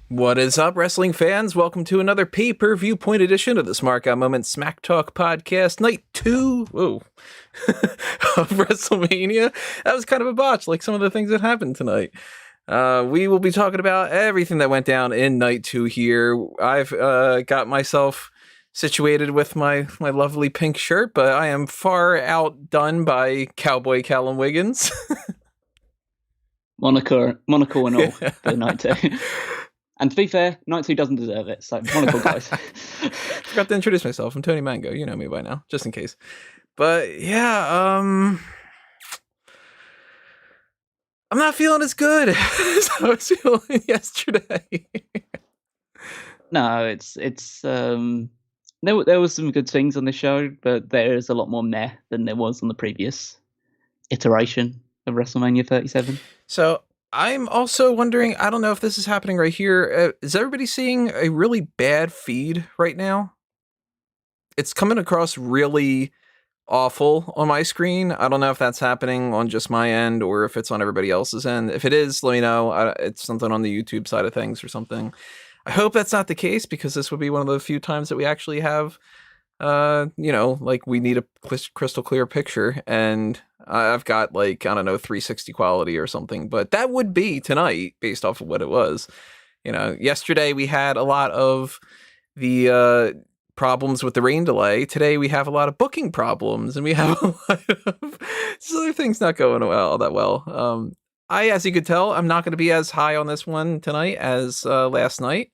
What is up, wrestling fans? Welcome to another Pay-Per-Viewpoint edition of the Smark Moment Smack Talk podcast, night 2 of WrestleMania. That was kind of a botch, like some of the things that happened tonight. We will be talking about everything that went down in night 2 here. I've got myself situated with my lovely pink shirt, but I am far outdone by Cowboy Callum Wiggins. Monaco and all for night 2. And to be fair, night 2 doesn't deserve it, so Monaco guys. Forgot to introduce myself. I'm Tony Mango. You know me by now, just in case. But yeah, I'm not feeling as good as I was feeling yesterday. No, there was some good things on the show, but there is a lot more meh than there was on the previous iteration of WrestleMania 37. So I'm also wondering, I don't know if this is happening right here. Is everybody seeing a really bad feed right now? It's coming across really awful on my screen. I don't know if that's happening on just my end or if it's on everybody else's end. If it is, let me know. It's something on the YouTube side of things or something. I hope that's not the case, because this would be one of the few times that we actually have, like we need a crystal clear picture, and I've got 360 quality or something, but that would be tonight based off of what it was. Yesterday we had a lot of the problems with the rain delay. Today we have a lot of booking problems, and we have a lot of other things not going that well. As you could tell, I'm not going to be as high on this one tonight as last night.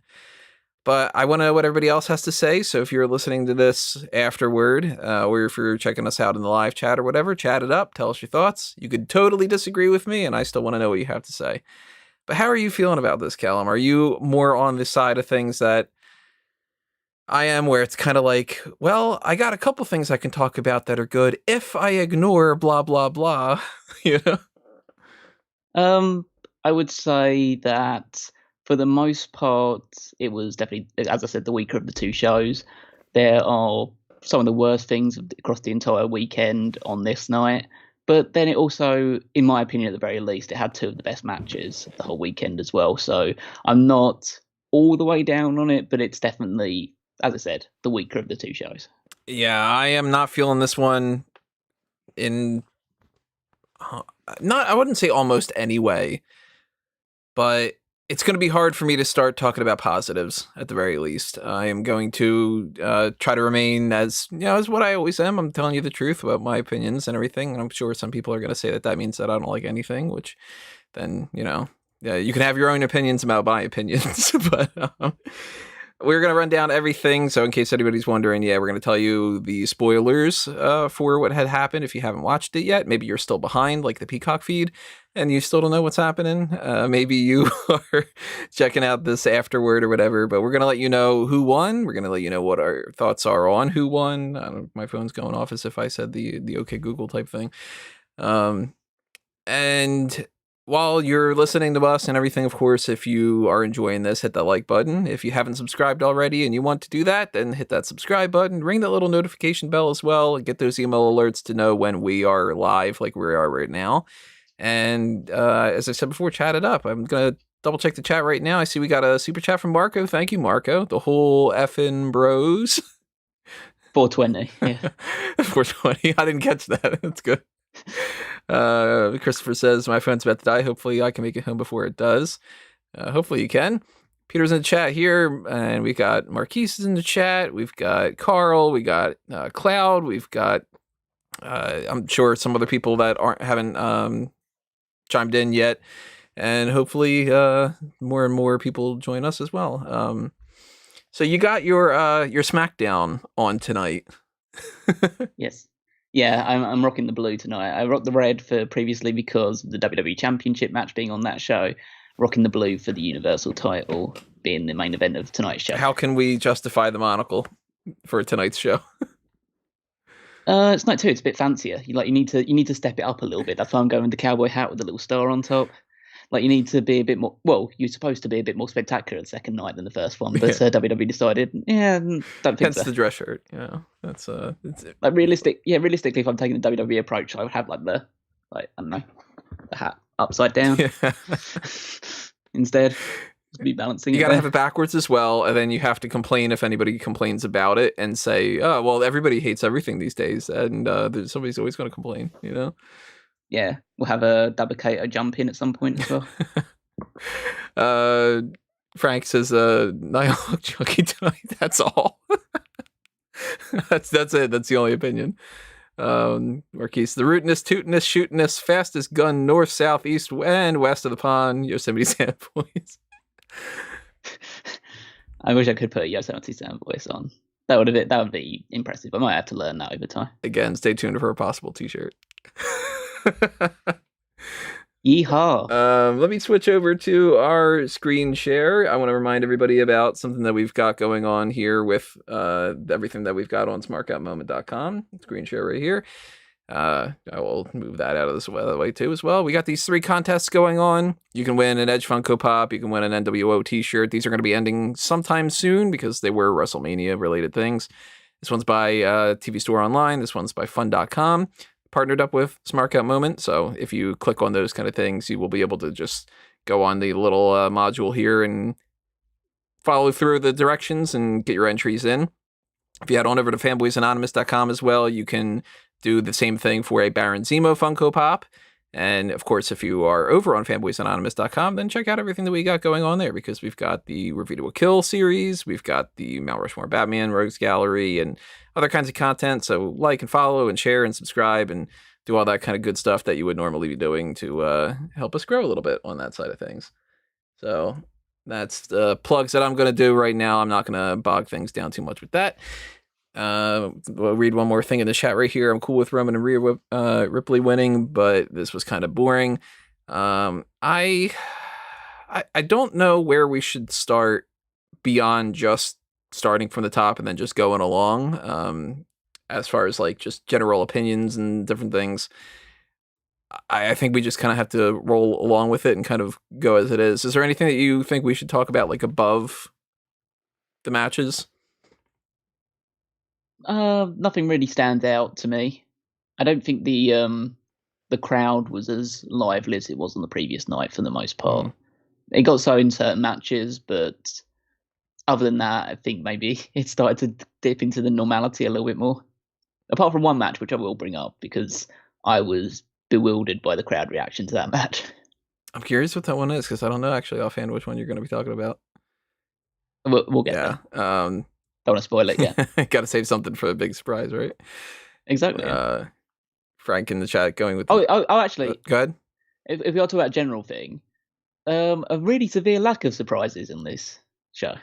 But I want to know what everybody else has to say. So if you're listening to this afterward, or if you're checking us out in the live chat or whatever, chat it up. Tell us your thoughts. You could totally disagree with me, and I still want to know what you have to say. But how are you feeling about this, Callum? Are you more on the side of things that I am, where it's kind of like, well, I got a couple things I can talk about that are good if I ignore blah, blah, blah, I would say that for the most part, it was definitely, as I said, the weaker of the two shows. There are some of the worst things across the entire weekend on this night. But then it also, in my opinion, at the very least, it had two of the best matches of the whole weekend as well. So I'm not all the way down on it, but it's definitely, as I said, the weaker of the two shows. Yeah, I am not feeling this one in, I wouldn't say almost any way, but it's going to be hard for me to start talking about positives at the very least. I am going to try to remain as what I always am. I'm telling you the truth about my opinions and everything. And I'm sure some people are going to say that means that I don't like anything, which then, you can have your own opinions about my opinions, but we're going to run down everything. So in case anybody's wondering, we're going to tell you the spoilers for what had happened. If you haven't watched it yet, maybe you're still behind like the Peacock feed and you still don't know what's happening. Maybe you are checking out this afterward or whatever, but we're going to let you know who won. We're going to let you know what our thoughts are on who won. My phone's going off as if I said the OK Google type thing. And while you're listening to us and everything, of course, if you are enjoying this, hit that like button. If you haven't subscribed already and you want to do that, then hit that subscribe button. Ring that little notification bell as well. And get those email alerts to know when we are live like we are right now. And as I said before, chat it up. I'm going to double check the chat right now. I see we got a super chat from Marco. Thank you, Marco. The whole effing bros. 420, yeah. 420. I didn't catch that. That's good. Christopher says, my phone's about to die. Hopefully I can make it home before it does. Hopefully you can. Peter's in the chat here, and we got Marquise in the chat. We've got Carl. We got Cloud. We've got I'm sure some other people that haven't chimed in yet, and hopefully more and more people join us as well. So you got your SmackDown on tonight. Yes. Yeah, I'm rocking the blue tonight. I rocked the red for previously because of the WWE Championship match being on that show. Rocking the blue for the Universal title being the main event of tonight's show. How can we justify the monocle for tonight's show? It's night 2. It's a bit fancier. You need to step it up a little bit. That's why I'm going with the cowboy hat with the little star on top. You need to be a bit more. Well, you're supposed to be a bit more spectacular the second night than the first one, but WWE decided, don't think Hence so. the dress shirt. Yeah, that's it's realistically, if I'm taking the WWE approach, I would have the hat upside down instead. be balancing. You got to have it backwards as well, and then you have to complain if anybody complains about it, and say, "Oh, well, everybody hates everything these days," and somebody's always going to complain, you know. Yeah, we'll have a Dabba-Kato jump in at some point as well. Frank says, "Niall looked chunky tonight." That's all. That's it. That's the only opinion. Marquise, the rootinest, tootinest, shootinest, fastest gun north, south, east, and west of the pond. Yosemite Sam voice. I wish I could put a Yosemite Sam voice on. That would be impressive. I might have to learn that over time. Again, stay tuned for a possible t-shirt. Yeehaw. Let me switch over to our screen share. I want to remind everybody about something that we've got going on here with everything that we've got on smarkoutmoment.com. Screen share right here. I will move that out of this way too as well. We got these 3 contests going on. You can win an Edge Funko Pop. You can win an NWO t-shirt. These are going to be ending sometime soon because they were WrestleMania related things. This one's by TV Store Online. This one's by Fun.com. Partnered up with Smark Out Moment. So if you click on those kind of things, you will be able to just go on the little module here and follow through the directions and get your entries in. If you head on over to fanboysanonymous.com as well, you can do the same thing for a Baron Zemo Funko Pop. And of course, if you are over on fanboysanonymous.com, then check out everything that we got going on there, because we've got the Review to a Kill series, we've got the Mount Rushmore Batman Rogues Gallery, and other kinds of content. So like and follow and share and subscribe and do all that kind of good stuff that you would normally be doing to help us grow a little bit on that side of things. So that's the plugs that I'm going to do right now. I'm not going to bog things down too much with that. We'll read one more thing in the chat right here. I'm cool with Roman and Rhea Ripley winning, but this was kind of boring. I don't know where we should start beyond just starting from the top and then just going along. As far as like just general opinions and different things, I think we just kind of have to roll along with it and kind of go as it is. Is there anything that you think we should talk about like above the matches? Nothing really stands out to me. I don't think the crowd was as lively as it was on the previous night for the most part. It got so in certain matches, but other than that, I think maybe it started to dip into the normality a little bit more. Apart from one match, which I will bring up because I was bewildered by the crowd reaction to that match. I'm curious what that one is, because I don't know actually offhand which one you're going to be talking about. We'll get there. Don't want to spoil it yet. Got to save something for a big surprise, right? Exactly. Frank in the chat going with... actually. Go ahead. If we are talking about a general thing, a really severe lack of surprises in this show.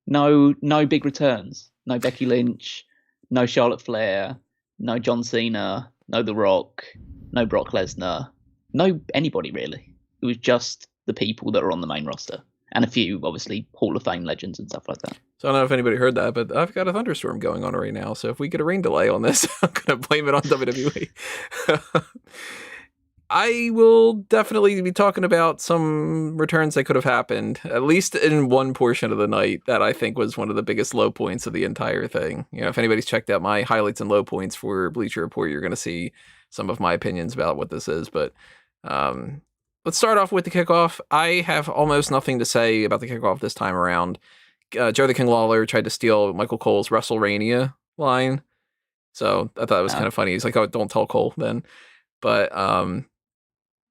No big returns. No Becky Lynch. No Charlotte Flair. No John Cena. No The Rock. No Brock Lesnar. No anybody, really. It was just the people that are on the main roster. And a few, obviously, Hall of Fame legends and stuff like that. So I don't know if anybody heard that, but I've got a thunderstorm going on right now. So if we get a rain delay on this, I'm going to blame it on WWE. I will definitely be talking about some returns that could have happened, at least in one portion of the night that I think was one of the biggest low points of the entire thing. You know, if anybody's checked out my highlights and low points for Bleacher Report, you're going to see some of my opinions about what this is. But let's start off with the kickoff. I have almost nothing to say about the kickoff this time around. Joe the King Lawler tried to steal Michael Cole's WrestleMania line. So I thought it was kind of funny. He's like, oh, don't tell Cole then. But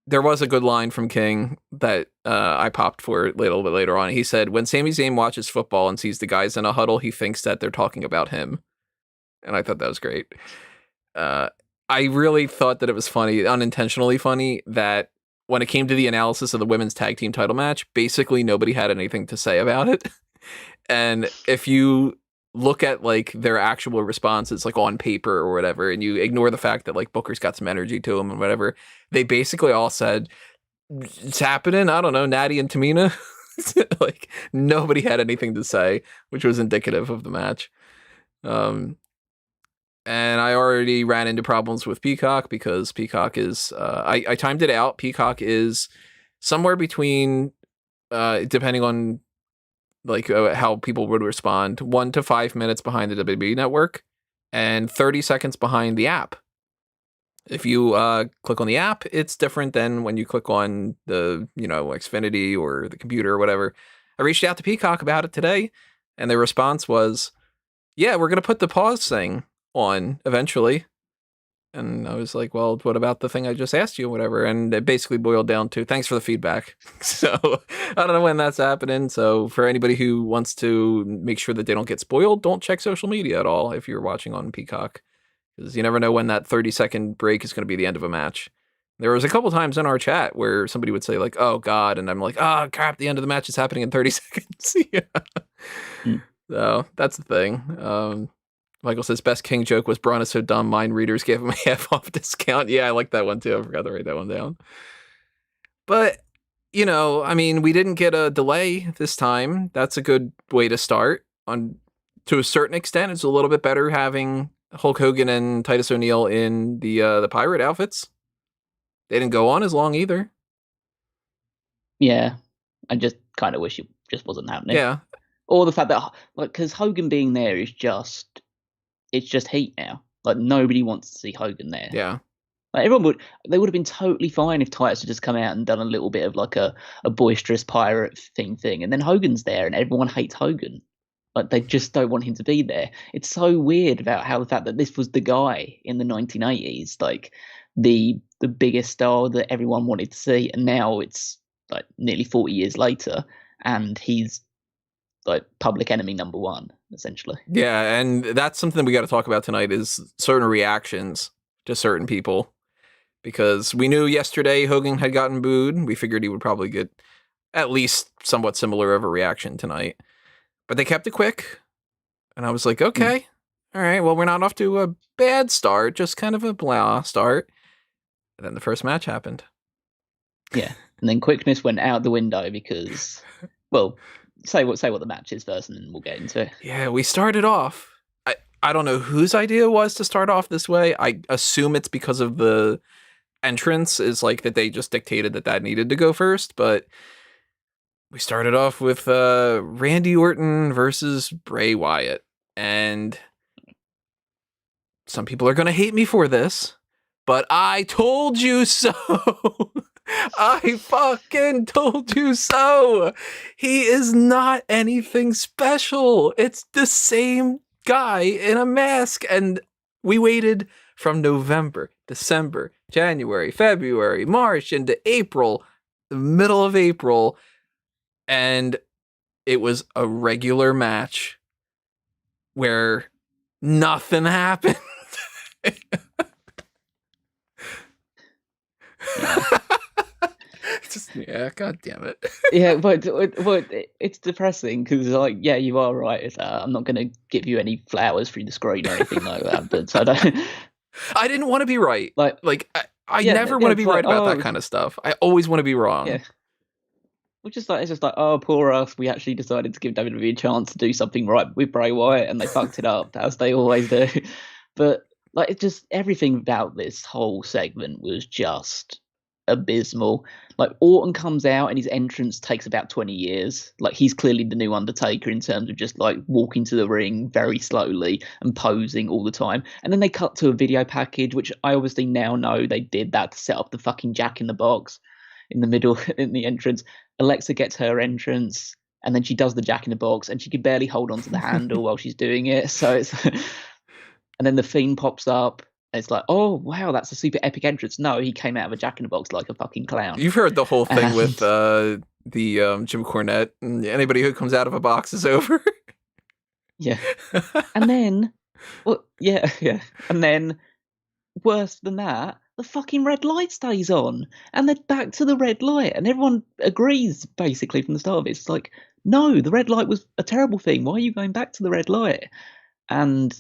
there was a good line from King that I popped for a little bit later on. He said, when Sami Zayn watches football and sees the guys in a huddle, he thinks that they're talking about him. And I thought that was great. I really thought that it was funny, unintentionally funny, that when it came to the analysis of the women's tag team title match, basically nobody had anything to say about it. And if you look at like their actual responses, like on paper or whatever, and you ignore the fact that like Booker's got some energy to him and whatever, they basically all said, it's happening. I don't know, Natty and Tamina. Like nobody had anything to say, which was indicative of the match. And I already ran into problems with Peacock because Peacock is, I timed it out. Peacock is somewhere between, depending on like how people would respond, 1 to 5 minutes behind the WWE Network and 30 seconds behind the app. If you click on the app, it's different than when you click on the, Xfinity or the computer or whatever. I reached out to Peacock about it today, and their response was, yeah, we're going to put the pause thing on eventually. And I was like, well, what about the thing I just asked you, whatever? And it basically boiled down to, thanks for the feedback. So I don't know when that's happening. So for anybody who wants to make sure that they don't get spoiled, don't check social media at all if you're watching on Peacock, because you never know when that 30-second break is going to be the end of a match. There was a couple times in our chat where somebody would say like, oh God, and I'm like, oh crap, the end of the match is happening in 30 seconds. Yeah. So that's the thing. Michael says, best King joke was Braun is so dumb, mind readers gave him a half off discount. Yeah, I like that one too. I forgot to write that one down. But, we didn't get a delay this time. That's a good way to start. To a certain extent, it's a little bit better having Hulk Hogan and Titus O'Neil in the pirate outfits. They didn't go on as long either. Yeah, I just kind of wish it just wasn't happening. Yeah. Or the fact that, because Hogan being there is it's just heat now. Like, nobody wants to see Hogan there. Yeah. Like, they would have been totally fine if Titus had just come out and done a little bit of like a boisterous pirate thing. And then Hogan's there and everyone hates Hogan. Like, they just don't want him to be there. It's so weird about how the fact that this was the guy in the 1980s, like the biggest star that everyone wanted to see. And now it's like nearly 40 years later and he's like public enemy number one, essentially. Yeah, and that's something we got to talk about tonight is certain reactions to certain people. Because we knew yesterday Hogan had gotten booed. We figured he would probably get at least somewhat similar of a reaction tonight. But they kept it quick. And I was like, okay, all right, well, we're not off to a bad start, just kind of a blah start. And then the first match happened. Yeah, and then quickness went out the window because, well, say what the match is first, and then we'll get into it. Yeah, we started off. I don't know whose idea it was to start off this way. I assume it's because of the entrance is like that they just dictated that needed to go first, but we started off with Randy Orton versus Bray Wyatt, and some people are going to hate me for this, but I told you so. I fucking told you so. He is not anything special. It's the same guy in a mask, and we waited from November, December, January, February, March, into April, the middle of April, and it was a regular match where nothing happened. God damn it. Yeah, but it's depressing because, like, yeah, you are right. I'm not going to give you any flowers through the screen or anything like that. But I don't. I didn't want to be right. I never want to be right about that kind of stuff. I always want to be wrong. Yeah. It's just like, oh, poor us. We actually decided to give WWE a chance to do something right with Bray Wyatt, and they fucked it up as they always do. But like, it's just everything about this whole segment was just abysmal. Like, Orton comes out and his entrance takes about 20 years. Like, he's clearly the new Undertaker in terms of just like walking to the ring very slowly and posing all the time. And then they cut to a video package, which I obviously now know they did that to set up the fucking Jack in the Box in the middle in the entrance. Alexa gets her entrance and then she does the Jack in the Box and she can barely hold onto the handle while she's doing it. So it's and then the Fiend pops up. It's like, oh, wow, that's a super epic entrance. No, he came out of a Jack in the Box like a fucking clown. You've heard the whole thing with the Jim Cornette. And anybody who comes out of a box is over. Yeah. And then, well, yeah. And then, worse than that, the fucking red light stays on. And they're back to the red light. And everyone agrees, basically, from the start of it. It's like, no, the red light was a terrible thing. Why are you going back to the red light? And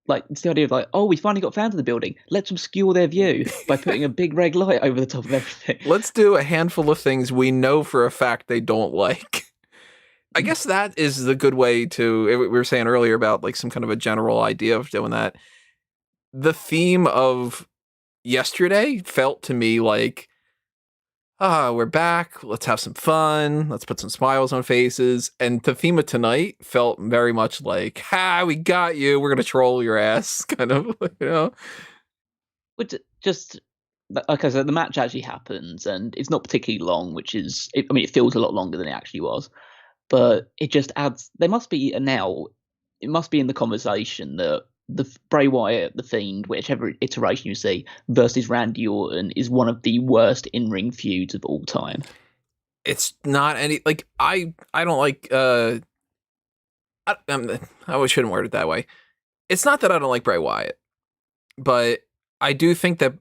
like, it's the idea of like, oh, we finally got fans in the building. Let's obscure their view by putting a big red light over the top of everything. Let's do a handful of things we know for a fact they don't like. I guess that is the good way to, we were saying earlier about like some kind of a general idea of doing that. The theme of yesterday felt to me like, we're back. Let's have some fun. Let's put some smiles on faces. And the theme of tonight felt very much like, we got you. We're going to troll your ass. Kind of, But just okay, so the match actually happens, and it's not particularly long, it feels a lot longer than it actually was. But it just adds. There must be now. It must be in the conversation that the Bray Wyatt, the Fiend, whichever iteration you see, versus Randy Orton is one of the worst in-ring feuds of all time. It's not any like I don't like I shouldn't word it that way. It's not that I don't like Bray Wyatt, but I do think that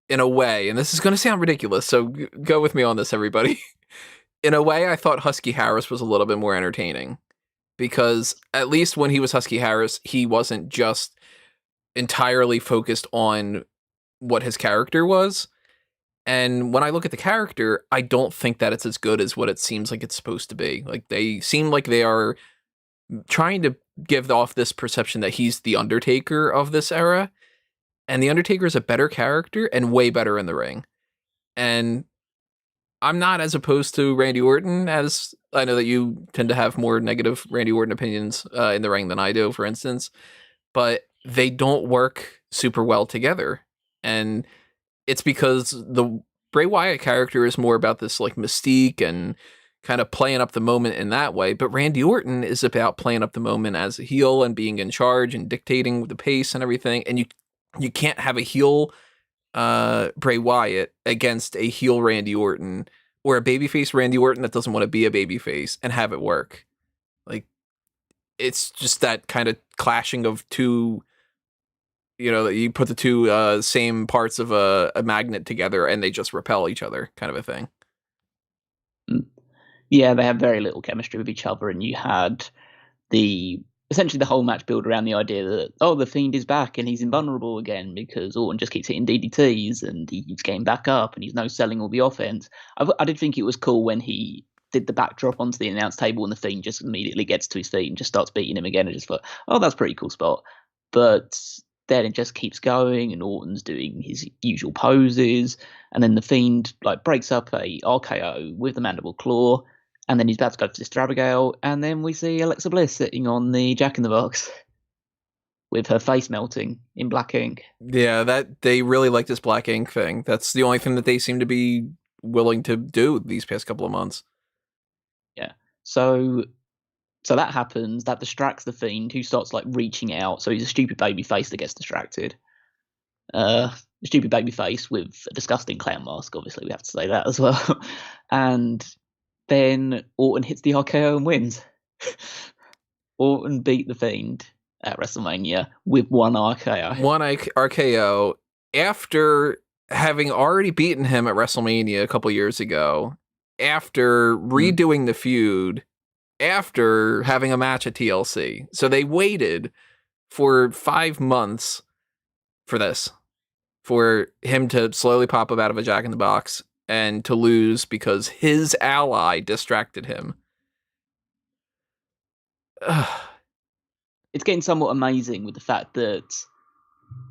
in a way, and this is going to sound ridiculous, so go with me on this, everybody. In a way, I thought Husky Harris was a little bit more entertaining because at least when he was Husky Harris, he wasn't just entirely focused on what his character was. And when I look at the character, I don't think that it's as good as what it seems like it's supposed to be. Like they seem like they are trying to give off this perception that he's the Undertaker of this era. And the Undertaker is a better character and way better in the ring. And I'm not as opposed to Randy Orton as I know that you tend to have more negative Randy Orton opinions in the ring than I do, for instance. But they don't work super well together. And it's because the Bray Wyatt character is more about this like mystique and kind of playing up the moment in that way. But Randy Orton is about playing up the moment as a heel and being in charge and dictating the pace and everything. And you can't have a heel Bray Wyatt against a heel Randy Orton or a babyface Randy Orton that doesn't want to be a babyface and have it work. Like it's just that kind of clashing of two. You put the two same parts of a magnet together and they just repel each other, kind of a thing. Yeah, they have very little chemistry with each other, and you had essentially the whole match built around the idea that, the Fiend is back and he's invulnerable again because Orton just keeps hitting DDTs and he keeps getting back up and he's no selling all the offense. I did think it was cool when he did the backdrop onto the announce table and the Fiend just immediately gets to his feet and just starts beating him again. I just thought, that's a pretty cool spot. But then it just keeps going and Orton's doing his usual poses. And then the Fiend breaks up a RKO with the mandible claw. And then he's about to go for Sister Abigail. And then we see Alexa Bliss sitting on the Jack in the Box with her face melting in black ink. Yeah, that they really like this black ink thing. That's the only thing that they seem to be willing to do these past couple of months. Yeah. So that happens. That distracts the Fiend, who starts reaching out. So he's a stupid baby face that gets distracted. A stupid baby face with a disgusting clown mask. Obviously, we have to say that as well. And then Orton hits the RKO and wins. Orton beat the Fiend at WrestleMania with one RKO. One RKO after having already beaten him at WrestleMania a couple years ago, after redoing the feud, after having a match at TLC. So they waited for 5 months for this, for him to slowly pop up out of a Jack in the Box and to lose because his ally distracted him. It's getting somewhat amazing with the fact that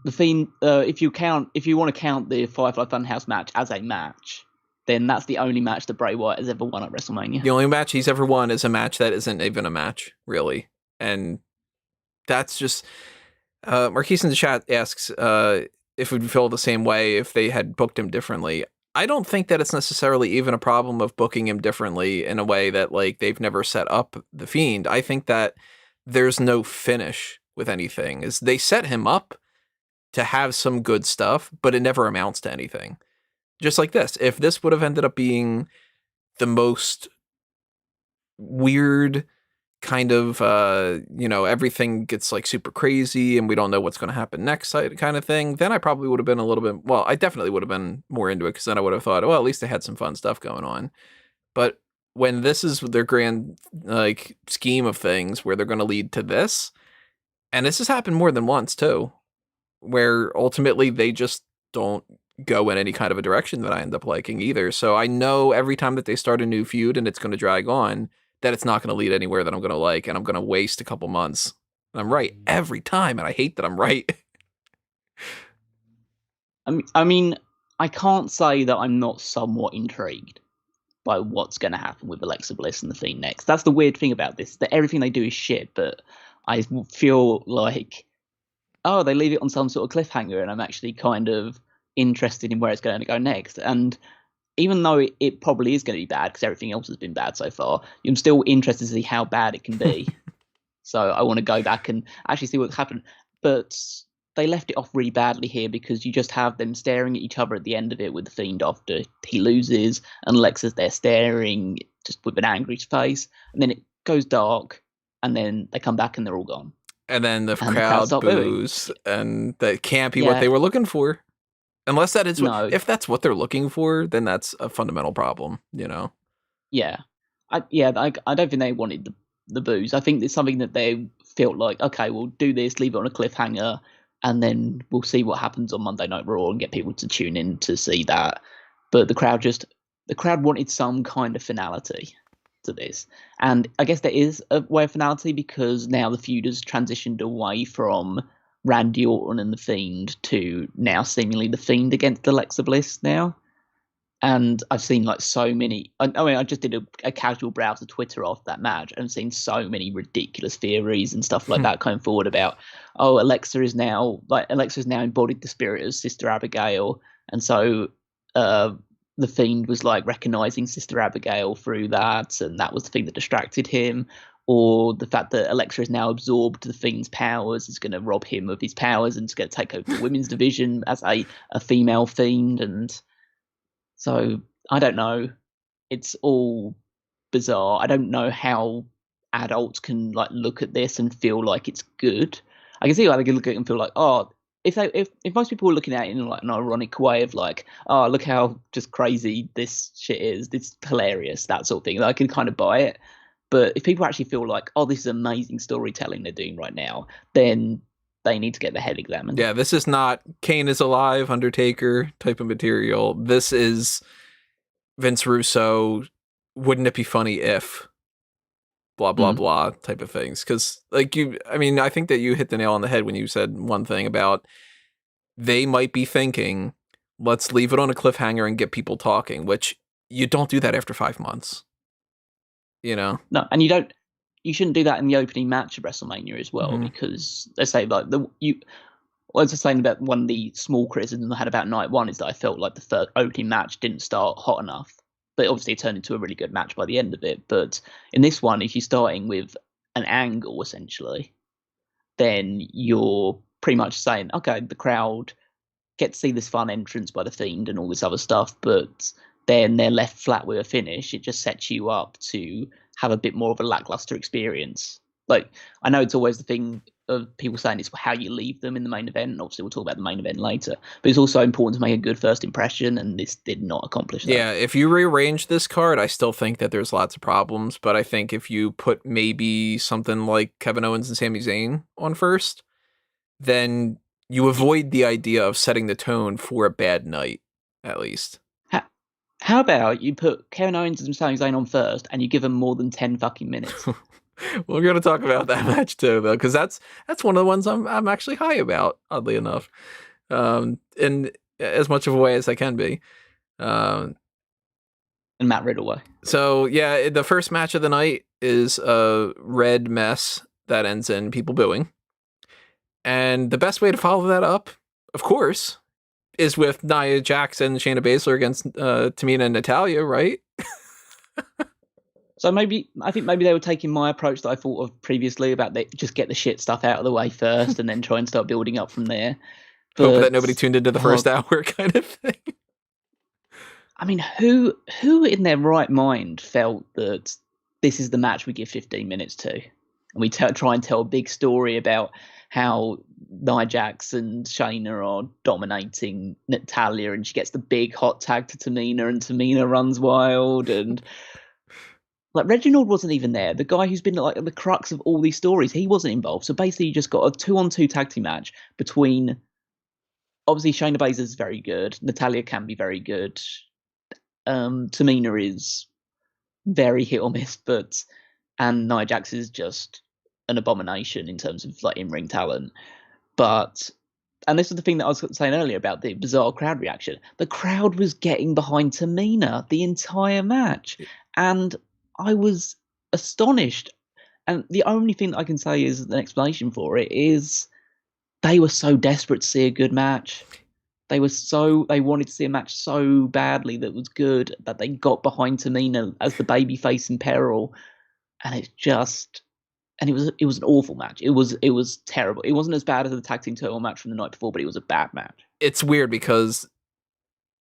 the Fiend, if you want to count the Firefly Funhouse match as a match, then that's the only match that Bray Wyatt has ever won at WrestleMania. The only match he's ever won is a match that isn't even a match, really. And that's just... Marquise in the chat asks if it would feel the same way if they had booked him differently. I don't think that it's necessarily even a problem of booking him differently in a way that they've never set up the Fiend. I think that there's no finish with anything. Is they set him up to have some good stuff, but it never amounts to anything. Just like this. If this would have ended up being the most weird kind of, everything gets super crazy and we don't know what's going to happen next kind of thing, then I probably would have been a little bit, I definitely would have been more into it because then I would have thought, at least they had some fun stuff going on. But when this is their grand scheme of things where they're going to lead to this, and this has happened more than once too, where ultimately they just don't go in any kind of a direction that I end up liking either. So I know every time that they start a new feud and it's going to drag on, that it's not going to lead anywhere that I'm going to like, and I'm going to waste a couple months. And I'm right every time, and I hate that I'm right. I mean, I can't say that I'm not somewhat intrigued by what's going to happen with Alexa Bliss and the Fiend next. That's the weird thing about this, that everything they do is shit, but I feel like, they leave it on some sort of cliffhanger, and I'm actually kind of interested in where it's going to go next. And even though it probably is going to be bad because everything else has been bad so far, I'm still interested to see how bad it can be. So I want to go back and actually see what happened. But they left it off really badly here because you just have them staring at each other at the end of it with the Fiend after he loses, and Lexa's there staring just with an angry face. And then it goes dark, and then they come back and they're all gone. And then the crowd boos, and that can't be what they were looking for. Unless that is if that's what they're looking for, then that's a fundamental problem, you know? Yeah. I don't think they wanted the boos. I think it's something that they felt like, okay, we'll do this, leave it on a cliffhanger, and then we'll see what happens on Monday Night Raw and get people to tune in to see that. But the crowd wanted some kind of finality to this. And I guess there is a way of finality because now the feud has transitioned away from Randy Orton and the Fiend to now seemingly the Fiend against Alexa Bliss now. And I've seen like so many. I mean, I just did a casual browse of Twitter after that match and seen so many ridiculous theories and stuff like that coming forward about, Alexa is now embodied the spirit of Sister Abigail, and so the Fiend was like recognizing Sister Abigail through that, and that was the thing that distracted him. Or the fact that Alexa has now absorbed the Fiend's powers is going to rob him of his powers and is going to take over the women's division as a female Fiend. And so I don't know. It's all bizarre. I don't know how adults can like look at this and feel like it's good. I can see how they can look at it and feel like, if most people were looking at it in like an ironic way of like, look how just crazy this shit is, it's hilarious, that sort of thing, I can kind of buy it. But if people actually feel like, this is amazing storytelling they're doing right now, then they need to get their head examined. Yeah, this is not Kane is alive, Undertaker type of material. This is Vince Russo, wouldn't it be funny if blah, blah, blah type of things. Because I think that you hit the nail on the head when you said one thing about they might be thinking, let's leave it on a cliffhanger and get people talking, which you don't do that after 5 months. You know? No, and you shouldn't do that in the opening match of WrestleMania as well, because let's say like I was just saying about one of the small criticisms I had about night one is that I felt like the third opening match didn't start hot enough, but obviously it turned into a really good match by the end of it. But in this one, if you're starting with an angle essentially, then you're pretty much saying, okay, the crowd get to see this fun entrance by the Fiend and all this other stuff, but then they're left flat with a finish. It just sets you up to have a bit more of a lackluster experience. Like, I know it's always the thing of people saying it's how you leave them in the main event, and obviously we'll talk about the main event later, but it's also important to make a good first impression, and this did not accomplish that. Yeah, if you rearrange this card, I still think that there's lots of problems, but I think if you put maybe something like Kevin Owens and Sami Zayn on first, then you avoid the idea of setting the tone for a bad night, at least. How about you put Kevin Owens and Sami Zayn on first, and you give them more than 10 fucking minutes? We're going to talk about that match too, though, because that's one of the ones I'm actually high about, oddly enough, in as much of a way as I can be. And Matt Riddle way. So yeah, the first match of the night is a red mess that ends in people booing, and the best way to follow that up, of course, is with Nia Jax and Shayna Baszler against Tamina and Natalya, right? So I think maybe they were taking my approach that I thought of previously about just get the shit stuff out of the way first and then try and start building up from there. But, hope that nobody tuned into the first hour kind of thing. I mean, who in their right mind felt that this is the match we give 15 minutes to? And we try and tell a big story about how Nia Jax and Shayna are dominating Natalya, and she gets the big hot tag to Tamina, and Tamina runs wild, and like Reginald wasn't even there. The guy who's been like the crux of all these stories, he wasn't involved. So basically, you just got a 2-on-2 tag team match between. Obviously, Shayna Baszler is very good. Natalya can be very good. Tamina is very hit or miss, and Nia Jax is just an abomination in terms of like in-ring talent. And this is the thing that I was saying earlier about the bizarre crowd reaction. The crowd was getting behind Tamina the entire match, and I was astonished. And the only thing that I can say is an explanation for it is they were so desperate to see a good match. they wanted to see a match so badly that was good that they got behind Tamina as the babyface in peril, and it was an awful match. It was terrible. It wasn't as bad as the tag team title match from the night before, but it was a bad match. It's weird because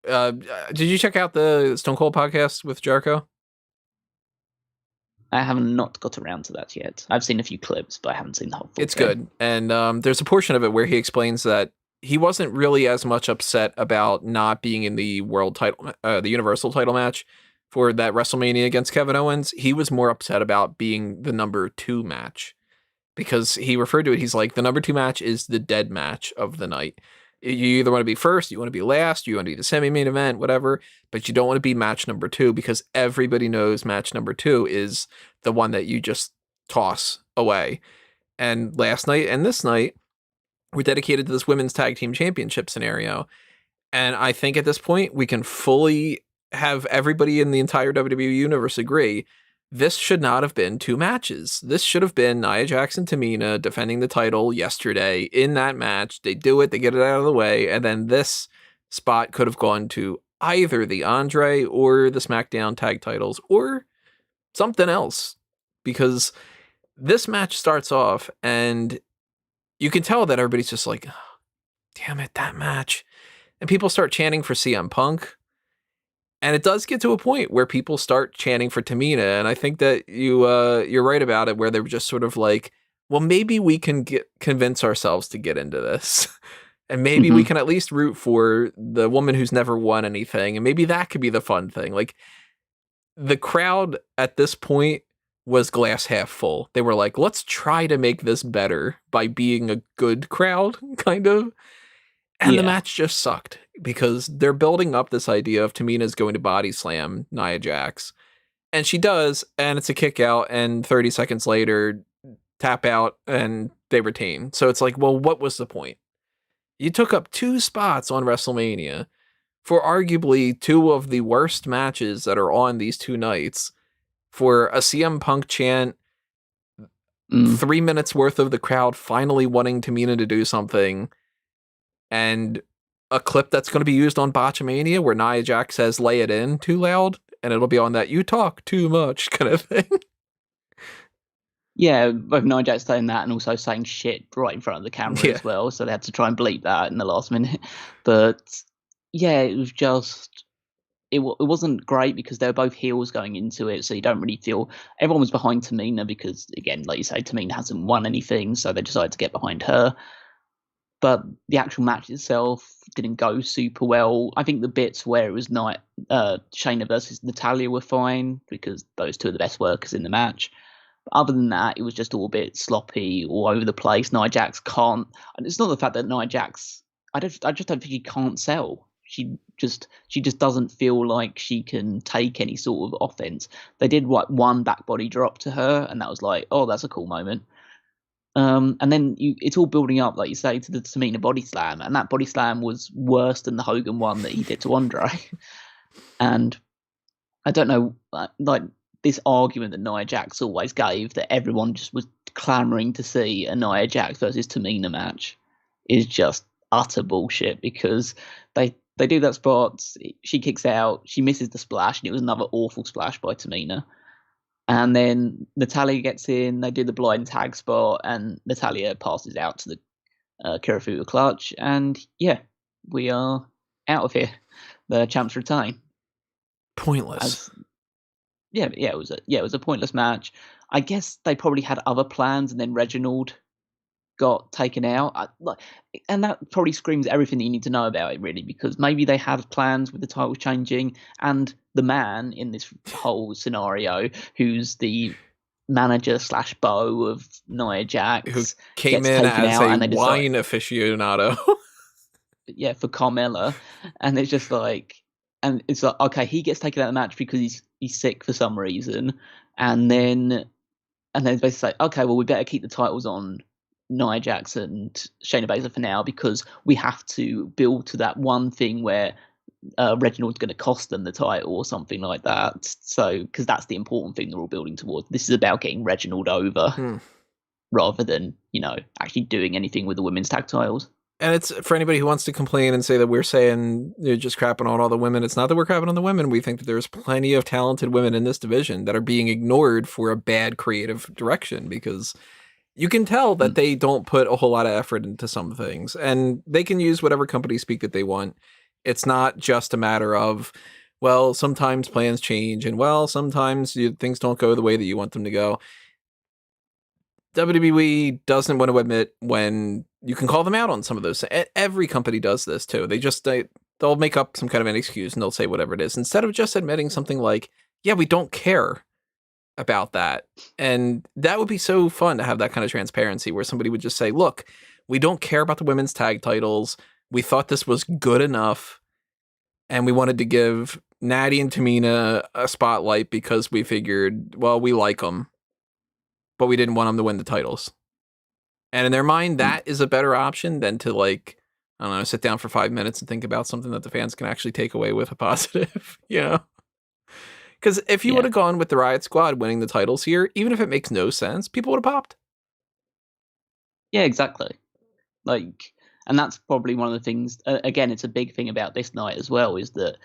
did you check out the Stone Cold podcast with Jericho? I have not got around to that yet. I've seen a few clips, but I haven't seen the whole full It's thing. good. And there's a portion of it where he explains that he wasn't really as much upset about not being in the world title, the Universal title match for that WrestleMania against Kevin Owens. He was more upset about being the number 2 match because he referred to it. He's like, the number 2 match is the dead match of the night. You either want to be first, you want to be last, you want to be the semi-main event, whatever, but you don't want to be match number 2 because everybody knows match number 2 is the one that you just toss away. And last night and this night were dedicated to this women's tag team championship scenario. And I think at this point, we can fully have everybody in the entire WWE universe agree this should not have been 2 matches. This should have been Nia Jax and Tamina defending the title yesterday in that match. They do it, they get it out of the way, and then this spot could have gone to either the Andre or the SmackDown tag titles or something else. Because this match starts off and you can tell that everybody's just like, oh, damn it, that match. And people start chanting for CM Punk. And it does get to a point where people start chanting for Tamina, and I think that you're right about it, where they were just sort of like, well, maybe we can convince ourselves to get into this, and maybe we can at least root for the woman who's never won anything, and maybe that could be the fun thing. Like, the crowd at this point was glass half full. They were like, let's try to make this better by being a good crowd, kind of. And the match just sucked because they're building up this idea of Tamina's going to body slam Nia Jax. And she does, and it's a kick out, and 30 seconds later, tap out, and they retain. So it's like, well, what was the point? You took up 2 spots on WrestleMania for arguably 2 of the worst matches that are on these 2 nights for a CM Punk chant, 3 minutes worth of the crowd finally wanting Tamina to do something, and a clip that's going to be used on Botchamania where Nia Jax says, lay it in too loud, and it'll be on that you talk too much kind of thing. Yeah, both Nia Jax saying that and also saying shit right in front of the camera as well, so they had to try and bleep that in the last minute. But yeah, it was just, it wasn't great because they were both heels going into it, so you don't really feel, everyone was behind Tamina because, again, like you say, Tamina hasn't won anything, so they decided to get behind her. But the actual match itself didn't go super well. I think the bits where it was Shayna versus Natalya were fine because those 2 are the best workers in the match. But other than that, it was just all a bit sloppy, all over the place. Nia Jax can't. And it's not the fact that Nia Jax. I just don't think she can't sell. She just doesn't feel like she can take any sort of offense. They did one back body drop to her, and that was like, oh, that's a cool moment. And then it's all building up, like you say, to the Tamina body slam, and that body slam was worse than the Hogan one that he did to Andre. And I don't know, like this argument that Nia Jax always gave, that everyone just was clamoring to see a Nia Jax versus Tamina match, is just utter bullshit because they do that spot, she kicks out, she misses the splash, and it was another awful splash by Tamina. And then Natalya gets in, they do the blind tag spot, and Natalya passes out to the Kirifuda clutch, and yeah, we are out of here. The champs retain. Pointless. It was a pointless match. I guess they probably had other plans, and then Reginald got taken out. And that probably screams everything that you need to know about it, really, because maybe they had plans with the title changing, and the man in this whole scenario, who's the manager / beau of Nia Jax, who came in as a wine aficionado. Yeah, for Carmella, and it's just like, and it's like, okay, he gets taken out of the match because he's sick for some reason, and then basically say, okay, well, we better keep the titles on Nia Jax and Shayna Baszler for now because we have to build to that one thing where Reginald's going to cost them the title or something like that. So, because that's the important thing they're all building towards. This is about getting Reginald over rather than, actually doing anything with the women's tag titles. And it's for anybody who wants to complain and say that we're saying you're just crapping on all the women. It's not that we're crapping on the women. We think that there's plenty of talented women in this division that are being ignored for a bad creative direction, because you can tell that they don't put a whole lot of effort into some things, and they can use whatever company speak that they want. It's not just a matter of, well, sometimes plans change, and well, sometimes things don't go the way that you want them to go. WWE doesn't want to admit when you can call them out on some of those. Every company does this too. They'll make up some kind of an excuse and they'll say whatever it is, instead of just admitting something like, yeah, we don't care about that. And that would be so fun to have that kind of transparency where somebody would just say, look, we don't care about the women's tag titles. We thought this was good enough, and we wanted to give Natty and Tamina a spotlight because we figured, well, we like them, but we didn't want them to win the titles. And in their mind, that is a better option than to, like, I don't know, sit down for 5 minutes and think about something that the fans can actually take away with a positive, you know? Because if you would have gone with the Riot Squad winning the titles here, even if it makes no sense, people would have popped. Yeah, exactly. Like, and that's probably one of the things, again, it's a big thing about this night as well, is that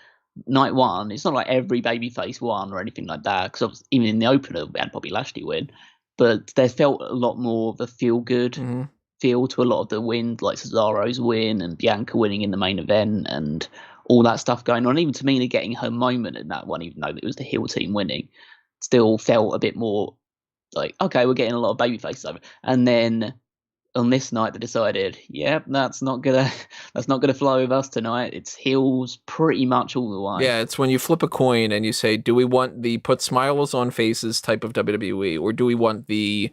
night one, it's not like every babyface won or anything like that, because even in the opener, we had Bobby Lashley win, but there felt a lot more of a feel-good feel to a lot of the wins, like Cesaro's win and Bianca winning in the main event and all that stuff going on. Even Tamina getting her moment in that one, even though it was the heel team winning, still felt a bit more like, okay, we're getting a lot of babyfaces over. And then on this night they decided, yeah, that's not gonna flow with us tonight. It's heels pretty much all the way. Yeah, it's when you flip a coin and you say, do we want the put smiles on faces type of WWE, or do we want the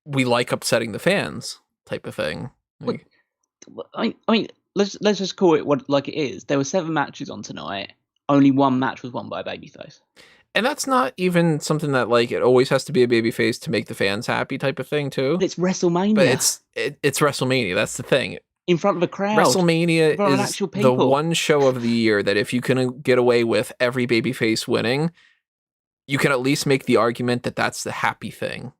we like upsetting the fans type of thing? Like, I mean, let's just call it what like it is. There were 7 matches on tonight. Only one match was won by a babyface. And that's not even something that, like, it always has to be a babyface to make the fans happy type of thing, too. But it's WrestleMania. But it's WrestleMania. That's the thing. In front of a crowd. WrestleMania is the one show of the year that if you can get away with every babyface winning, you can at least make the argument that that's the happy thing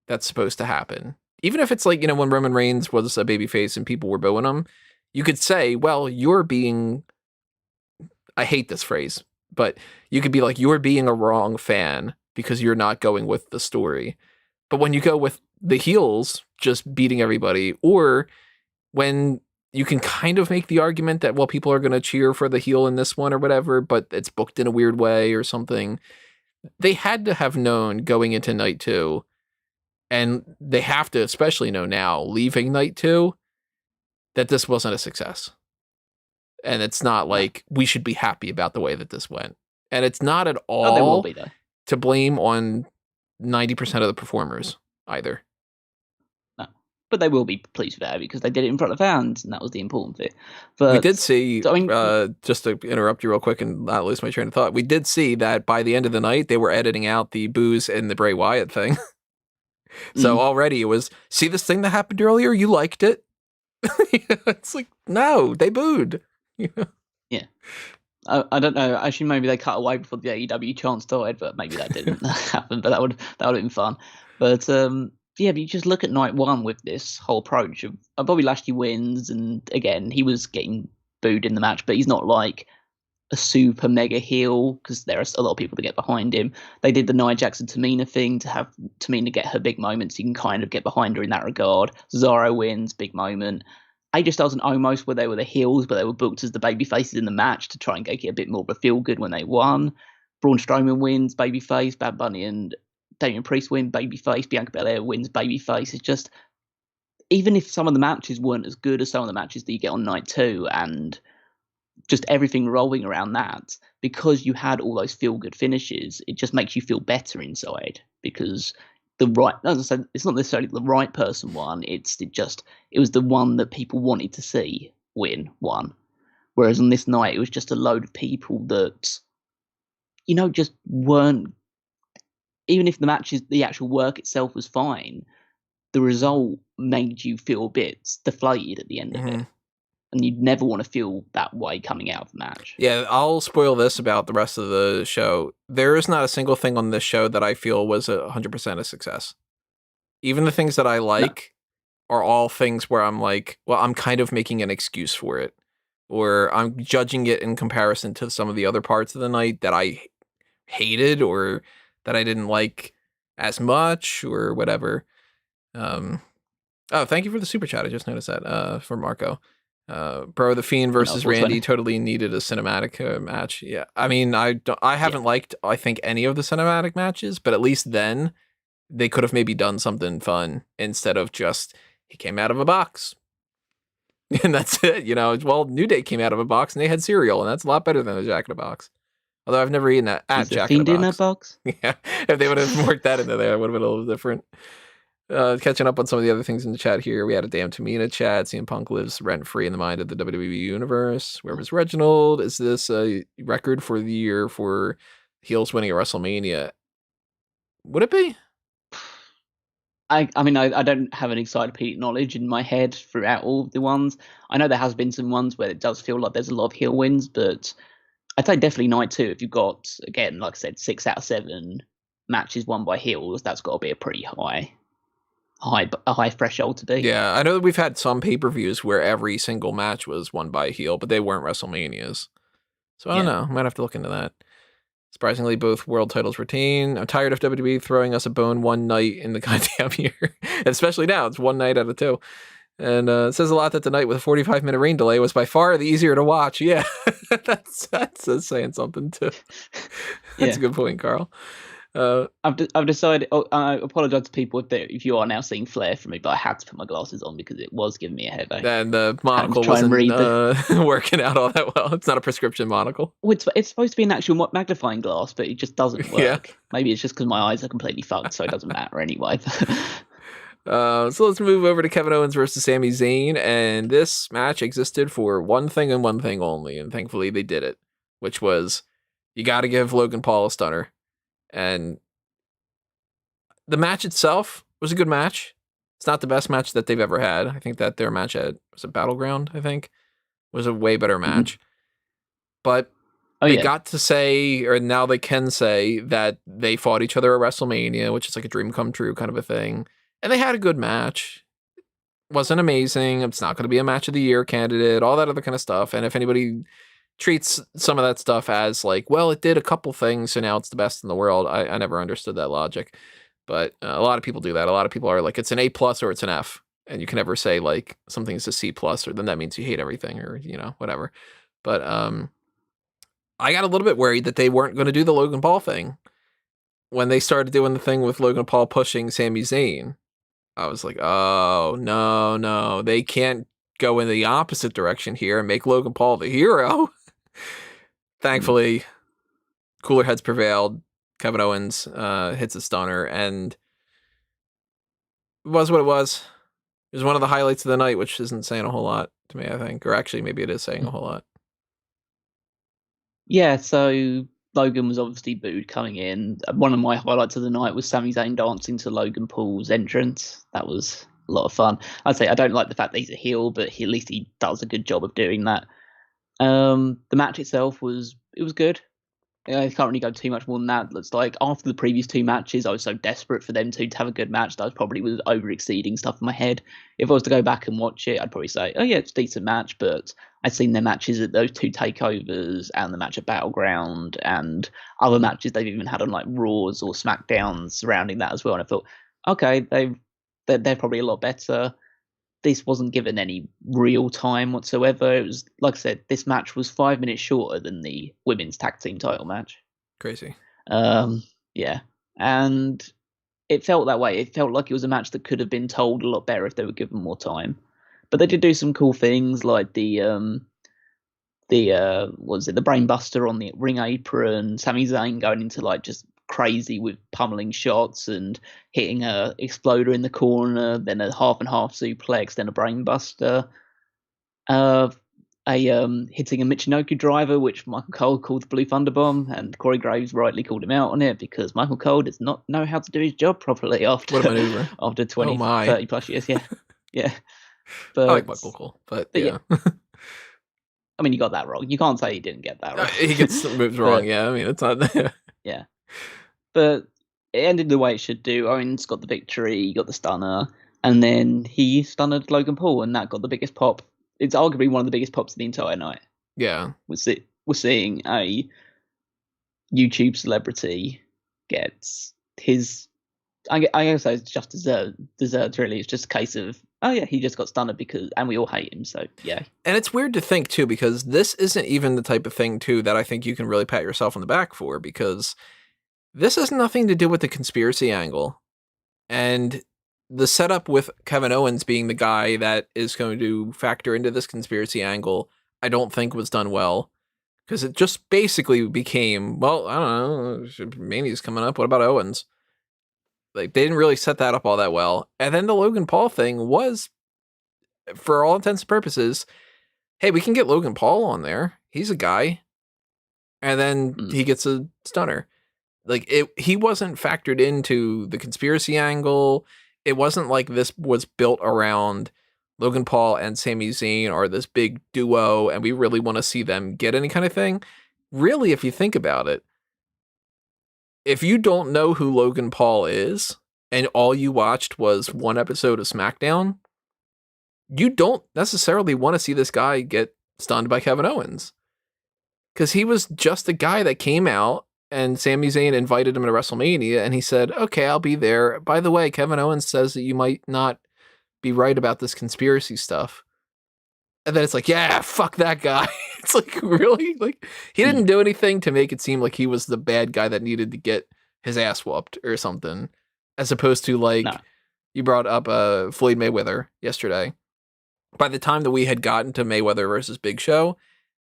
that's supposed to happen. Even if it's like, you know, when Roman Reigns was a babyface and people were booing him, you could say, well, you're being, I hate this phrase, but you could be like, you're being a wrong fan because you're not going with the story. But when you go with the heels just beating everybody, or when you can kind of make the argument that, well, people are going to cheer for the heel in this one or whatever, but it's booked in a weird way or something. They had to have known going into night 2, and they have to especially know now, leaving night 2, that this wasn't a success. And it's not like we should be happy about the way that this went. And it's not at all they will be, though, to blame on 90% of the performers either. No, but they will be pleased with that because they did it in front of fans, and that was the important bit. But we did see, just to interrupt you real quick and not lose my train of thought, we did see that by the end of the night, they were editing out the boos and the Bray Wyatt thing. So already it was, see this thing that happened earlier? You liked it? It's like, no, they booed. Yeah. I don't know. Actually, maybe they cut away before the AEW chant started, but maybe that didn't happen. But that would have been fun. But but you just look at night 1 with this whole approach of Bobby Lashley wins, and again he was getting booed in the match, but he's not like a super mega heel because there are a lot of people to get behind him. They did the Nia Jackson Tamina thing to have Tamina get her big moments. You can kind of get behind her in that regard. Cesaro wins, big moment. AJ Styles and Omos, where they were the heels, but they were booked as the baby faces in the match to try and get a bit more of a feel good when they won. Braun Strowman wins, babyface. Bad Bunny and Damian Priest win, babyface. Bianca Belair wins, babyface. It's just, even if some of the matches weren't as good as some of the matches that you get on night 2, and just everything rolling around that, because you had all those feel good finishes, it just makes you feel better inside because as I said, it's not necessarily the right person won. It was the one that people wanted to see won. Whereas on this night, it was just a load of people that, just weren't. Even if the actual work itself was fine, the result made you feel a bit deflated at the end of it. And you'd never want to feel that way coming out of the match. Yeah, I'll spoil this about the rest of the show. There is not a single thing on this show that I feel was 100% a success. Even the things that I like, are all things where I'm like, well, I'm kind of making an excuse for it, or I'm judging it in comparison to some of the other parts of the night that I hated or that I didn't like as much or whatever. Oh, thank you for the super chat. I just noticed that for Marco. Bro, the Fiend versus Randy totally needed a cinematic match. Yeah, I mean, I haven't liked, I think, any of the cinematic matches, but at least then they could have maybe done something fun instead of just, he came out of a box. And that's it, you know. Well, New Day came out of a box and they had cereal, and that's a lot better than a Jack in a Box. Although I've never eaten that at Jack in a Box. In that box? Yeah, if they would have worked that into there, it would have been a little different. Catching up on some of the other things in the chat here, we had a Damn Tamina chat. CM Punk lives rent-free in the mind of the WWE universe. Where was Reginald? Is this a record for the year for heels winning at WrestleMania? Would it be? I mean, I don't have an encyclopedic knowledge in my head throughout all of the ones. I know there has been some ones where it does feel like there's a lot of heel wins, but I'd say definitely night 2. If you've got, again, like I said, 6 out of 7 matches won by heels, that's got to be a pretty high threshold to be. Yeah, I know that we've had some pay-per-views where every single match was won by a heel, but they weren't WrestleManias. So I don't know. I might have to look into that. Surprisingly, both world titles retain. I'm tired of WWE throwing us a bone one night in the goddamn year. Especially now, it's one night out of 2. And it says a lot that the night with a 45-minute rain delay was by far the easier to watch. Yeah, that's saying something too. That's a good point, Carl. I've decided. I apologize to people if you are now seeing flare from me, but I had to put my glasses on because it was giving me a headache. And the monocle wasn't working out all that well. It's not a prescription monocle. Well, it's supposed to be an actual magnifying glass, but it just doesn't work. Yeah. Maybe it's just because my eyes are completely fucked, so it doesn't matter anyway. So let's move over to Kevin Owens versus Sami Zayn, and this match existed for one thing and one thing only, and thankfully they did it, which was you got to give Logan Paul a stunner. And the match itself was a good match. It's not the best match that they've ever had. I think that their match at Battleground, I think, was a way better match. Mm-hmm. But they got to say, or now they can say, that they fought each other at WrestleMania, which is like a dream come true kind of a thing. And they had a good match. Wasn't amazing. It's not going to be a match of the year candidate, all that other kind of stuff. And if anybody treats some of that stuff as like, well, it did a couple things, so now it's the best in the world. I never understood that logic, but a lot of people do that. A lot of people are like, it's an A+ or it's an F, and you can never say like something's a C+, or then that means you hate everything, or whatever. But I got a little bit worried that they weren't going to do the Logan Paul thing when they started doing the thing with Logan Paul pushing Sami Zayn. I was like, oh no, they can't go in the opposite direction here and make Logan Paul the hero. Thankfully, cooler heads prevailed. Kevin Owens hits a stunner, and it was what it was. It was one of the highlights of the night, which isn't saying a whole lot to me, I think. Or actually, maybe it is saying a whole lot. Yeah, so Logan was obviously booed coming in. One of my highlights of the night was Sami Zayn dancing to Logan Paul's entrance. That was a lot of fun. I'd say I don't like the fact that he's a heel, but at least he does a good job of doing that. The match itself was good. I can't really go too much more than that. It's like after the previous 2 matches, I was so desperate for them to have a good match that I probably was over exceeding stuff in my head. If I was to go back and watch it, I'd probably say, oh yeah, it's a decent match, but I'd seen their matches at those 2 takeovers and the match at Battleground and other matches they've even had on like Raws or SmackDowns surrounding that as well. And I thought, okay, they're probably a lot better. This wasn't given any real time whatsoever. It was, like I said, this match was 5 minutes shorter than the women's tag team title match. Crazy. Yeah. And it felt that way. It felt like it was a match that could have been told a lot better if they were given more time. But they did do some cool things like the brain buster on the ring apron, Sami Zayn going into like just crazy with pummeling shots and hitting a exploder in the corner, then a half and half suplex, then a brain buster, hitting a Michinoku driver, which Michael Cole called the Blue Thunder Bomb, and Corey Graves rightly called him out on it because Michael Cole does not know how to do his job properly after 20, 30 plus years. Yeah. But I like Michael Cole, but yeah. I mean, you got that wrong. You can't say he didn't get that wrong. He gets moves wrong. Yeah, I mean, it's not. Yeah. But it ended the way it should do. Owens got the victory, got the stunner. And then he stunned Logan Paul, and that got the biggest pop. It's arguably one of the biggest pops of the entire night. Yeah. We're seeing a YouTube celebrity gets his. I guess it's just deserved. Really, it's just a case of, oh yeah, he just got stunned and we all hate him. So yeah. And it's weird to think too, because this isn't even the type of thing too that I think you can really pat yourself on the back for, because this has nothing to do with the conspiracy angle. And the setup with Kevin Owens being the guy that is going to factor into this conspiracy angle, I don't think was done well. Because it just basically became, well, I don't know, Mania's coming up. What about Owens? Like, they didn't really set that up all that well. And then the Logan Paul thing was, for all intents and purposes, hey, we can get Logan Paul on there. He's a guy. And then he gets a stunner. Like, he wasn't factored into the conspiracy angle. It wasn't like this was built around Logan Paul and Sami Zayn are this big duo and we really want to see them get any kind of thing. Really, if you think about it, if you don't know who Logan Paul is and all you watched was one episode of SmackDown, you don't necessarily want to see this guy get stunned by Kevin Owens. Because he was just a guy that came out and Sami Zayn invited him to WrestleMania and he said, okay, I'll be there. By the way, Kevin Owens says that you might not be right about this conspiracy stuff. And then it's like, yeah, fuck that guy. It's like, really? Like, he didn't do anything to make it seem like he was the bad guy that needed to get his ass whooped or something. As opposed to, like, you brought up Floyd Mayweather yesterday. By the time that we had gotten to Mayweather versus Big Show,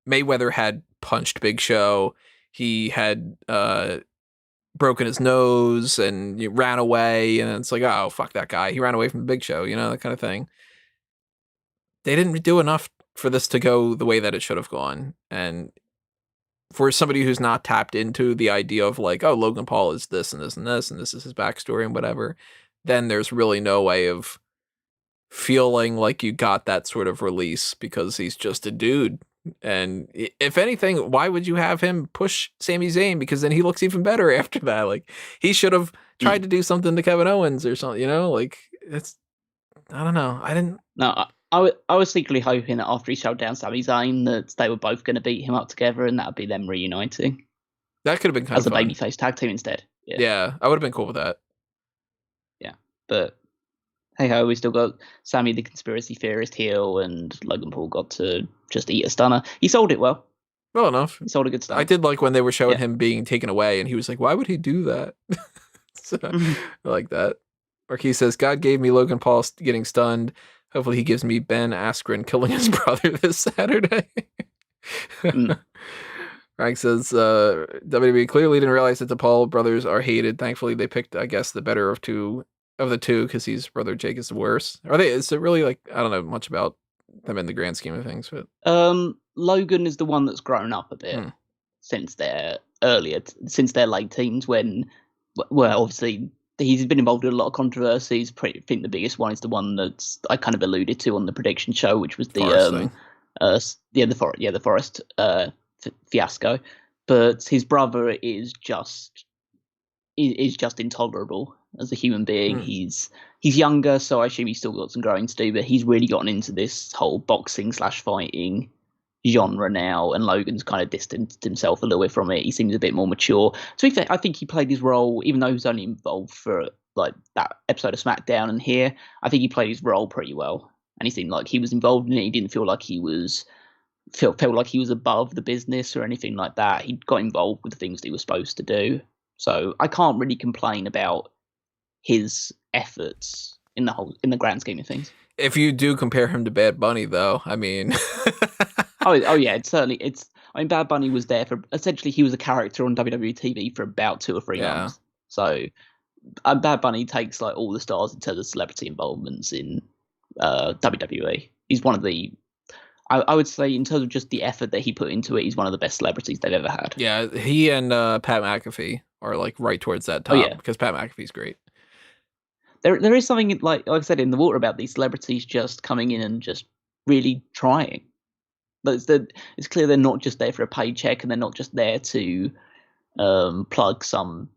Mayweather had punched Big Show. He had broken his nose and ran away. And it's like, oh, fuck that guy. He ran away from the Big Show, that kind of thing. They didn't do enough for this to go the way that it should have gone. And for somebody who's not tapped into the idea of like, oh, Logan Paul is this and this and this, and this is his backstory and whatever, then there's really no way of feeling like you got that sort of release because he's just a dude. And if anything, why would you have him push Sami Zayn? Because then he looks even better after that. Like, he should have tried to do something to Kevin Owens or something, like, it's, I don't know. I didn't. No, I was secretly hoping that after he showed down Sami Zayn that they were both going to beat him up together and that would be them reuniting. That could have been kind of fun. As a babyface tag team instead. Yeah, I would have been cool with that. Yeah, but hey ho, we still got Sami the conspiracy theorist heel and Logan Paul got to just eat a stunner. He sold it well. Well enough. He sold a good stunner. I did like when they were showing him being taken away and he was like, why would he do that? So, I like that. Marquis says, God gave me Logan Paul getting stunned. Hopefully he gives me Ben Askren killing his brother this Saturday. Frank says, WWE clearly didn't realize that the Paul brothers are hated. Thankfully, they picked, I guess, the better of the two because his brother Jake is the worst. Is it really like, I don't know much about them in the grand scheme of things, but Logan is the one that's grown up a bit since their late teens when, well, obviously he's been involved in a lot of controversies. I think the biggest one is the one that I kind of alluded to on the prediction show, which was the Forest fiasco. But his brother is just intolerable as a human being. He's younger, so I assume he's still got some growing to do. But he's really gotten into this whole boxing / fighting genre now, and Logan's kind of distanced himself a little bit from it. He seems a bit more mature. To be fair, I think he played his role, even though he was only involved for like that episode of SmackDown and here. I think he played his role pretty well, and he seemed like he was involved in it. He didn't feel like he was felt like he was above the business or anything like that. He got involved with the things that he was supposed to do. So I can't really complain about his efforts in the grand scheme of things. If you do compare him to Bad Bunny, though, I mean. Oh yeah, I mean, Bad Bunny was there for, essentially he was a character on WWE TV for about 2 or 3 months. So Bad Bunny takes like all the stars in terms of celebrity involvements in WWE. He's one of the, I would say in terms of just the effort that he put into it, he's one of the best celebrities they've ever had. Yeah, he and Pat McAfee are like right towards that top because Pat McAfee's great. There is something like I said in the water about these celebrities just coming in and just really trying. But it's clear they're not just there for a paycheck and they're not just there to plug some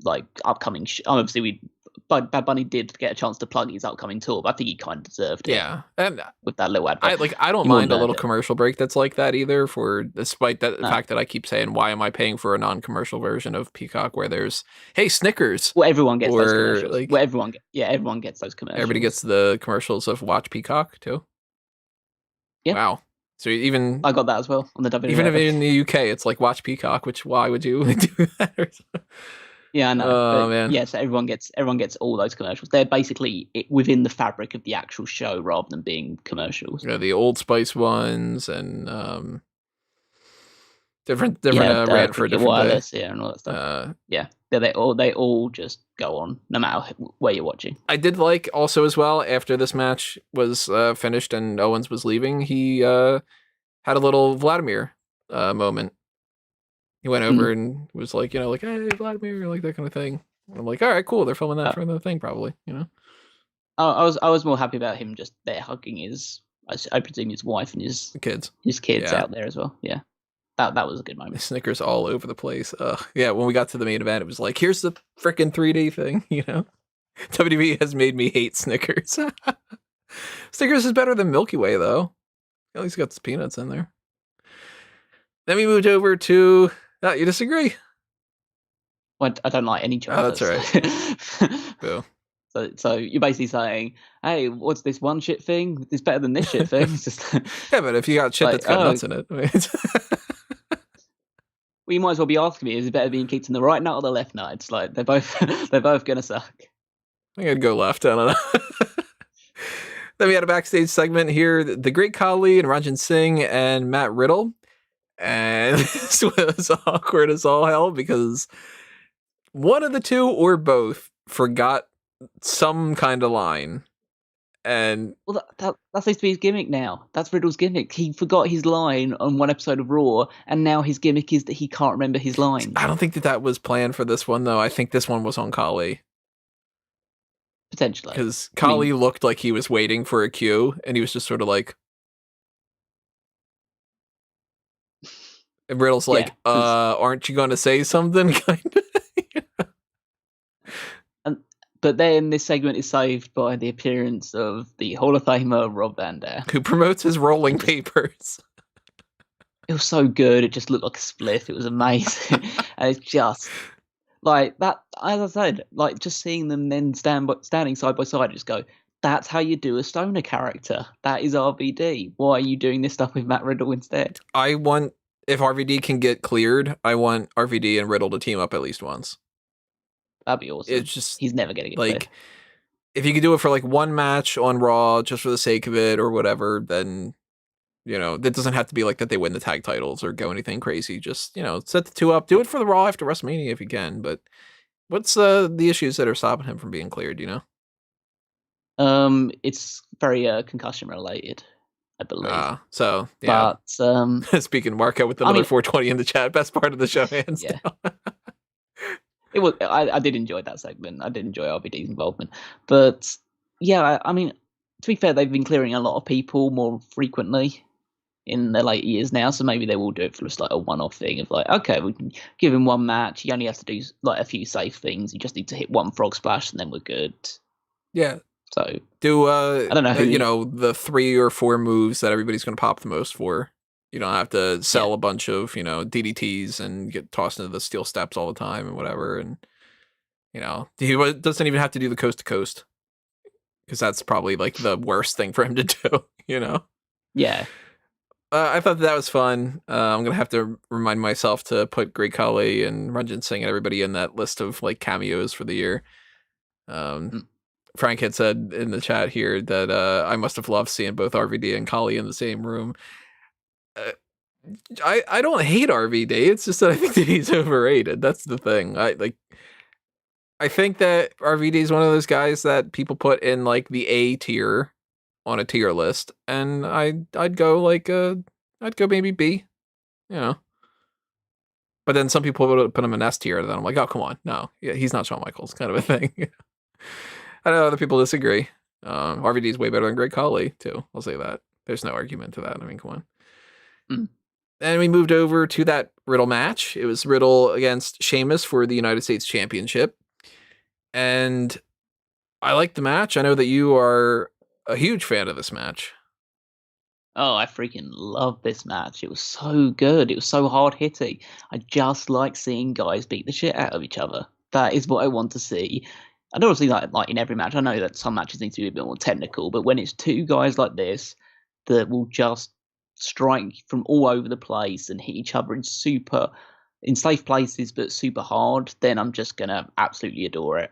like upcoming. Obviously, Bad Bunny did get a chance to plug his upcoming tour, but I think he kind of deserved it. Yeah, and with that little advert. I don't mind a little commercial break that's like that either. Despite the fact that I keep saying, why am I paying for a non-commercial version of Peacock where there's Snickers? Well, everyone gets those commercials. Well, everyone gets those commercials. Everybody gets the commercials of Watch Peacock too. Yeah. Wow. So even I got that as well on the WWE. Even if in the UK it's like Watch Peacock, which why would you do that? Yeah, I know. Oh man. Yeah, so everyone gets all those commercials. They're basically within the fabric of the actual show rather than being commercials. Yeah, the Old Spice ones and different rant for different wireless, and all that stuff. They all just go on no matter where you're watching. I did like also as well after this match was finished and Owens was leaving, he had a little Vladimir moment. He went over and was like, like, hey, Vladimir, like that kind of thing. I'm like, all right, cool. They're filming that for the thing, probably, I was more happy about him just there hugging I presume his wife and his kids out there as well. Yeah, that was a good moment. Snickers all over the place. Yeah, when we got to the main event, it was like, here's the freaking 3D thing, WWE has made me hate Snickers. Snickers is better than Milky Way, though. At least got the peanuts in there. Then we moved over to... you disagree? Well, I don't like any chocolates. Oh, that's all right. Boo. So you're basically saying, hey, what's this one shit thing? It's better than this shit thing. It's just yeah, but if you got shit that's got nuts in it... I mean, well, you might as well be asking me, is it better being kicked in the right nut or the left nut? It's like, they're both going to suck. I think I'd go left. I don't know. Then we had a backstage segment here. The Great Khali and Ranjin Singh and Matt Riddle. And this was awkward as all hell because one of the two or both forgot some kind of line. And well, that seems to be his gimmick now. That's Riddle's gimmick. He forgot his line on one episode of Raw, and now his gimmick is that he can't remember his line. I don't think that was planned for this one, though. I think this one was on Khali. Potentially. Because Khali looked like he was waiting for a cue, and he was just sort of like... And Riddle's like, aren't you going to say something? But then this segment is saved by the appearance of the Hall of Famer Rob Van Dam, who promotes his rolling papers. It was so good. It just looked like a spliff. It was amazing. And it's just like that. As I said, like just seeing them then standing side by side, just go, that's how you do a stoner character. That is RVD. Why are you doing this stuff with Matt Riddle instead? If RVD can get cleared, I want RVD and Riddle to team up at least once. That'd be awesome. It's just he's never gonna get like cleared. If you could do it for like one match on Raw just for the sake of it or whatever, then that doesn't have to be like that they win the tag titles or go anything crazy. Just set the two up. Do it for the Raw after WrestleMania if you can. But what's the issues that are stopping him from being cleared? It's very concussion related, I believe. So yeah. But speaking of Marco with another 420 in the chat, best part of the show, hands down. It was. I did enjoy that segment. I did enjoy RVD's involvement, but yeah, I mean, to be fair, they've been clearing a lot of people more frequently in their late years now, so maybe they will do it for just like a one-off thing of like, okay, we can give him one match. He only has to do like a few safe things. You just need to hit one frog splash, and then we're good. Yeah. So do I don't know the 3 or 4 moves that everybody's going to pop the most for. You don't have to sell a bunch of, DDTs and get tossed into the steel steps all the time and whatever. And, he doesn't even have to do the coast to coast because that's probably like the worst thing for him to do, Yeah. I thought that was fun. I'm going to have to remind myself to put Great Khali and Ranjin Singh and everybody in that list of like cameos for the year. Frank had said in the chat here that I must have loved seeing both RVD and Khali in the same room. I don't hate RVD. It's just that I think that he's overrated. That's the thing. I think that RVD is one of those guys that people put in like the A tier on a tier list, and I'd go maybe B, But then some people would put him in S tier, and then I'm like, oh come on, no, yeah, he's not Shawn Michaels, kind of a thing. I know other people disagree. RVD is way better than Great Khali too. I'll say that. There's no argument to that. I mean, come on. And we moved over to that Riddle match. It was Riddle against Sheamus for the United States Championship. And I like the match. I know that you are a huge fan of this match. Oh, I freaking love this match. It was so good. It was so hard hitting. I just like seeing guys beat the shit out of each other. That is what I want to see. I don't see like in every match. I know that some matches need to be a bit more technical, but when it's two guys like this that will just strike from all over the place and hit each other in safe places but super hard, then I'm just gonna absolutely adore it.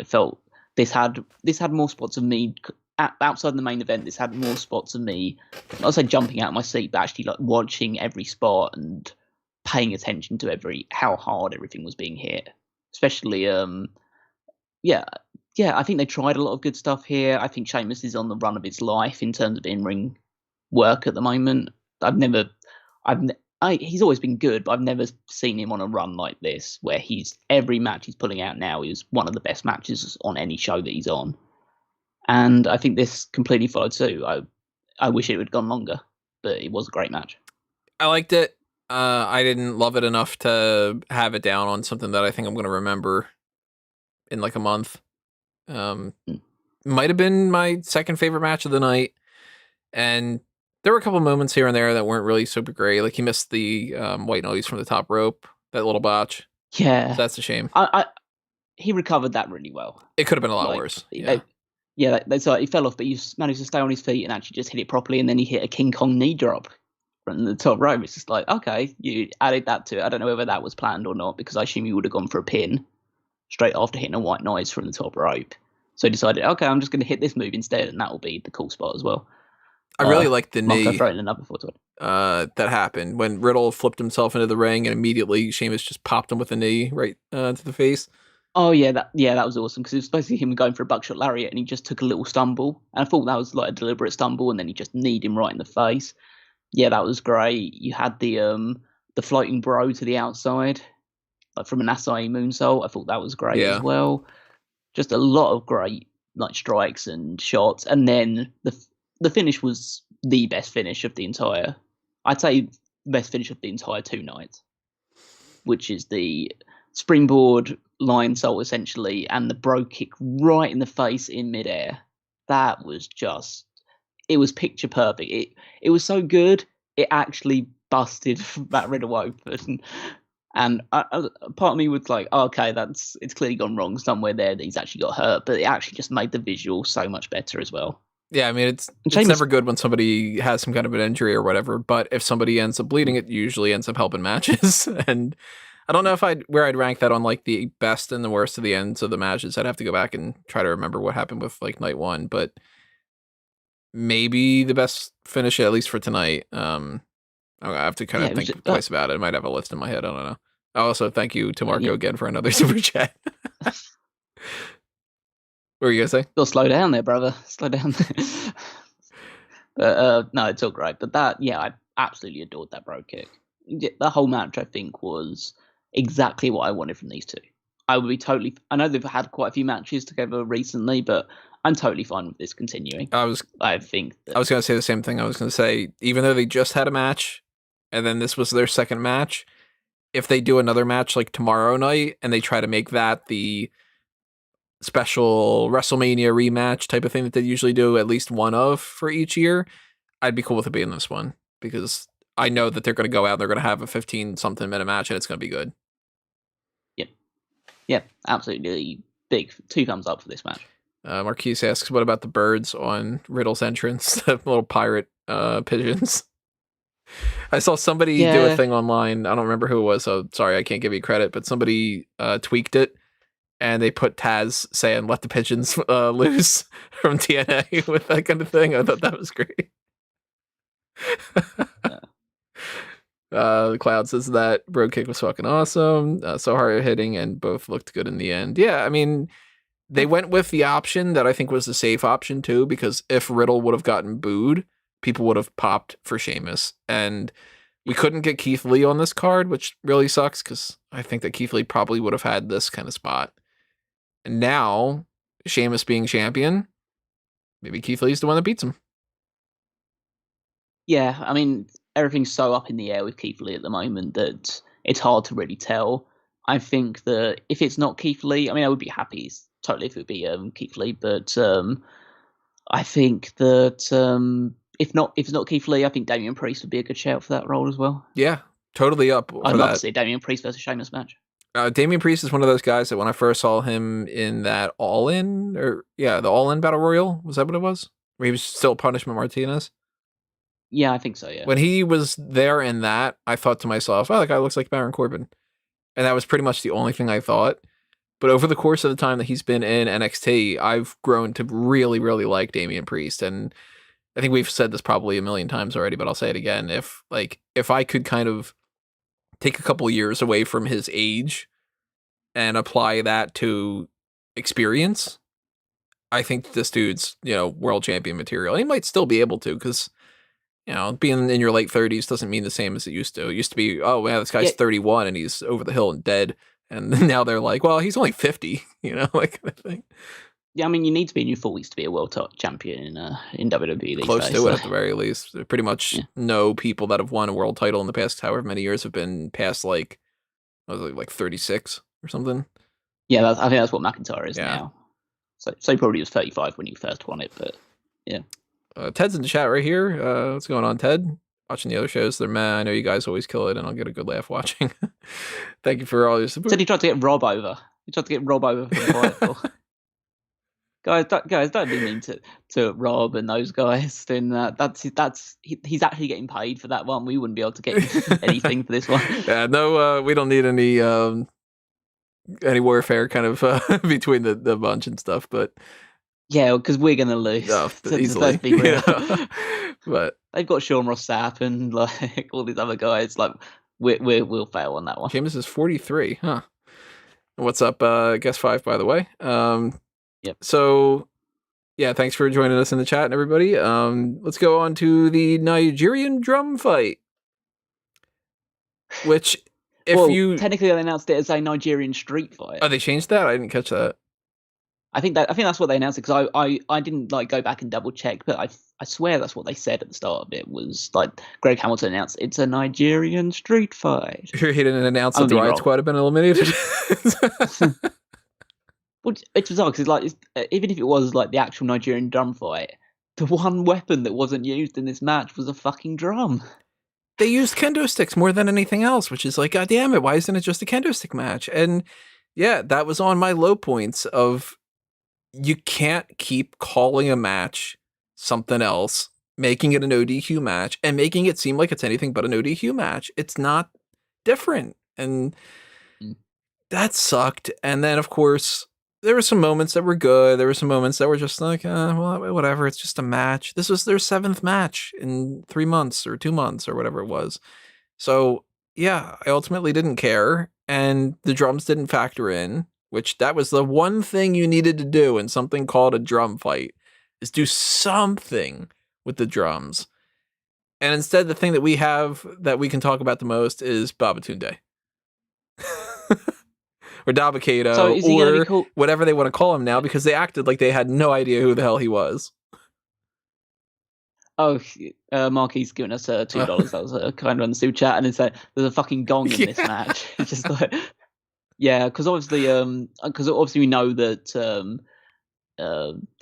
I felt this had more spots of me outside the main event. This had more spots of me, not say jumping out of my seat, but actually like watching every spot and paying attention to how hard everything was being hit. Especially yeah, yeah, I think they tried a lot of good stuff here. I think Sheamus is on the run of his life in terms of in-ring work at the moment. He's always been good, but I've never seen him on a run like this, where every match he's pulling out now is one of the best matches on any show that he's on. And I think this completely followed suit. I wish it had gone longer, but it was a great match. I liked it. I didn't love it enough to have it down on something that I think I'm going to remember in like a month. Might have been my second favorite match of the night. And there were a couple moments here and there that weren't really super great. Like he missed the white noise from the top rope, that little botch. Yeah. So that's a shame. He recovered that really well. It could have been a lot worse. So he fell off, but he managed to stay on his feet and actually just hit it properly. And then he hit a King Kong knee drop from the top rope. It's just like, okay, you added that to it. I don't know whether that was planned or not, because I assume you would have gone for a pin straight after hitting a white noise from the top rope. So he decided, okay, I'm just going to hit this move instead, and that will be the cool spot as well. I really liked the knee that happened when Riddle flipped himself into the ring, and immediately Sheamus just popped him with a knee right to the face. Oh yeah, that was awesome, because it was basically him going for a buckshot lariat, and he just took a little stumble, and I thought that was like a deliberate stumble, and then he just kneed him right in the face. Yeah, that was great. You had the floating bro to the outside, like from an Asai moonsault. I thought that was great as well. Just a lot of great like strikes and shots, and then the finish was the best finish of the entire. I'd say best finish of the entire 2 nights, which is the springboard lion salt essentially, and the bro kick right in the face in midair. That was it was picture perfect. It was so good, it actually busted that Riddle open. And part of me was like, oh, okay, it's clearly gone wrong somewhere there that he's actually got hurt, but it actually just made the visual so much better as well. Yeah, I mean, it's never good when somebody has some kind of an injury or whatever, but if somebody ends up bleeding, it usually ends up helping matches. And I don't know where I'd rank that on like the best and the worst of the ends of the matches. I'd have to go back and try to remember what happened with like night one, but maybe the best finish, at least for tonight. I have to kind of think twice about it. I might have a list in my head. I don't know. Also, thank you to Marco again for another super chat. What were you going to say? You'll slow down there, brother. Slow down there. But no, it's all great. But I absolutely adored that bro kick. The whole match, I think, was exactly what I wanted from these two. I would be I know they've had quite a few matches together recently, but I'm totally fine with this continuing. I was going to say the same thing. I was going to say, even though they just had a match, and then this was their second match, if they do another match like tomorrow night, and they try to make that the special WrestleMania rematch type of thing that they usually do, at least one of for each year, I'd be cool with it being this one, because I know that they're going to go out and they're going to have a 15-something minute match, and it's going to be good. Yeah, absolutely. Big 2 thumbs up for this match. Marquise asks, what about the birds on Riddle's entrance? The little pirate pigeons. I saw somebody do a thing online. I don't remember who it was, so sorry, I can't give you credit, but somebody tweaked it, and they put Taz saying, let the pigeons loose from TNA with that kind of thing. I thought that was great. The Cloud says that bro kick was fucking awesome. So hard hitting, and both looked good in the end. Yeah, I mean, they went with the option that I think was the safe option too, because if Riddle would have gotten booed, people would have popped for Sheamus. And we couldn't get Keith Lee on this card, which really sucks, because I think that Keith Lee probably would have had this kind of spot. And now, Sheamus being champion, maybe Keith Lee's the one that beats him. Yeah, I mean, everything's so up in the air with Keith Lee at the moment that it's hard to really tell. I think that if it's not Keith Lee, I mean, I would be happy totally if it would be Keith Lee, but I think that if it's not Keith Lee, I think Damian Priest would be a good shout for that role as well. Yeah, totally up for I'd love that. to see Damian Priest versus Sheamus match. Damian Priest is one of those guys that when I first saw him in that All-In, the All-In Battle Royal, was that what it was? Where he was still Punishment Martinez? Yeah, I think so, yeah. When he was there in that, I thought to myself, oh, that guy looks like Baron Corbin. And that was pretty much the only thing I thought. But over the course of the time that he's been in NXT, I've grown to really, really like Damian Priest. And I think we've said this probably a million times already, but I'll say it again. If I could kind of take a couple years away from his age and apply that to experience, I think this dude's, world champion material. And he might still be able to, because, being in your late 30s doesn't mean the same as it used to. It used to be, oh, yeah, this guy's 31 and he's over the hill and dead. And now they're like, well, he's only 50, like kind of thing. Yeah, I mean, you need to be in your 40s to be a world top champion in WWE these Close days. to it, at the very least. Pretty much no people that have won a world title in the past however many years have been past, like 36 or something. Yeah, I think that's what McIntyre is now. So he probably was 35 when he first won it, but yeah. Ted's in the chat right here. What's going on, Ted? Watching the other shows, they're mad. I know you guys always kill it, and I'll get a good laugh watching. Thank you for all your support. Said he tried to get Rob over. He tried to get Rob over from Wyatt. guys, don't be mean to Rob and those guys doing that. He's actually getting paid for that one. We wouldn't be able to get anything for this one. Yeah, no, we don't need any warfare kind of between the bunch and stuff, but yeah, because we're gonna lose. Easily. But they've got Sean Ross Sapp and like all these other guys. Like we'll fail on that one. James is 43, huh? What's up, guest 5, by the way? Yep. So yeah, thanks for joining us in the chat, everybody. Let's go on to the Nigerian drum fight, which technically they announced it as a Nigerian street fight. Oh, they changed that? I didn't catch that. I think that's what they announced, because I didn't go back and double check, but I swear that's what they said at the start of it. Was like Greg Hamilton announced it's a Nigerian street fight. He didn't announce that the Riot Squad had been eliminated. Well, it's bizarre because even if it was like the actual Nigerian drum fight, the one weapon that wasn't used in this match was a fucking drum. They used kendo sticks more than anything else, which is like, God damn it, why isn't it just a kendo stick match? And yeah, that was on my low points of, you can't keep calling a match something else, making it an ODQ match, and making it seem like it's anything but an ODQ match. It's not different. And that sucked. And then, of course, there were some moments that were good. There were some moments that were just like, well, whatever. It's just a match. This was their 7th match in 3 months or 2 months or whatever it was. So, yeah, I ultimately didn't care. And the drums didn't factor in, which that was the one thing you needed to do in something called a drum fight, is do something with the drums. And instead, the thing that we have that we can talk about the most is Babatunde. Or Dabakato, so or whatever they want to call him now, because they acted like they had no idea who the hell he was. Oh, Marky's given us $2. That was kind of on the super chat, and it's like there's a fucking gong in this match. It's just like, yeah, because obviously we know that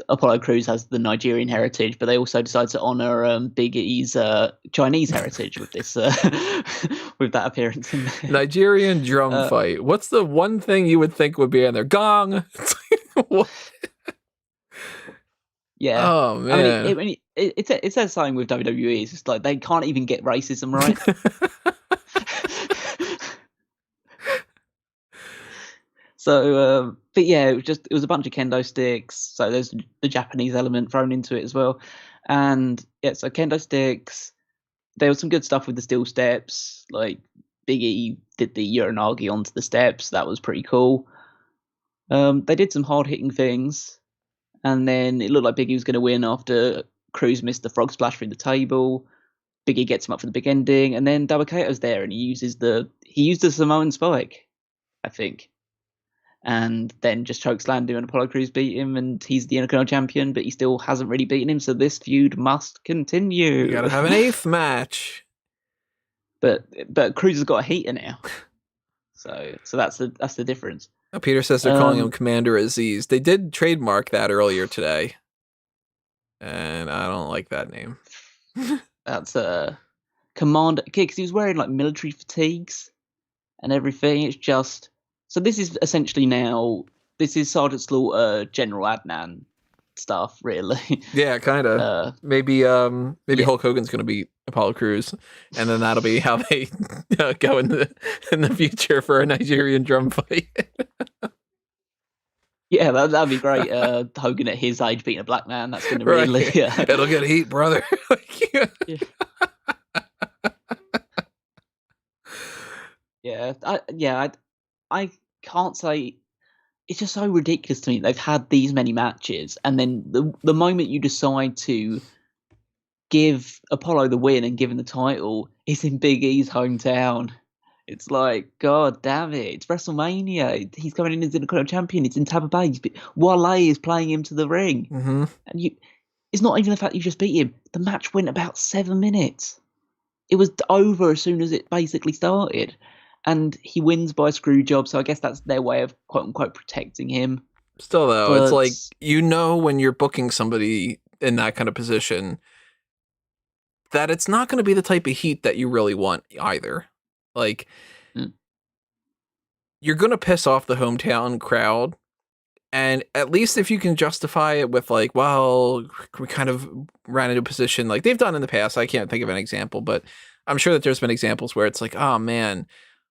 Apollo Crews has the Nigerian heritage, but they also decided to honor Big E's Chinese heritage with this with that appearance in there. Nigerian drum fight. What's the one thing you would think would be in there? Gong. What? Yeah. Oh man. I mean, it says something with WWE. It's just like they can't even get racism right. So, but yeah, it was a bunch of kendo sticks. So there's the Japanese element thrown into it as well. And yeah, so kendo sticks. There was some good stuff with the steel steps. Like Big E did the Uranagi onto the steps. That was pretty cool. They did some hard hitting things. And then it looked like Big E was going to win after Crews missed the frog splash through the table. Big E gets him up for the big ending. And then Dabakato's there and he used the Samoan spike, I think. And then just chokeslammed him and Apollo Crews beat him, and he's the Intercontinental champion, but he still hasn't really beaten him, so this feud must continue. You gotta have an 8th match. But Crews has got a heater now. So that's the difference. Peter says they're calling him Commander Aziz. They did trademark that earlier today, and I don't like that name. That's a Commander, because he was wearing like military fatigues and everything. It's just, so this is essentially now, this is Sergeant Slaughter, General Adnan stuff, really. Yeah, kind of. Maybe Hulk Hogan's gonna beat Apollo Crews, and then that'll be how they go in the future for a Nigerian drum fight. Yeah, that'd be great. Hogan at his age beating a black man. That's gonna really. It'll get heat, brother. I can't say. It's just so ridiculous to me. They've had these many matches, and then the moment you decide to give Apollo the win and give him the title, it's in Big E's hometown. It's like, God damn it! It's WrestleMania. He's coming in as Intercontinental champion. It's in Tampa Bay. Wale is playing him to the ring, and it's not even the fact you just beat him. The match went about 7 minutes. It was over as soon as it basically started. And he wins by a screw job, so I guess that's their way of quote-unquote protecting him. Still, though, it's like, when you're booking somebody in that kind of position, that it's not going to be the type of heat that you really want either. Like, you're going to piss off the hometown crowd, and at least if you can justify it with, like, well, we kind of ran into a position like they've done in the past. I can't think of an example, but I'm sure that there's been examples where it's like, oh, man,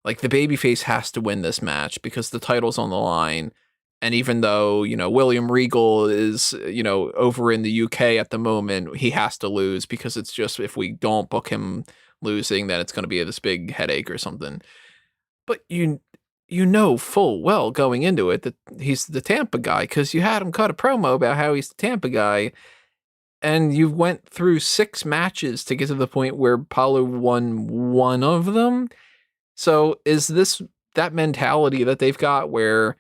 like, the babyface has to win this match because the title's on the line. And even though, William Regal is, over in the UK at the moment, he has to lose because it's just, if we don't book him losing, then it's going to be this big headache or something. But you full well going into it that he's the Tampa guy because you had him cut a promo about how he's the Tampa guy. And you went through 6 matches to get to the point where Paulo won one of them. So is this that mentality that they've got where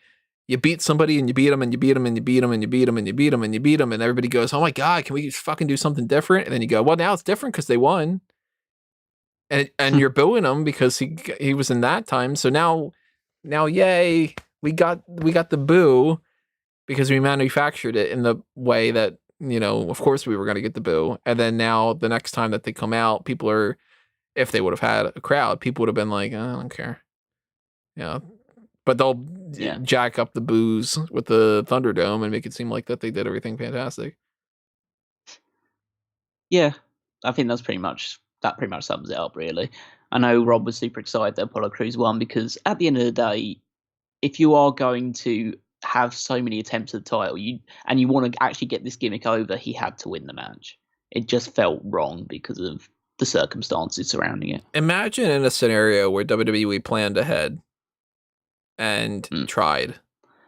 you beat somebody and you beat them and you beat them and you beat them and you beat them and you beat them and you beat them and everybody goes, oh my God, can we just fucking do something different? And then you go, well, now it's different because they won. And you're booing him because he was in that time. So now, yay, we got the boo because we manufactured it in the way that, of course we were going to get the boo. And then now the next time that they come out, people are, if they would have had a crowd, people would have been like, I don't care. Yeah. But they'll jack up the boos with the Thunderdome and make it seem like that they did everything fantastic. Yeah. I think that pretty much sums it up, really. I know Rob was super excited that Apollo Crews won because at the end of the day, if you are going to have so many attempts at the title, you want to actually get this gimmick over, he had to win the match. It just felt wrong because of the circumstances surrounding it. Imagine in a scenario where WWE planned ahead and tried,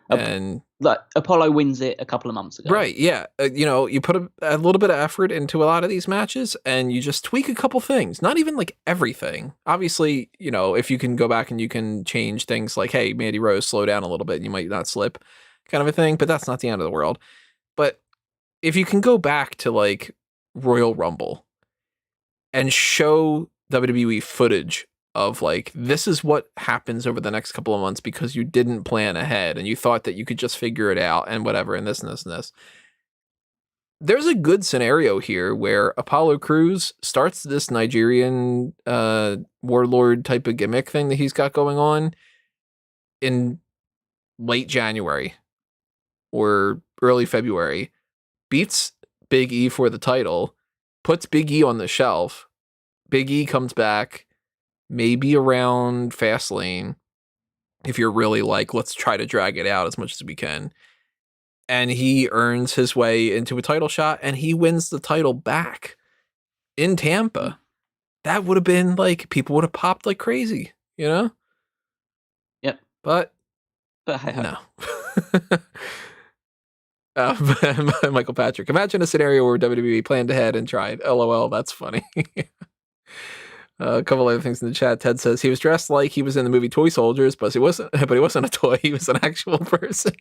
and like Apollo wins it a couple of months ago, right? Yeah, you put a little bit of effort into a lot of these matches, and you just tweak a couple things. Not even like everything. Obviously, if you can go back and you can change things, like, hey, Mandy Rose, slow down a little bit, and you might not slip, kind of a thing. But that's not the end of the world. But if you can go back to like Royal Rumble and show WWE footage of like, this is what happens over the next couple of months because you didn't plan ahead and you thought that you could just figure it out and whatever and this and this and this. There's a good scenario here where Apollo Crews starts this Nigerian warlord type of gimmick thing that he's got going on in late January or early February, beats Big E for the title, puts Big E on the shelf. Big E comes back maybe around Fastlane if you're really like, let's try to drag it out as much as we can. And he earns his way into a title shot and he wins the title back in Tampa. That would have been like, people would have popped like crazy, Yep. But no. Michael Patrick, imagine a scenario where WWE planned ahead and tried. LOL, that's funny. A couple other things in the chat. Ted says he was dressed like he was in the movie Toy Soldiers, but he wasn't a toy. He was an actual person.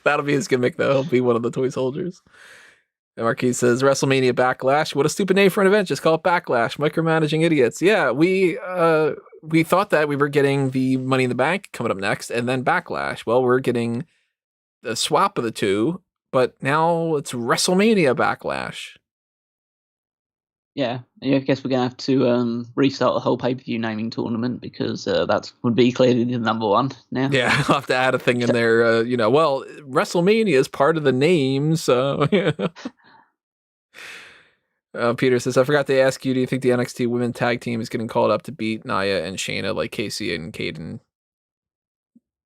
That'll be his gimmick, though. He'll be one of the toy soldiers. And Marquis says WrestleMania Backlash. What a stupid name for an event. Just call it Backlash. Micromanaging idiots. Yeah, we we thought that we were getting the Money in the Bank coming up next, and then Backlash. Well, we're getting the swap of the two, but now it's WrestleMania Backlash. Yeah, I guess we're gonna have to restart the whole pay-per-view naming tournament because that would be clearly the number one now. Yeah, I'll have to add a thing in there. Well, WrestleMania is part of the name, so. Peter says, I forgot to ask you, do you think the NXT women's tag team is getting called up to beat Nia and Shayna like Casey and Kaden?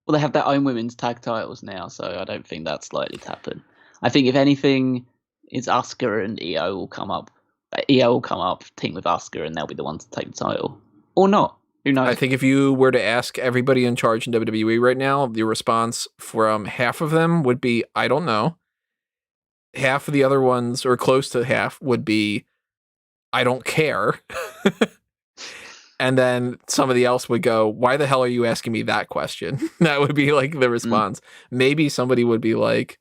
Well, they have their own women's tag titles now, so I don't think that's likely to happen. I think if anything, it's Asuka and Io will come up. Io will come up, team with Asuka, and they'll be the ones to take the title. Or not. Who knows? I think if you were to ask everybody in charge in WWE right now, the response from half of them would be, I don't know. Half of the other ones, or close to half, would be, I don't care. And then somebody else would go, why the hell are you asking me that question? That would be like the response. Maybe somebody would be like,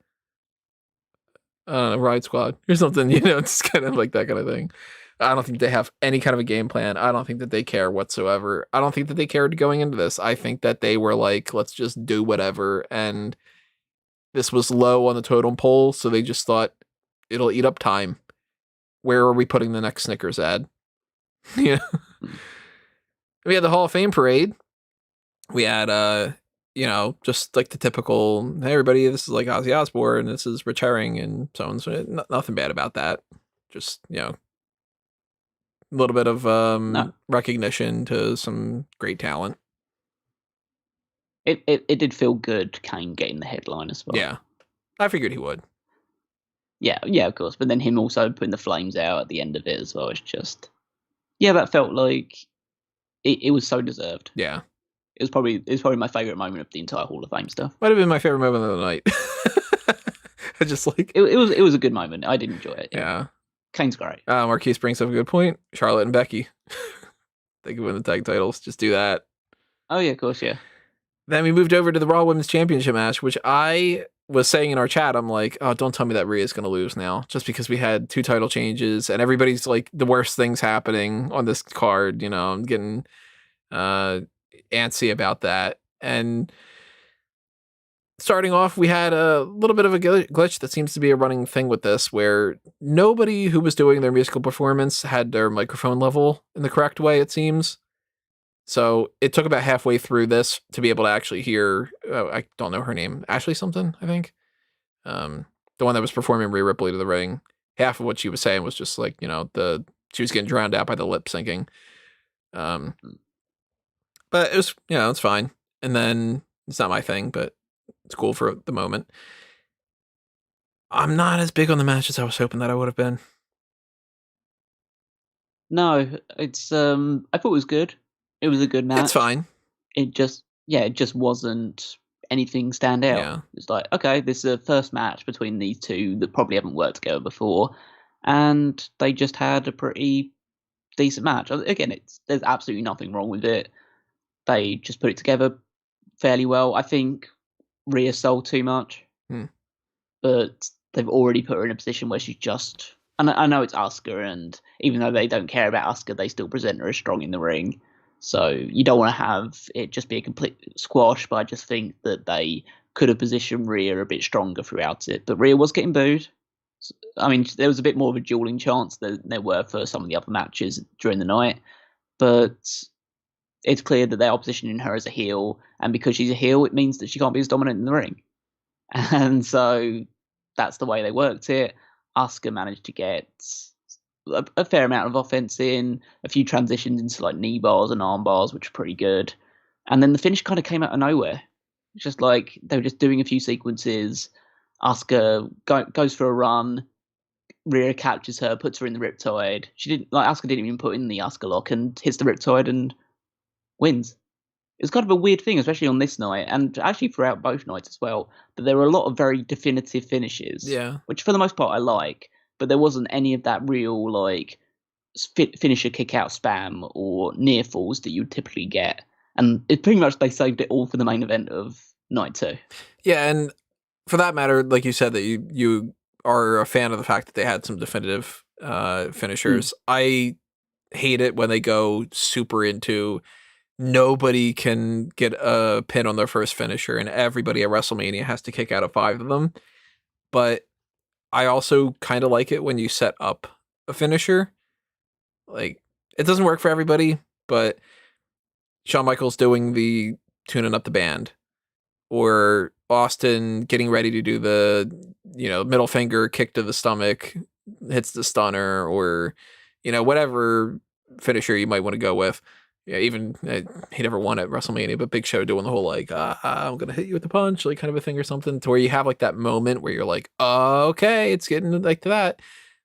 Riot Squad or something, it's kind of like that kind of thing. I don't think they have any kind of a game plan. I don't think that they care whatsoever. I don't think that they cared going into this. I think that they were like, let's just do whatever. And this was low on the totem pole, so they just thought it'll eat up time. Where are we putting the next Snickers ad? Yeah. We had the Hall of Fame parade. We had, just like the typical, hey, everybody, this is like Ozzy Osbourne, this is retiring, and so on. So nothing bad about that. Just, a little bit of recognition to some great talent. It did feel good, Kane getting the headline as well. Yeah, I figured he would. Yeah, of course. But then him also putting the flames out at the end of it as well. It's just, that felt like it was so deserved. Yeah. It was probably my favorite moment of the entire Hall of Fame stuff. Might have been my favorite moment of the night. I just like it was a good moment. I did enjoy it. Yeah. Kane's great. Marquise brings up a good point. Charlotte and Becky. They could win the tag titles. Just do that. Oh yeah, of course, yeah. Then we moved over to the Raw Women's Championship match, which I was saying in our chat, I'm like, oh, don't tell me that Rhea's going to lose now, just because we had 2 title changes and everybody's like, the worst things happening on this card. I'm getting antsy about that. And starting off, we had a little bit of a glitch that seems to be a running thing with this, where nobody who was doing their musical performance had their microphone level in the correct way, it seems. So it took about halfway through this to be able to actually hear, I don't know her name, Ashley something, I think. The one that was performing Rhea Ripley to the ring. Half of what she was saying was just like, she was getting drowned out by the lip syncing. But it was, it's fine. And then it's not my thing, but it's cool for the moment. I'm not as big on the match as I was hoping that I would have been. No, it's I thought it was good. It was a good match. It's fine. It just wasn't anything stand out. Yeah. It's like, okay, this is the first match between these two that probably haven't worked together before, and they just had a pretty decent match. Again, there's absolutely nothing wrong with it. They just put it together fairly well. I think Rhea sold too much, but they've already put her in a position where she's just. And I know it's Asuka, and even though they don't care about Asuka, they still present her as strong in the ring. So you don't want to have it just be a complete squash, but I just think that they could have positioned Rhea a bit stronger throughout it. But Rhea was getting booed. I mean, there was a bit more of a dueling chance than there were for some of the other matches during the night. But it's clear that they are positioning her as a heel, and because she's a heel, it means that she can't be as dominant in the ring. And so that's the way they worked it. Asuka managed to get a fair amount of offense in, a few transitions into like knee bars and arm bars, which are pretty good. And then the finish kind of came out of nowhere. It's just like they were just doing a few sequences. Asuka goes for a run. Rhea captures her, puts her in the Riptide. Asuka didn't even put in the Asuka lock and hits the Riptide and wins. It's kind of a weird thing, especially on this night, and actually throughout both nights as well. But there were a lot of very definitive finishes, which for the most part I like. But there wasn't any of that real like finisher kick out spam or near falls that you would typically get. And it pretty much they saved it all for the main event of night 2. Yeah, and for that matter, like you said, that you are a fan of the fact that they had some definitive finishers. I hate it when they go super into nobody can get a pin on their first finisher, and everybody at WrestleMania has to kick out of 5 of them. But I also kind of like it when you set up a finisher. Like, it doesn't work for everybody, but Shawn Michaels doing the tuning up the band, or Austin getting ready to do the, middle finger kick to the stomach, hits the stunner, or, whatever finisher you might want to go with. Yeah, even he never won at WrestleMania, but Big Show doing the whole like, I'm gonna hit you with the punch, like kind of a thing or something, to where you have like that moment where you're like, okay, it's getting like to that.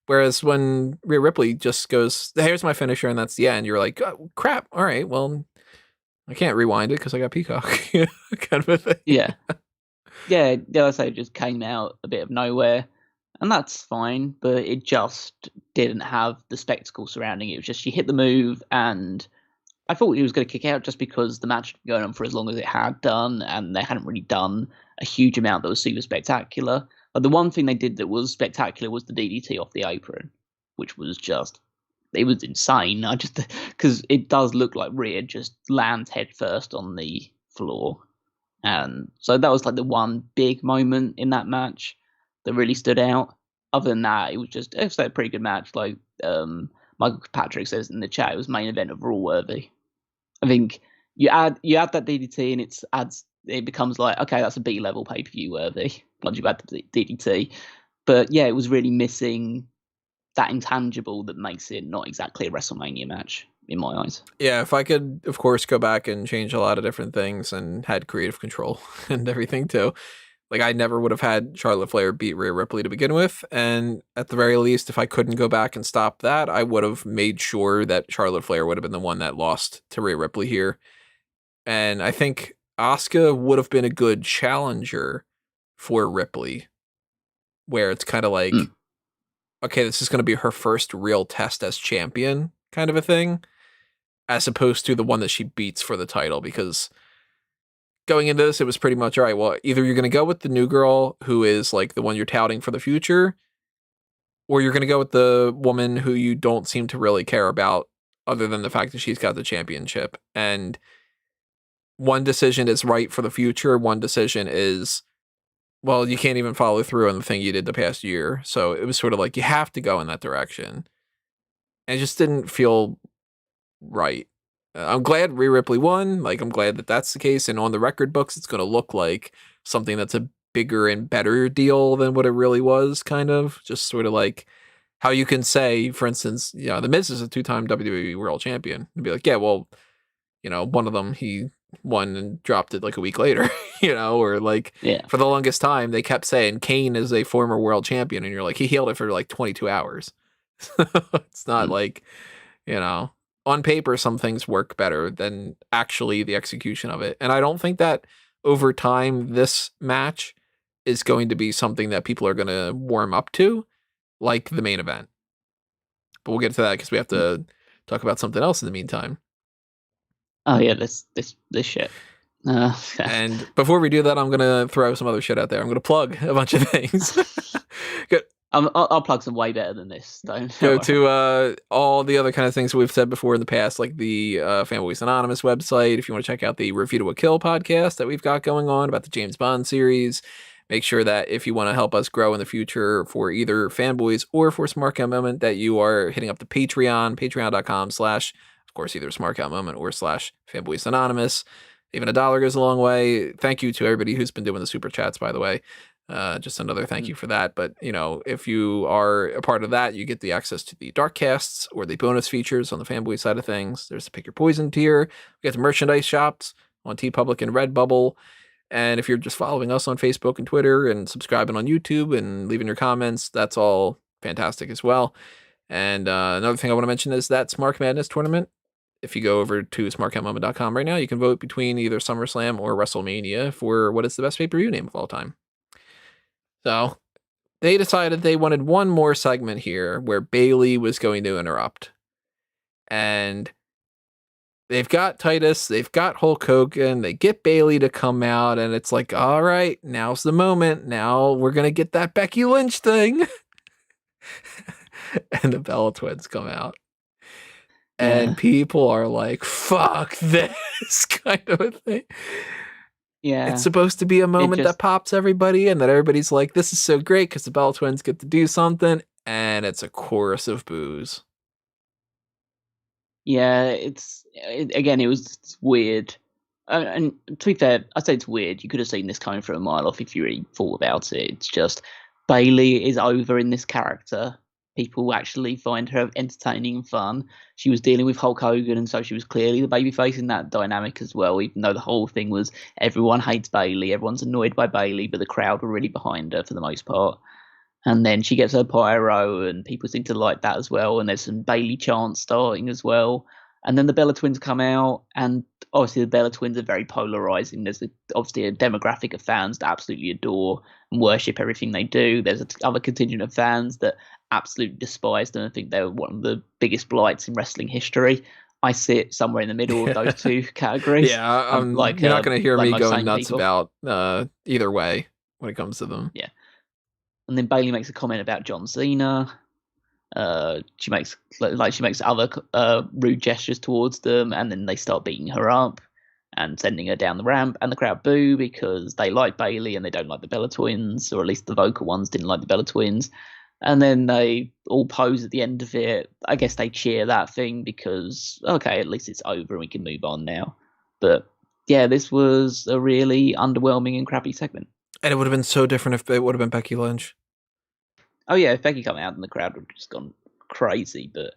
Whereas when Rhea Ripley just goes, here's my finisher, and that's the end, you're like, oh, crap, all right, well, I can't rewind it because I got Peacock, kind of a thing. Yeah. Yeah, I say it just came out a bit of nowhere, and that's fine, but it just didn't have the spectacle surrounding it. It was just she hit the move, and I thought he was going to kick out just because the match had been going on for as long as it had done, and they hadn't really done a huge amount that was super spectacular. But the one thing they did that was spectacular was the DDT off the apron, which was just, it was insane. Because it does look like Rhea just lands head first on the floor. And so that was like the one big moment in that match that really stood out. Other than that, it was a pretty good match. Like Michael Patrick says in the chat, it was main event of Raw worthy. I think you add that DDT and it becomes like, okay, that's a B level pay-per-view worthy once you add the DDT. But yeah, it was really missing that intangible that makes it not exactly a WrestleMania match in my eyes. Yeah, if I could, of course, go back and change a lot of different things and had creative control and everything too. Like, I never would have had Charlotte Flair beat Rhea Ripley to begin with. And at the very least, if I couldn't go back and stop that, I would have made sure that Charlotte Flair would have been the one that lost to Rhea Ripley here. And I think Asuka would have been a good challenger for Ripley, where it's kind of like, okay, this is going to be her first real test as champion kind of a thing, as opposed to the one that she beats for the title. Because going into this, it was pretty much, all right, well, either you're going to go with the new girl who is like the one you're touting for the future, or you're going to go with the woman who you don't seem to really care about other than the fact that she's got the championship. And one decision is right for the future. One decision is, well, you can't even follow through on the thing you did the past year. So it was sort of like, you have to go in that direction. And it just didn't feel right. I'm glad Rhea Ripley won. Like, I'm glad that that's the case. And on the record books, it's going to look like something that's a bigger and better deal than what it really was, kind of. Just sort of like how you can say, for instance, The Miz is a 2-time WWE World Champion. And be like, yeah, well, one of them, he won and dropped it like a week later, or like, for the longest time, they kept saying Kane is a former world champion. And you're like, he healed it for like 22 hours. It's not like, on paper, some things work better than actually the execution of it. And I don't think that over time, this match is going to be something that people are going to warm up to, like the main event. But we'll get to that because we have to talk about something else in the meantime. Oh yeah, this shit. And before we do that, I'm going to throw some other shit out there. I'm going to plug a bunch of things. Good. I'll plug some way better than this. Go to all the other kind of things we've said before in the past, like the Fanboys Anonymous website. If you want to check out the Review to a Kill podcast that we've got going on about the James Bond series, make sure that if you want to help us grow in the future for either Fanboys or for Smark Out Moment, that you are hitting up the Patreon, patreon.com/ of course, either Smark Out Moment or / Fanboys Anonymous. Even $1 goes a long way. Thank you to everybody who's been doing the super chats, by the way. Just another thank you for that. But, if you are a part of that, you get the access to the dark casts or the bonus features on the Fanboy side of things. There's the Pick Your Poison tier. We got the merchandise shops on TeePublic and Redbubble. And if you're just following us on Facebook and Twitter and subscribing on YouTube and leaving your comments, that's all fantastic as well. And another thing I want to mention is that Smark Madness tournament. If you go over to smarkoutmoment.com right now, you can vote between either SummerSlam or WrestleMania for what is the best pay-per-view name of all time. So they decided they wanted one more segment here where Bayley was going to interrupt. And they've got Titus, they've got Hulk Hogan, they get Bayley to come out, and it's like, all right, now's the moment. Now we're going to get that Becky Lynch thing. And the Bella Twins come out. And people are like, fuck this. this kind of a thing. Yeah. It's supposed to be a moment that pops everybody, and that everybody's like, this is so great because the Bella Twins get to do something, and it's a chorus of boos. Yeah, it was weird. And to be fair, I say it's weird. You could have seen this coming from a mile off if you really thought about it. It's just Bayley is over in this character. People actually find her entertaining and fun. She was dealing with Hulk Hogan, and so she was clearly the babyface in that dynamic as well, even though the whole thing was everyone hates Bayley, everyone's annoyed by Bayley, but the crowd were really behind her for the most part. And then she gets her pyro, and people seem to like that as well. And there's some Bayley chants starting as well. And then the Bella Twins come out, and obviously the Bella Twins are very polarizing. There's obviously a demographic of fans that absolutely adore and worship everything they do. There's other contingent of fans that absolutely despise them and think they're one of the biggest blights in wrestling history. I sit somewhere in the middle of those two categories. Yeah, you're not going to hear me going nuts about either way when it comes to them. Yeah. And then Bayley makes a comment about John Cena. She makes other rude gestures towards them, and then they start beating her up and sending her down the ramp, and the crowd boo because they like Bayley and they don't like the Bella Twins, or at least the vocal ones didn't like the Bella Twins. And then they all pose at the end of it. I guess they cheer that thing because, okay, at least it's over and we can move on now. But yeah, this was a really underwhelming and crappy segment. And it would have been so different if it would have been Becky Lynch. Oh yeah, if Becky come out and the crowd would have just gone crazy, but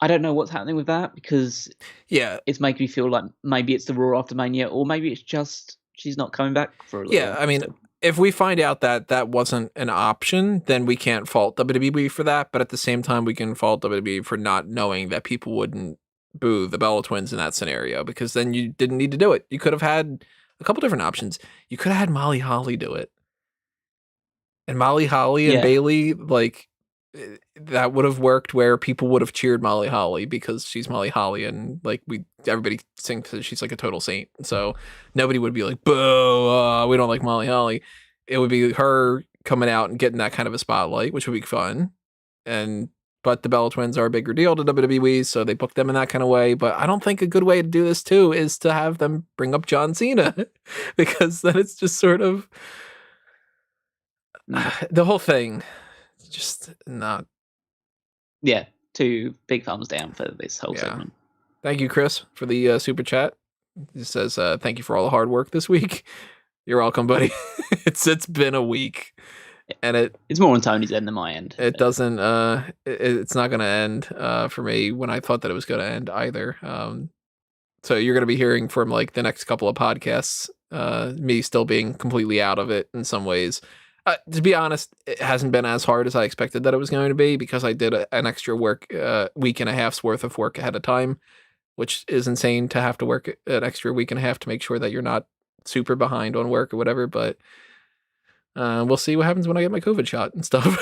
I don't know what's happening with that because it's making me feel like maybe it's the Raw after Mania, or maybe it's just she's not coming back for a little while. I mean, if we find out that that wasn't an option, then we can't fault WWE for that, but at the same time, we can fault WWE for not knowing that people wouldn't boo the Bella Twins in that scenario, because then you didn't need to do it. You could have had a couple different options. You could have had Molly Holly do it. And Molly Holly and Bayley, like, that would have worked where people would have cheered Molly Holly because she's Molly Holly, and like everybody thinks that she's like a total saint. So nobody would be like, boo, we don't like Molly Holly. It would be her coming out and getting that kind of a spotlight, which would be fun. But the Bella Twins are a bigger deal to WWE, so they booked them in that kind of way. But I don't think a good way to do this too is to have them bring up John Cena because then it's just sort of the whole thing. Just not. Yeah, 2 big thumbs down for this whole segment. Thank you, Chris, for the super chat. He says, thank you for all the hard work this week. You're welcome, buddy. It's been a week. And it's more on Tony's end than my end. It doesn't it's not gonna end for me when I thought that it was gonna end either. So you're gonna be hearing from like the next couple of podcasts, me still being completely out of it in some ways. To be honest, it hasn't been as hard as I expected that it was going to be because I did an extra week and a half's worth of work ahead of time, which is insane to have to work an extra week and a half to make sure that you're not super behind on work or whatever. But we'll see what happens when I get my COVID shot and stuff.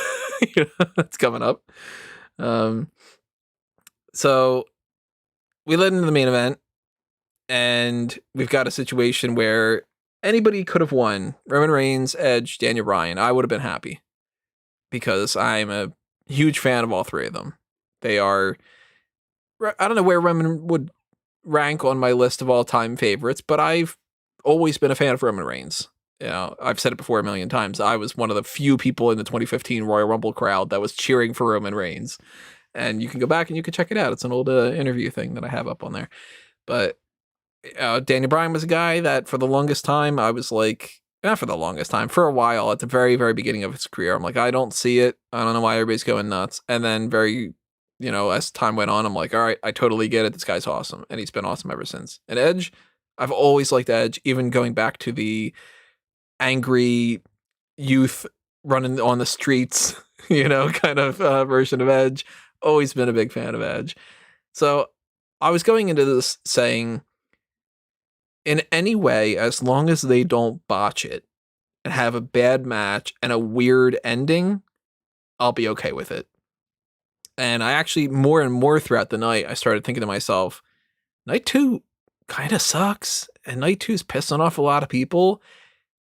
That's coming up. So we led into the main event, and we've got a situation where anybody could have won. Roman Reigns, Edge, Daniel Bryan. I would have been happy because I'm a huge fan of all 3 of them. They are, I don't know where Roman would rank on my list of all-time favorites, but I've always been a fan of Roman Reigns. You know, I've said it before a million times. I was one of the few people in the 2015 Royal Rumble crowd that was cheering for Roman Reigns. And you can go back and you can check it out. It's an old interview thing that I have up on there. But Daniel Bryan was a guy that for the longest time, I was like, not for the longest time, for a while at the very, very beginning of his career, I'm like, I don't see it. I don't know why everybody's going nuts. And then as time went on, I'm like, all right, I totally get it. This guy's awesome. And he's been awesome ever since. And Edge, I've always liked Edge, even going back to the angry youth running on the streets, kind of version of Edge. Always been a big fan of Edge. So I was going into this saying, in any way, as long as they don't botch it and have a bad match and a weird ending, I'll be okay with it. And I actually, more and more throughout the night, I started thinking to myself, night 2 kind of sucks, and night 2's pissing off a lot of people.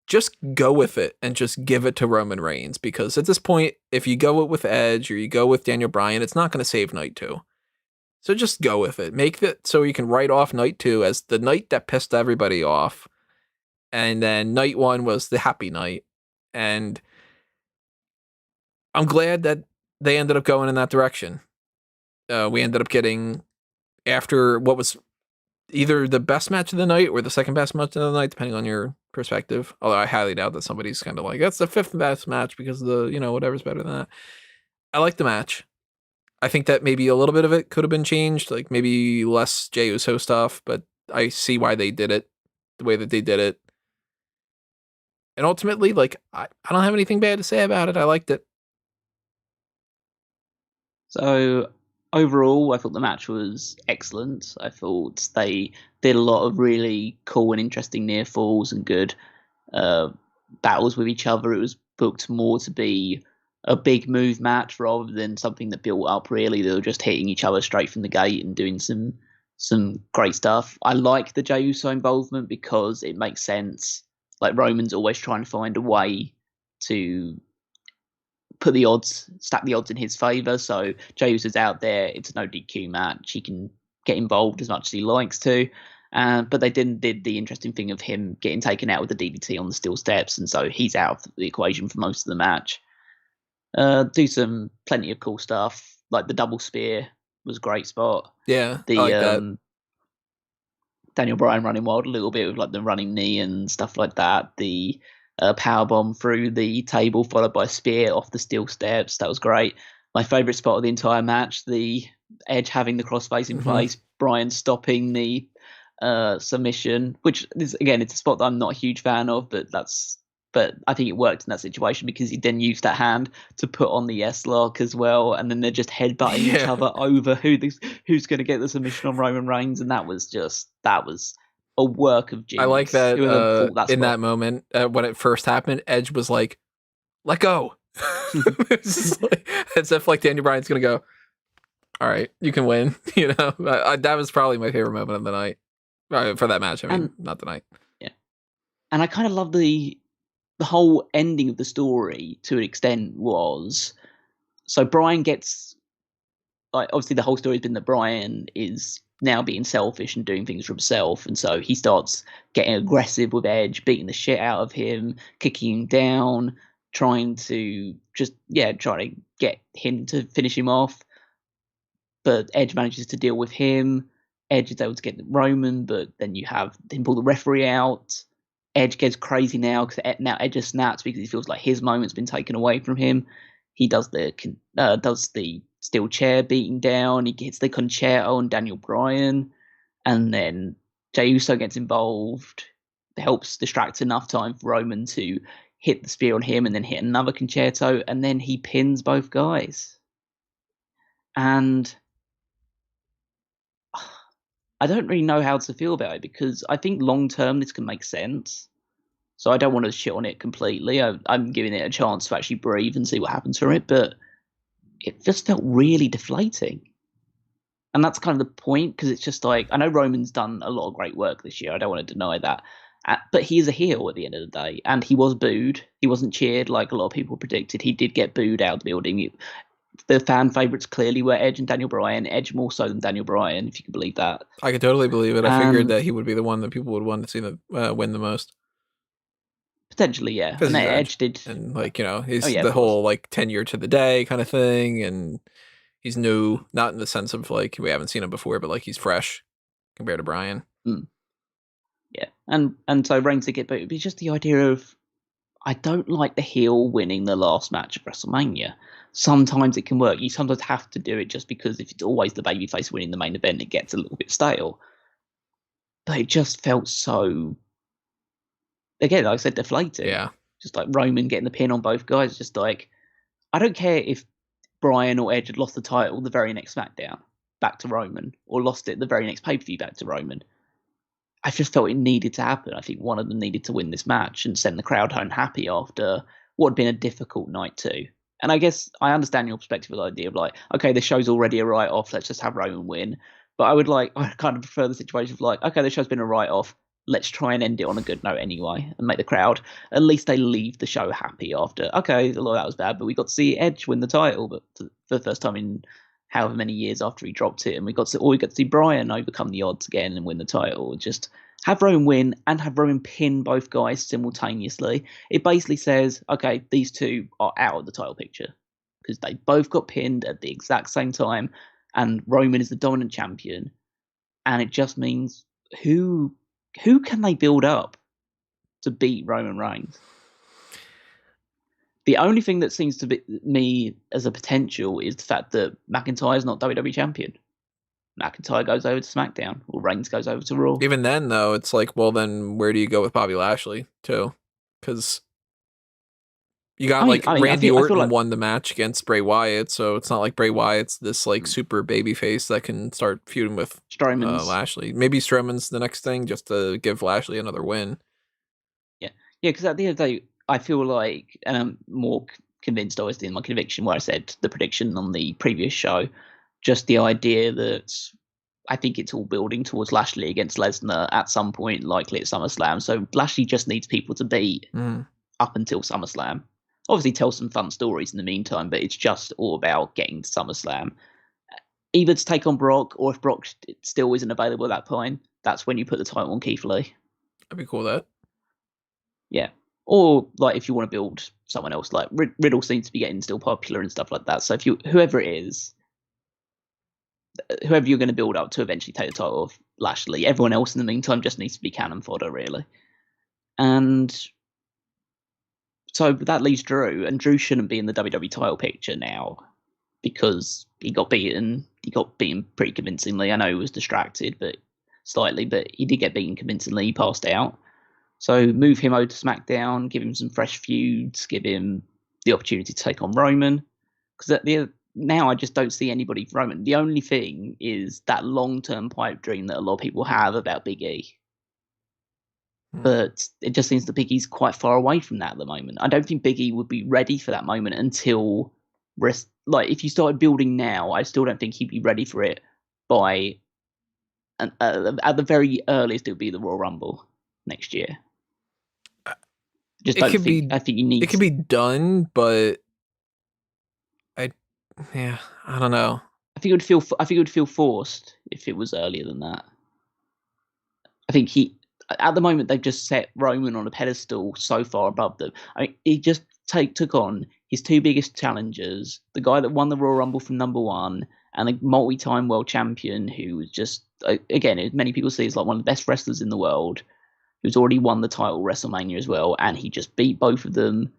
Just go with it and just give it to Roman Reigns, because at this point, if you go with Edge or you go with Daniel Bryan, it's not going to save night 2. So just go with it. Make it so you can write off night 2 as the night that pissed everybody off. And then night 1 was the happy night. And I'm glad that they ended up going in that direction. We ended up getting, after what was either the best match of the night or the second best match of the night, depending on your perspective. Although I highly doubt that somebody's kind of like, that's the 5th best match because of the, whatever's better than that. I like the match. I think that maybe a little bit of it could have been changed, like maybe less Jey Uso stuff, but I see why they did it the way that they did it. And ultimately, like, I don't have anything bad to say about it. I liked it. So overall, I thought the match was excellent. I thought they did a lot of really cool and interesting near falls and good battles with each other. It was booked more to be a big move match rather than something that built up really. They were just hitting each other straight from the gate and doing some great stuff. I like the Jey Uso involvement because it makes sense. Like, Roman's always trying to find a way to stack the odds in his favour. So Jey Uso's out there. It's a no DQ match. He can get involved as much as he likes to. But they did the interesting thing of him getting taken out with the DDT on the steel steps, and so he's out of the equation for most of the match. Do plenty of cool stuff, like the double spear was a great spot. Yeah, I like that. Daniel Bryan running wild a little bit with like the running knee and stuff like that. The power bomb through the table followed by a spear off the steel steps. That was great. My favourite spot of the entire match, the Edge having the crossface in place, Bryan stopping the submission, which is, again, it's a spot that I'm not a huge fan of, but I think it worked in that situation because he then used that hand to put on the S-lock as well, and then they're just headbutting each other over who's going to get the submission on Roman Reigns, and that was a work of genius. I like that in that moment when it first happened, Edge was like, "Let go." It's like, as if like Daniel Bryan's going to go, "All right, you can win." That was probably my favorite moment of the night for that match. I mean, not the night. Yeah, and I kind of love the whole ending of the story to an extent was, so Bryan gets, like, obviously the whole story has been that Bryan is now being selfish and doing things for himself, and so he starts getting aggressive with Edge, beating the shit out of him, kicking him down, trying to get him to finish him off, but Edge manages to deal with him. Edge is able to get Roman, but then you have him pull the referee out. Edge gets crazy now because now Edge just snaps because he feels like his moment's been taken away from him. He does the steel chair beating down. He gets the concerto on Daniel Bryan, and then Jey Uso gets involved. It helps distract enough time for Roman to hit the spear on him and then hit another concerto, and then he pins both guys. And I don't really know how to feel about it because I think long term this can make sense. So I don't want to shit on it completely. I'm giving it a chance to actually breathe and see what happens from it, but it just felt really deflating. And that's kind of the point, because it's just like, I know Roman's done a lot of great work this year. I don't want to deny that. But he is a heel at the end of the day, and he was booed. He wasn't cheered like a lot of people predicted. He did get booed out of the building. The fan favourites clearly were Edge and Daniel Bryan. Edge more so than Daniel Bryan, if you can believe that. I could totally believe it. I figured that he would be the one that people would want to see win the most. Potentially, yeah. And Edge did. And, like, he's the whole, like, tenure to the day kind of thing, and he's new, not in the sense of, like, we haven't seen him before, but, like, he's fresh compared to Bryan. Yeah. And so Reigns did get booted, but it's just the idea of, I don't like the heel winning the last match of WrestleMania. Sometimes it can work. You sometimes have to do it just because if it's always the babyface winning the main event, it gets a little bit stale. But it just felt so, again, like I said, deflating. Yeah. Just like Roman getting the pin on both guys. Just like, I don't care if Bryan or Edge had lost the title the very next SmackDown back to Roman, or lost it the very next pay-per-view back to Roman. I just felt it needed to happen. I think one of them needed to win this match and send the crowd home happy after what had been a difficult night too. And I guess I understand your perspective of the idea of like, okay, the show's already a write-off, let's just have Roman win. But I kind of prefer the situation of like, okay, the show's been a write-off, let's try and end it on a good note anyway and make the crowd, at least they leave the show happy after, okay, that was bad, but we got to see Edge win the title but for the first time in however many years after he dropped it, and we got to see Bryan overcome the odds again and win the title. Just have Roman win and have Roman pin both guys simultaneously. It basically says, okay, these two are out of the title picture because they both got pinned at the exact same time, and Roman is the dominant champion. And it just means who can they build up to beat Roman Reigns? The only thing that seems to be me as a potential is the fact that McIntyre is not WWE champion. McIntyre goes over to SmackDown, or Reigns goes over to Raw. Even then, though, it's like, well, then where do you go with Bobby Lashley too? Because you got Randy Orton won the match against Bray Wyatt, so it's not like Bray Wyatt's this like super baby face that can start feuding with Lashley. Maybe Strowman's the next thing, just to give Lashley another win. Yeah, because at the end of the day, I feel like, and I'm more convinced, obviously, in my conviction where I said the prediction on the previous show, just the idea that I think it's all building towards Lashley against Lesnar at some point, likely at SummerSlam. So Lashley just needs people to beat up until SummerSlam. Obviously, tell some fun stories in the meantime, but it's just all about getting to SummerSlam. Either to take on Brock, or if Brock still isn't available at that point, that's when you put the title on Keith Lee. That'd be cool, that. Yeah. Or like if you want to build someone else, like Riddle seems to be getting still popular and stuff like that. So if whoever it is, whoever you're going to build up to eventually take the title of Lashley, everyone else in the meantime just needs to be cannon fodder, really. And so that leaves Drew, and Drew shouldn't be in the WWE title picture now because he got beaten. He got beaten pretty convincingly. I know he was distracted, but he did get beaten convincingly. He passed out. So move him over to SmackDown, give him some fresh feuds, give him the opportunity to take on Roman. Because now I just don't see anybody for Roman. The only thing is that long-term pipe dream that a lot of people have about Big E. But it just seems that Big E's quite far away from that at the moment. I don't think Big E would be ready for that moment until... if you started building now, I still don't think he'd be ready for it by... at the very earliest, it would be the Royal Rumble next year. I think you need. It could be done, but I don't know. I think it would feel forced if it was earlier than that. I think at the moment they've just set Roman on a pedestal so far above them. I mean, he just took on his two biggest challengers, the guy that won the Royal Rumble from number one, and a multi-time world champion who was just, again, many people see as like one of the best wrestlers in the world, who's already won the title WrestleMania as well, and he just beat both of them.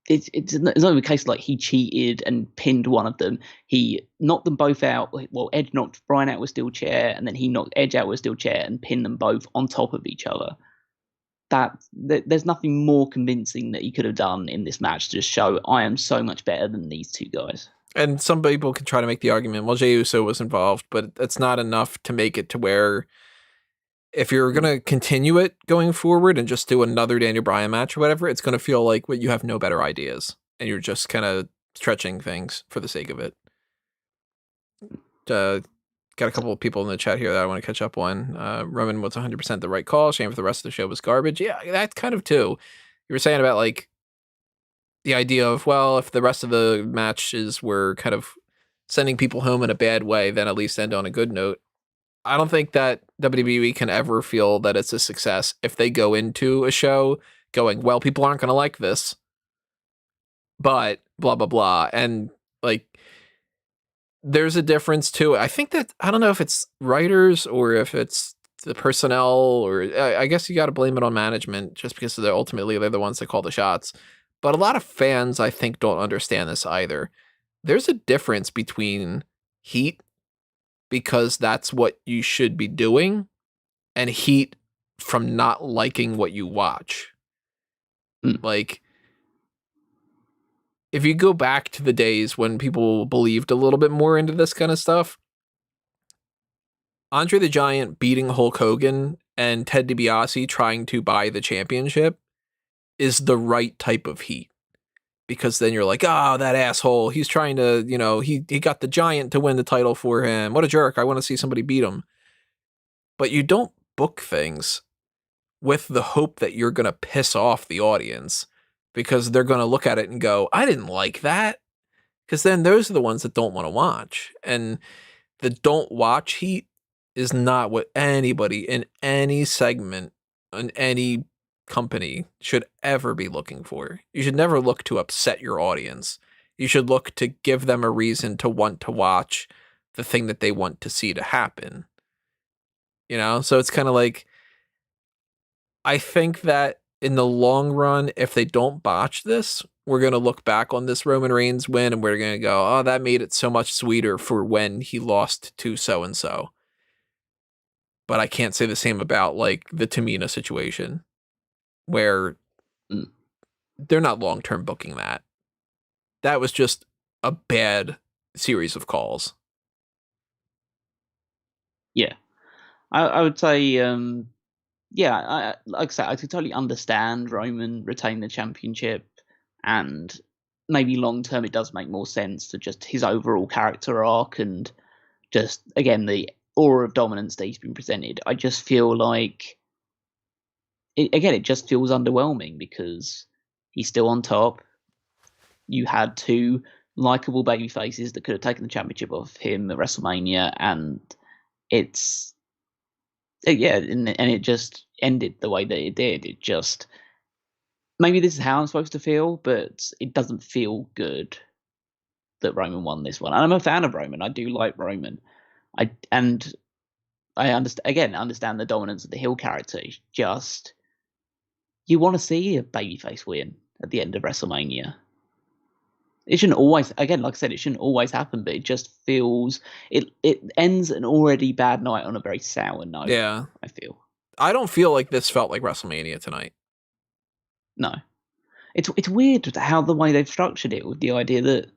It's not even a case like he cheated and pinned one of them. He knocked them both out. Well, Edge knocked Bryan out with a steel chair, and then he knocked Edge out with a steel chair and pinned them both on top of each other. There's nothing more convincing that he could have done in this match to just show I am so much better than these two guys. And some people can try to make the argument, well, Jey Uso was involved, but it's not enough to make it to where if you're going to continue it going forward and just do another Daniel Bryan match or whatever, it's going to feel like you have no better ideas and you're just kind of stretching things for the sake of it. Got a couple of people in the chat here that I want to catch up on. Roman was 100% the right call. Shame if the rest of the show was garbage. Yeah, that's kind of too. You were saying about like the idea of, well, if the rest of the matches were kind of sending people home in a bad way, then at least end on a good note. I don't think that WWE can ever feel that it's a success if they go into a show going, well, people aren't going to like this, but blah, blah, blah. And like, there's a difference too. I think that, I don't know if it's writers or if it's the personnel, or I guess you got to blame it on management just because they're the ones that call the shots. But a lot of fans, I think, don't understand this either. There's a difference between heat, because that's what you should be doing, and heat from not liking what you watch. Like, if you go back to the days when people believed a little bit more into this kind of stuff, Andre the Giant beating Hulk Hogan and Ted DiBiase trying to buy the championship is the right type of heat. Because then you're like, oh, that asshole, he's trying to, he got the Giant to win the title for him. What a jerk. I want to see somebody beat him. But you don't book things with the hope that you're going to piss off the audience, because they're going to look at it and go, I didn't like that. Because then those are the ones that don't want to watch. And the don't watch heat is not what anybody in any segment, in any company should ever be looking for. You should never look to upset your audience. You should look to give them a reason to want to watch the thing that they want to see to happen. So it's kind of like, I think that in the long run, if they don't botch this, we're going to look back on this Roman Reigns win and we're going to go, oh, that made it so much sweeter for when he lost to so-and-so. But I can't say the same about like the Tamina situation where they're not long-term booking that. That was just a bad series of calls. Yeah. I would say, like I said, I could totally understand Roman retain the championship, and maybe long term it does make more sense to just his overall character arc and just, again, the aura of dominance that he's been presented. I just feel like, it just feels underwhelming because he's still on top. You had two likable baby faces that could have taken the championship off him at WrestleMania, and it's... Yeah, and it just ended the way that it did. It just, maybe this is how I'm supposed to feel, but it doesn't feel good that Roman won this one. And I'm a fan of Roman. I do like Roman. I understand the dominance of the heel character. It's just, you want to see a babyface win at the end of WrestleMania. It shouldn't always, again, like I said, it shouldn't always happen, but it just feels, it ends an already bad night on a very sour note. Yeah. I feel. I don't feel like this felt like WrestleMania tonight. No. It's weird how the way they've structured it, with the idea that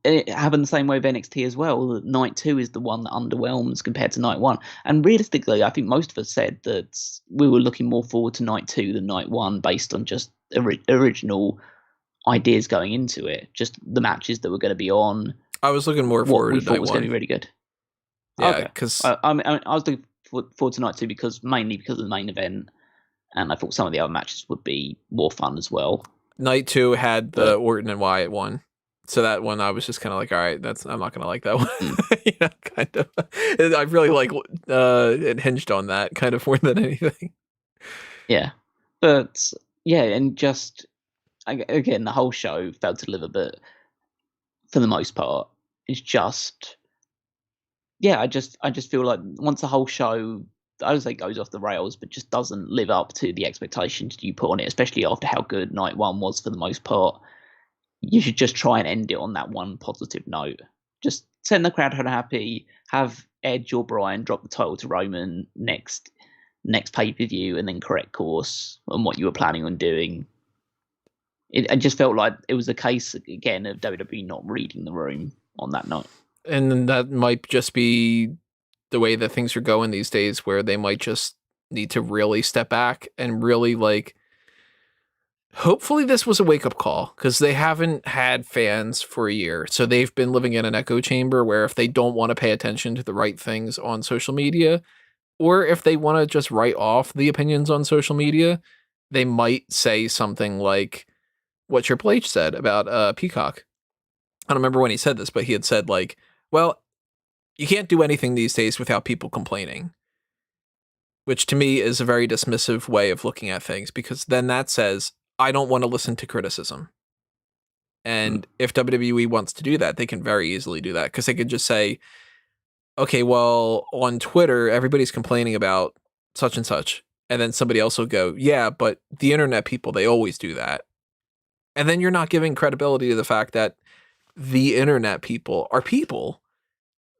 it happened the same way with NXT as well, that night 2 is the one that underwhelms compared to night 1. And realistically, I think most of us said that we were looking more forward to night 2 than night 1 based on just original ideas going into it, just the matches that were going to be on. I was looking more forward to night 1. We thought was going to be really good. Yeah, because okay. I was looking forward to night 2 mainly because of the main event, and I thought some of the other matches would be more fun as well. Night 2 had the Orton and Wyatt one, so that one I was just kind of like, all right, I'm not going to like that one. Kind of. I really like it hinged on that kind of more than anything. Yeah, but yeah, and just. Again, the whole show failed to deliver, but for the most part, it's just, I just feel like once the whole show, I don't say goes off the rails, but just doesn't live up to the expectations you put on it, especially after how good night 1 was for the most part. You should just try and end it on that one positive note. Just send the crowd home happy, have Edge or Bryan drop the title to Roman next pay-per-view, and then correct course on what you were planning on doing. I just felt like it was a case, again, of WWE not reading the room on that night. And that might just be the way that things are going these days, where they might just need to really step back and really, like, hopefully this was a wake-up call, because they haven't had fans for a year. So they've been living in an echo chamber where if they don't want to pay attention to the right things on social media, or if they want to just write off the opinions on social media, they might say something like what Triple H said about Peacock. I don't remember when he said this, but he had said, like, well, you can't do anything these days without people complaining, which to me is a very dismissive way of looking at things, because then that says, I don't want to listen to criticism. And if WWE wants to do that, they can very easily do that, because they could just say, okay, well, on Twitter, everybody's complaining about such and such. And then somebody else will go, yeah, but the internet people, they always do that. And then you're not giving credibility to the fact that the internet people are people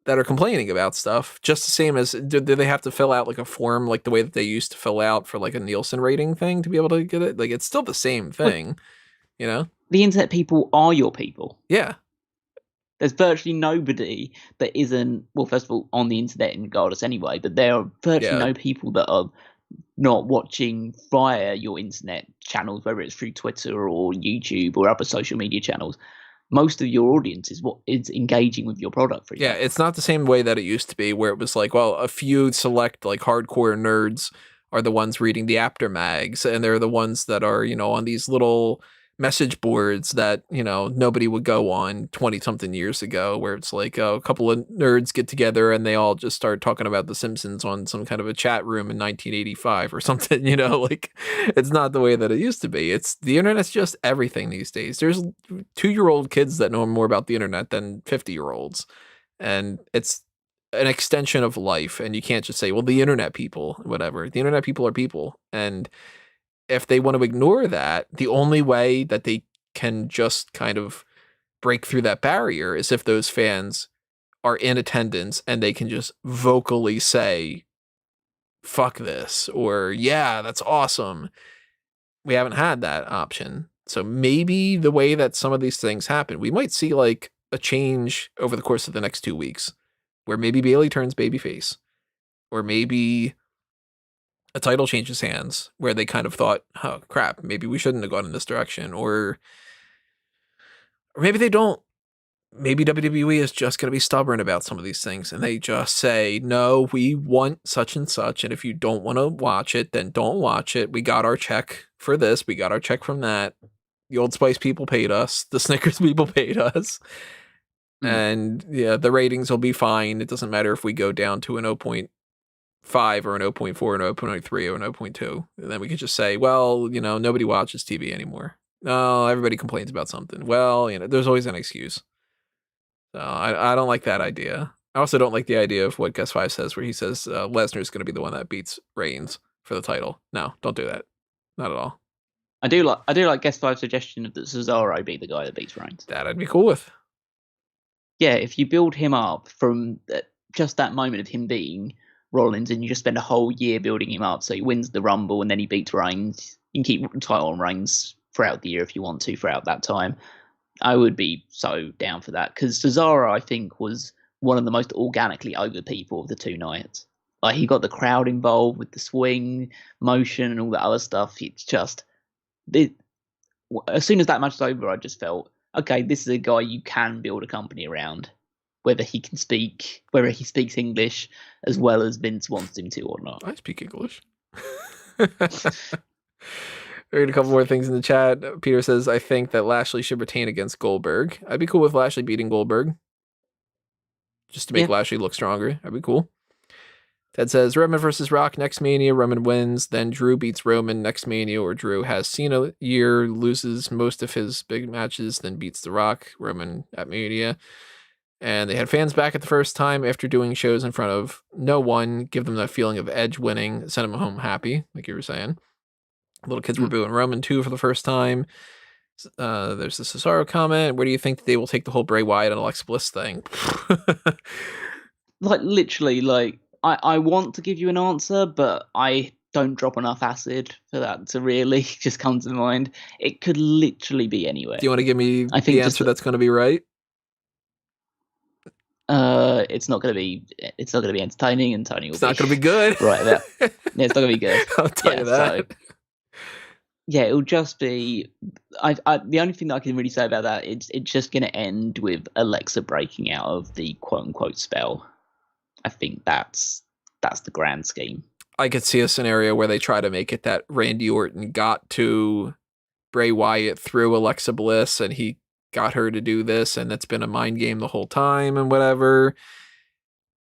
that are complaining about stuff, just the same as, do they have to fill out like a form like the way that they used to fill out for like a Nielsen rating thing to be able to get it? Like, it's still the same thing, you know? The internet people are your people. Yeah. There's virtually nobody that isn't, well, first of all, on the internet regardless anyway, but there are virtually no people that are not watching via your internet channels, whether it's through Twitter or YouTube or other social media channels. Most of your audience is what is engaging with your product. For example. Yeah, it's not the same way that it used to be, where it was like, well, a few select like hardcore nerds are the ones reading the after mags, and they're the ones that are, you know, on these little message boards that, nobody would go on 20 something years ago, where it's like a couple of nerds get together and they all just start talking about The Simpsons on some kind of a chat room in 1985 or something, like it's not the way that it used to be. It's the internet's just everything these days. There's 2-year-old kids that know more about the internet than 50-year-olds. And it's an extension of life. And you can't just say, well, the internet people, whatever. The internet people are people. And if they want to ignore that, the only way that they can just kind of break through that barrier is if those fans are in attendance and they can just vocally say, fuck this, or yeah, that's awesome. We haven't had that option. So maybe the way that some of these things happen, we might see like a change over the course of the next 2 weeks where maybe Bayley turns babyface, or maybe a title changes hands where they kind of thought, oh crap, maybe we shouldn't have gone in this direction, or maybe they don't. Maybe WWE is just going to be stubborn about some of these things and they just say, no, we want such and such. And if you don't want to watch it, then don't watch it. We got our check for this. We got our check from that. The Old Spice people paid us. The Snickers people paid us. And yeah, the ratings will be fine. It doesn't matter if we go down to an 0.5 or an 0.4 or an 0.3 or an 0.2. And then we could just say, well, nobody watches TV anymore. No, everybody complains about something. Well, there's always an excuse. So I don't like that idea. I also don't like the idea of what Guest 5 says, where he says Lesnar is going to be the one that beats Reigns for the title. No, don't do that. Not at all. I do like Guest 5's suggestion that Cesaro be the guy that beats Reigns. That I'd be cool with. Yeah, if you build him up from just that moment of him being Rollins, and you just spend a whole year building him up, so he wins the Rumble and then he beats Reigns. You can keep the title on Reigns throughout the year if you want to, throughout that time. I would be so down for that, because Cesaro, I think, was one of the most organically over people of the 2 nights. Like, he got the crowd involved with the swing motion and all that other stuff. It's just, as soon as that match was over, I just felt, okay, this is a guy you can build a company around, whether he speaks English as well as Vince wants him to or not. I speak English. Read a couple more things in the chat. Peter says, I think that Lashley should retain against Goldberg. I'd be cool with Lashley beating Goldberg. Just to make Lashley look stronger. That'd be cool. Ted says, Roman versus Rock next Mania. Roman wins. Then Drew beats Roman next Mania, or Drew has Cena year, loses most of his big matches, then beats The Rock. Roman at Mania. And they had fans back at the first time after doing shows in front of no one. Give them that feeling of Edge winning. Send them home happy, like you were saying. Little kids were booing Roman 2 for the first time. There's the Cesaro comment. Where do you think that they will take the whole Bray Wyatt and Alexa Bliss thing? Literally, I want to give you an answer, but I don't drop enough acid for that to really just come to mind. It could literally be anywhere. Do you want to give me the answer that's going to be right? It's not going to be entertaining, and Tony will It's not going to be good. Right, yeah, it's not going to be good. I'll tell you that. So, yeah, it'll just be. The only thing that I can really say about that, it's just going to end with Alexa breaking out of the quote unquote spell. I think that's the grand scheme. I could see a scenario where they try to make it that Randy Orton got to Bray Wyatt through Alexa Bliss, and he got her to do this, and it's been a mind game the whole time, and whatever.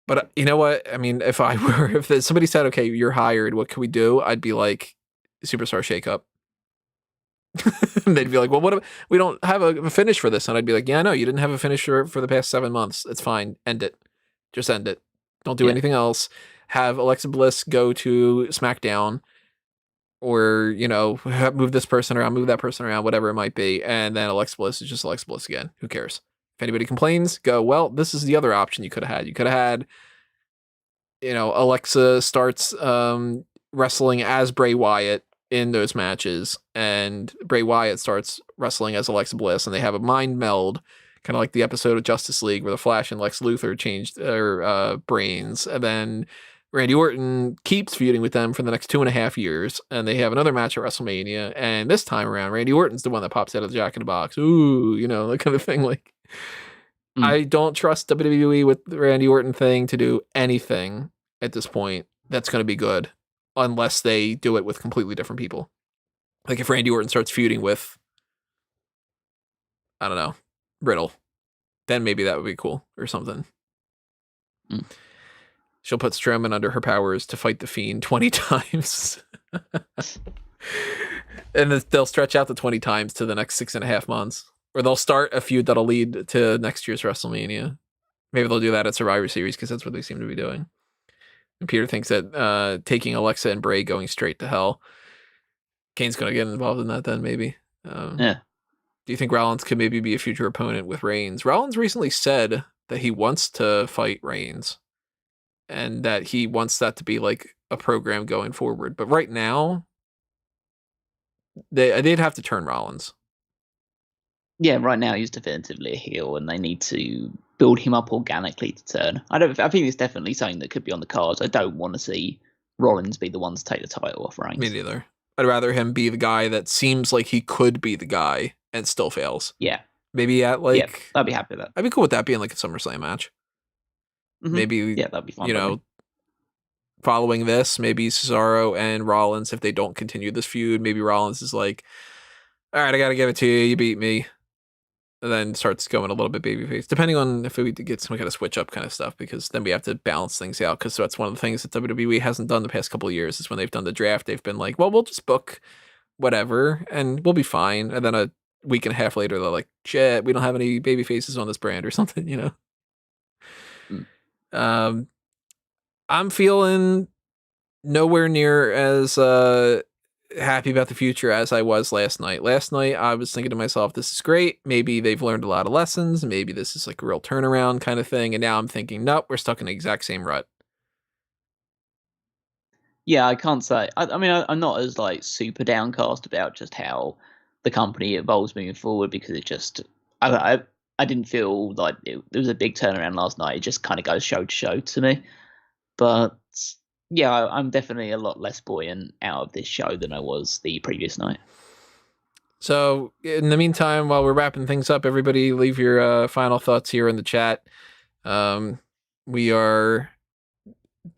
But you know what? I mean, if somebody said, "Okay, you're hired. What can we do?" I'd be like, "Superstar shakeup." And they'd be like, well, we don't have a finish for this. And I'd be like, yeah, no, you didn't have a finisher for the past 7 months. It's fine. End it. Just end it. Don't do anything else. Have Alexa Bliss go to SmackDown, or, move this person around, move that person around, whatever it might be. And then Alexa Bliss is just Alexa Bliss again. Who cares? If anybody complains, go, well, this is the other option you could have had. You could have had, Alexa starts wrestling as Bray Wyatt in those matches, and Bray Wyatt starts wrestling as Alexa Bliss, and they have a mind meld, kind of like the episode of Justice League where the Flash and Lex Luthor changed their brains, and then Randy Orton keeps feuding with them for the next 2.5 years, and they have another match at WrestleMania, and this time around, Randy Orton's the one that pops out of the Jack in the Box. Ooh, that kind of thing. I don't trust WWE with the Randy Orton thing to do anything at this point that's going to be good, unless they do it with completely different people. Like if Randy Orton starts feuding with I don't know, Riddle. Then maybe that would be cool or something. Mm. She'll put Strowman under her powers to fight the Fiend 20 times. And they'll stretch out the 20 times to the next 6.5 months. Or they'll start a feud that'll lead to next year's WrestleMania. Maybe they'll do that at Survivor Series because that's what they seem to be doing. And Peter thinks that taking Alexa and Bray going straight to hell. Kane's going to get involved in that then, maybe. Yeah. Do you think Rollins could maybe be a future opponent with Reigns? Rollins recently said that he wants to fight Reigns and that he wants that to be like a program going forward. But right now, they'd have to turn Rollins. Yeah, right now he's definitively a heel, and they need to build him up organically to turn. I think it's definitely something that could be on the cards. I don't want to see Rollins be the one to take the title off Reigns. Me neither. I'd rather him be the guy that seems like he could be the guy and still fails. Yeah. Maybe at like... Yeah, I'd be happy with that. I'd be cool with that being like a SummerSlam match. Mm-hmm. Maybe, yeah, that'd be fun. You know, following this, maybe Cesaro and Rollins, if they don't continue this feud, maybe Rollins is like, all right, I got to give it to you. You beat me. And then starts going a little bit babyface, depending on if we get some kind of switch up kind of stuff, because then we have to balance things out. Because that's one of the things that WWE hasn't done the past couple of years is when they've done the draft, they've been like, well, we'll just book whatever and we'll be fine. And then a week and a half later, they're like, shit, we don't have any baby faces on this brand or something, you know? Mm. I'm feeling nowhere near as happy about the future as I was last night. Last night, I was thinking to myself, this is great. Maybe they've learned a lot of lessons. Maybe this is like a real turnaround kind of thing. And now I'm thinking, nope, we're stuck in the exact same rut. Yeah, I can't say. I mean, I'm not as like super downcast about just how the company evolves moving forward, because it just, I didn't feel like there was a big turnaround last night. It just kind of goes show to show to me. But yeah, I'm definitely a lot less buoyant out of this show than I was the previous night. So in the meantime, while we're wrapping things up, everybody leave your final thoughts here in the chat. We are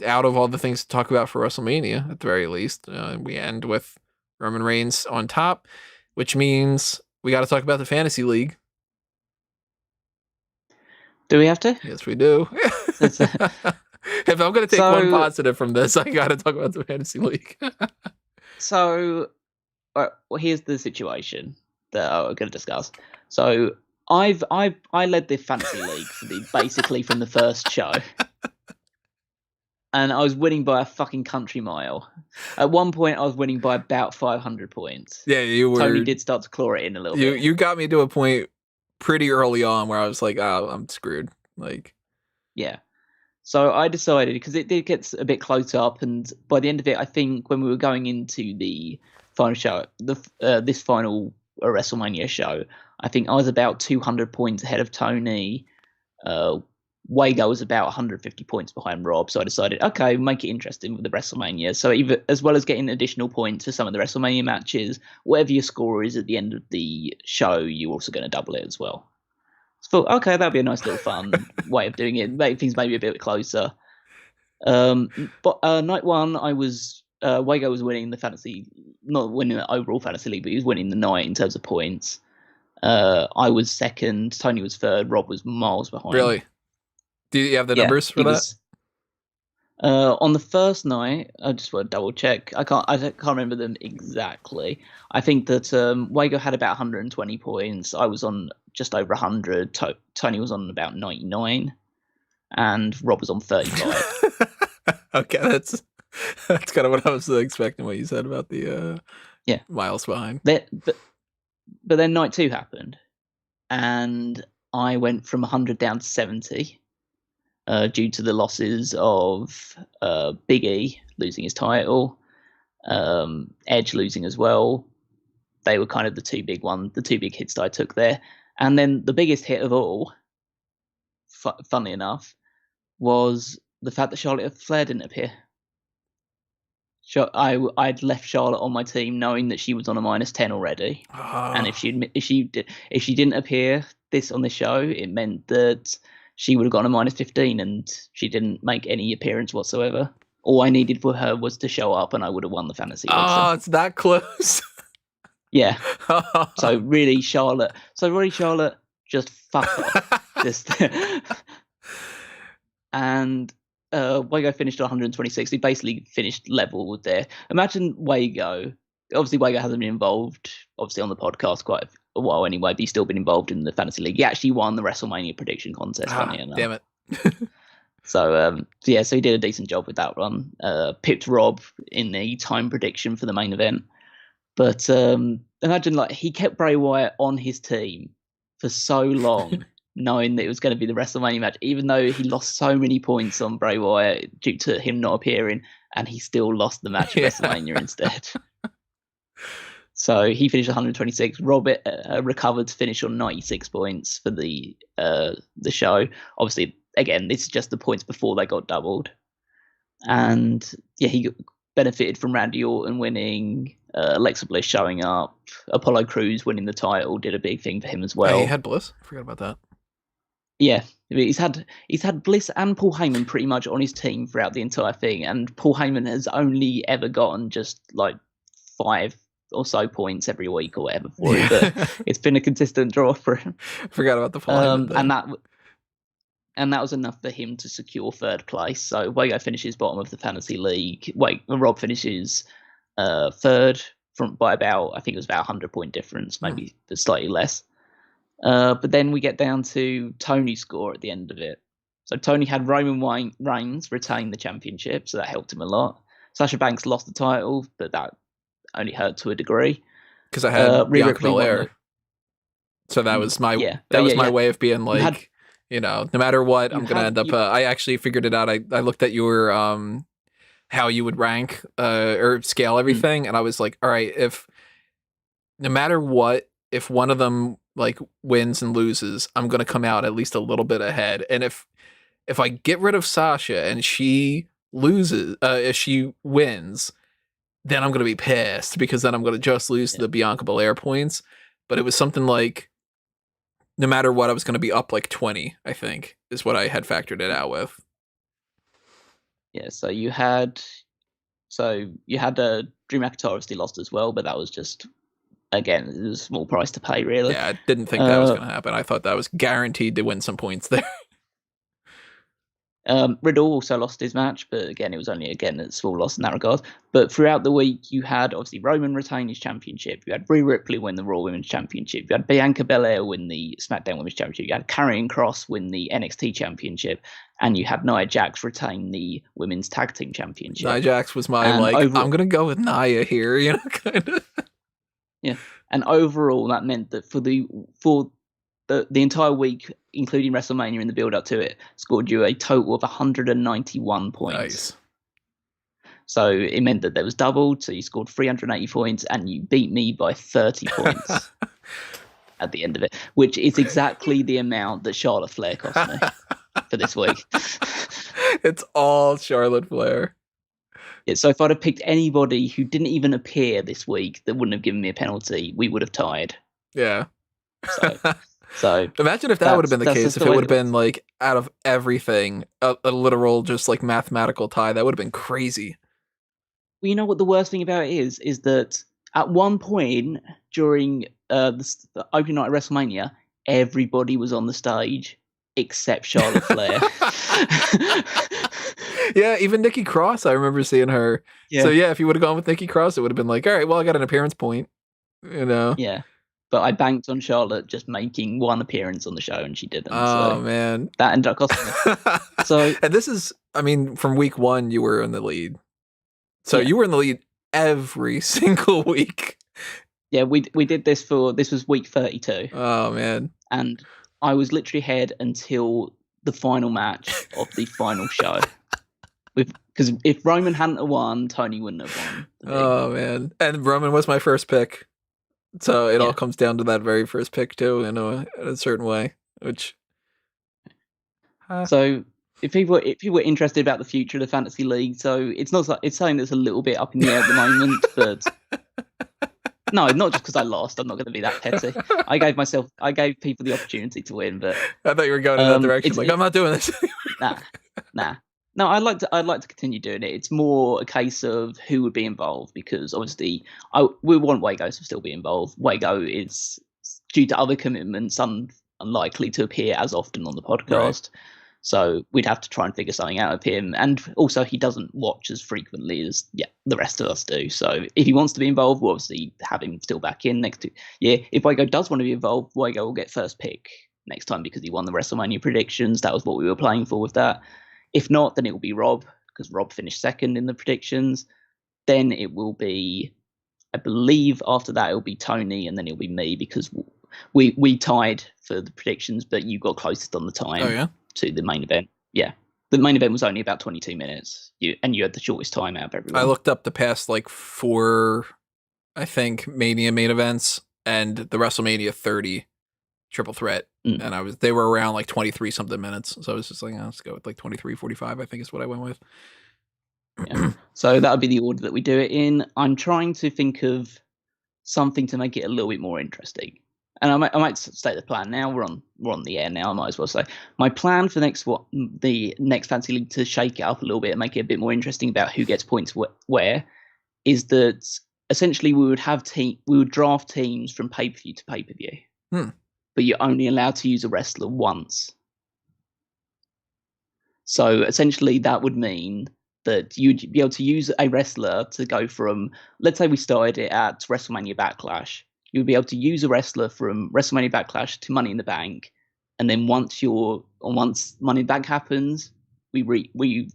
out of all the things to talk about for WrestleMania, at the very least. We end with Roman Reigns on top, which means we got to talk about the Fantasy League. Do we have to? Yes, we do. If I'm going to take one positive from this, I got to talk about the Fantasy League. So, well, here's the situation that I'm going to discuss. So, I led the Fantasy League basically from the first show. And I was winning by a fucking country mile. At one point, I was winning by about 500 points. Yeah, you were. Tony did start to claw it in a little bit. You got me to a point pretty early on where I was like, oh, I'm screwed. Like, yeah. So I decided, because it did get a bit close up, and by the end of it, I think when we were going into the final show, this final WrestleMania show, I think I was about 200 points ahead of Tony. Wago was about 150 points behind Rob, so I decided, okay, make it interesting with the WrestleMania. So even as well as getting additional points for some of the WrestleMania matches, whatever your score is at the end of the show, you're also going to double it as well. So I thought, okay, that'd be a nice little fun way of doing it, make things maybe a bit closer. But night one, I was Wago was winning the fantasy, not winning the overall fantasy league, but he was winning the night in terms of points. I was second, Tony was third, Rob was miles behind. Really? Do you have the numbers for that? On the first night, I just want to double check. I can't remember them exactly. I think that Wago had about 120 points. I was on just over 100. Tony was on about 99, and Rob was on 35. Okay, that's kind of what I was expecting. What you said about the miles behind. But then night two happened, and I went from 100 down to 70. Due to the losses of Big E losing his title, Edge losing as well. They were kind of the two big hits that I took there. And then the biggest hit of all, funnily enough, was the fact that Charlotte Flair didn't appear. I'd left Charlotte on my team knowing that she was on a -10 already, and if she didn't appear on this show, it meant that she would have gone a -15, and she didn't make any appearance whatsoever. All I needed for her was to show up, and I would have won the fantasy league. Oh, it's that close. Yeah. So really, Charlotte, just fuck off. Just and Wago finished at 126. He basically finished level with there. Imagine Wago. Obviously, Wago hasn't been involved, obviously, on the podcast quite a while anyway, but he's still been involved in the fantasy league. He actually won the WrestleMania prediction contest. Funny enough. Damn it. So he did a decent job with that one. Pipped Rob in the time prediction for the main event. But imagine, like, he kept Bray Wyatt on his team for so long, knowing that it was going to be the WrestleMania match, even though he lost so many points on Bray Wyatt due to him not appearing, and he still lost the match at WrestleMania instead. So he finished 126. Robert recovered to finish on 96 points for the show. Obviously, again, this is just the points before they got doubled. And yeah, he benefited from Randy Orton winning, Alexa Bliss showing up, Apollo Crews winning the title did a big thing for him as well. Yeah, he had Bliss. I forgot about that. Yeah, he's had Bliss and Paul Heyman pretty much on his team throughout the entire thing, and Paul Heyman has only ever gotten just like 5 or so points every week or whatever for him, but it's been a consistent draw for him. Forgot about the Paul Heyman thing. And that was enough for him to secure 3rd place. So Wago finishes bottom of the fantasy league. Rob finishes 3rd by about, I think it was about 100-point difference, maybe slightly less. But then we get down to Tony's score at the end of it. So Tony had Roman Reigns retain the championship, so that helped him a lot. Sasha Banks lost the title, but that only hurt to a degree. Because I had Bianca Belair. So that was my my way of being like, no matter what, I'm going to end up... I actually figured it out. I looked at your... how you would rank or scale everything, and I was like, all right, no matter what, if one of them like wins and loses, I'm going to come out at least a little bit ahead. And if I get rid of Sasha and she loses, if she wins, then I'm going to be pissed, because then I'm going to just lose the Bianca Belair points. But it was something like, no matter what, I was going to be up like 20, I think, is what I had factored it out with. Yeah, so you had Drew McIntyre obviously lost as well, but that was just, again, it was a small price to pay, really. Yeah, I didn't think that was going to happen. I thought that was guaranteed to win some points there. Riddle also lost his match, but again, it was only, a small loss in that regard. But throughout the week, you had, obviously, Roman retain his championship. You had Rhea Ripley win the Raw Women's Championship. You had Bianca Belair win the SmackDown Women's Championship. You had Karrion Kross win the NXT Championship. And you had Nia Jax retain the Women's Tag Team Championship. Nia Jax was my, I'm going to go with Nia here, kind of. Yeah. And overall, that meant that for the entire week, including WrestleMania in the build-up to it, scored you a total of 191 points. Nice. So it meant that there was doubled, so you scored 380 points, and you beat me by 30 points at the end of it, which is exactly the amount that Charlotte Flair cost me for this week. It's all Charlotte Flair. Yeah, so if I'd have picked anybody who didn't even appear this week that wouldn't have given me a penalty, we would have tied. Yeah. So imagine if that would have been the case, if it would have been like, out of everything, a literal just like mathematical tie. That would have been crazy. Well, you know what the worst thing about it is that at one point during the opening night of WrestleMania, everybody was on the stage except Charlotte Flair. Yeah, even Nikki Cross, I remember seeing her. Yeah. So yeah, if you would have gone with Nikki Cross, it would have been like, all right, well, I got an appearance point, Yeah. But I banked on Charlotte just making one appearance on the show, and she didn't. Oh, man. That ended up costing me. And this is, from week 1, you were in the lead. So you were in the lead every single week. Yeah, we did this was week 32. Oh, man. And I was literally ahead until the final match of the final show. Because if Roman hadn't won, Tony wouldn't have won. Oh, man. And Roman was my first pick. So it all comes down to that very first pick too, in a certain way. Which, so if people were interested about the future of the fantasy league, so it's something that's a little bit up in the air at the moment. But no, not just because I lost. I'm not going to be that petty. I gave people the opportunity to win, but I thought you were going in that direction. I'm not doing this. Nah. No, I'd like to continue doing it. It's more a case of who would be involved, because obviously we want Wago to still be involved. Wago is, due to other commitments, unlikely to appear as often on the podcast. Right. So we'd have to try and figure something out of him. And also, he doesn't watch as frequently as the rest of us do. So if he wants to be involved, we'll obviously have him still back in next year. If Wago does want to be involved, Wago will get first pick next time because he won the WrestleMania predictions. That was what we were playing for with that. If not, then it will be Rob, because Rob finished second in the predictions. Then it will be, I believe after that, it will be Tony, and then it'll be me, because we tied for the predictions, but you got closest on the time to the main event. Yeah. The main event was only about 22 minutes, and you had the shortest time out of everyone. I looked up the past, like, 4, I think, Mania main events and the WrestleMania 30 triple threat. And they were around like 23 something minutes. So I was just like, let's go with like 23:45, I think is what I went with. Yeah. So that would be the order that we do it in. I'm trying to think of something to make it a little bit more interesting. And I might state the plan now. We're on the air now. I might as well say my plan for the next Fantasy League, to shake it up a little bit and make it a bit more interesting about who gets points where, is that essentially we would draft teams from pay-per-view to pay-per-view. But you're only allowed to use a wrestler once. So essentially that would mean that you'd be able to use a wrestler to go from, let's say we started it at WrestleMania Backlash. You would be able to use a wrestler from WrestleMania Backlash to Money in the Bank. And then once Money in the Bank happens, we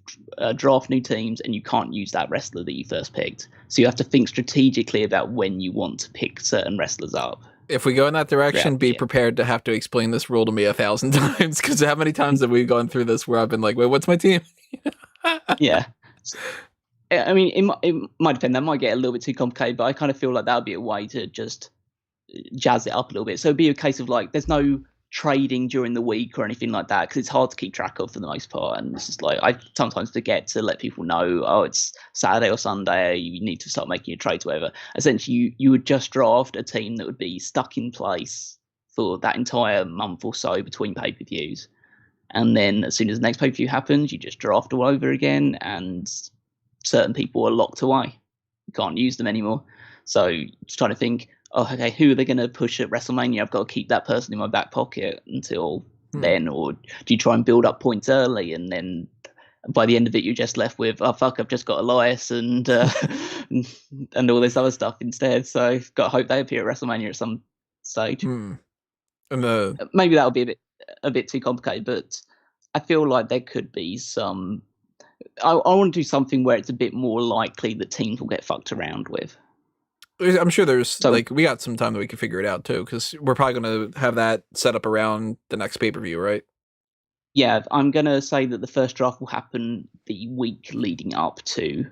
draft new teams, and you can't use that wrestler that you first picked. So you have to think strategically about when you want to pick certain wrestlers up. If we go in that direction, be prepared to have to explain this rule to me 1,000 times, because how many times have we gone through this where I've been like, wait, what's my team? Yeah. I mean, it might depend. That might get a little bit too complicated, but I kind of feel like that would be a way to just jazz it up a little bit. So it'd be a case of like, there's no trading during the week or anything like that, because it's hard to keep track of for the most part. And it's just like, I sometimes forget to let people know, oh, it's Saturday or Sunday, you need to start making your trades, whatever. Essentially, you would just draft a team that would be stuck in place for that entire month or so between pay-per-views. And then as soon as the next pay-per-view happens, you just draft all over again, and certain people are locked away. You can't use them anymore. So just trying to think, oh, okay, who are they going to push at WrestleMania? I've got to keep that person in my back pocket until then. Or do you try and build up points early, and then by the end of it, you're just left with, oh, fuck, I've just got Elias and all this other stuff instead. So I've got to hope they appear at WrestleMania at some stage. And maybe that'll be a bit too complicated, but I feel like there could be some. I want to do something where it's a bit more likely that teams will get fucked around with. I'm sure there's we got some time that we can figure it out too, because we're probably going to have that set up around the next pay-per-view, right? Yeah, I'm going to say that the first draft will happen the week leading up to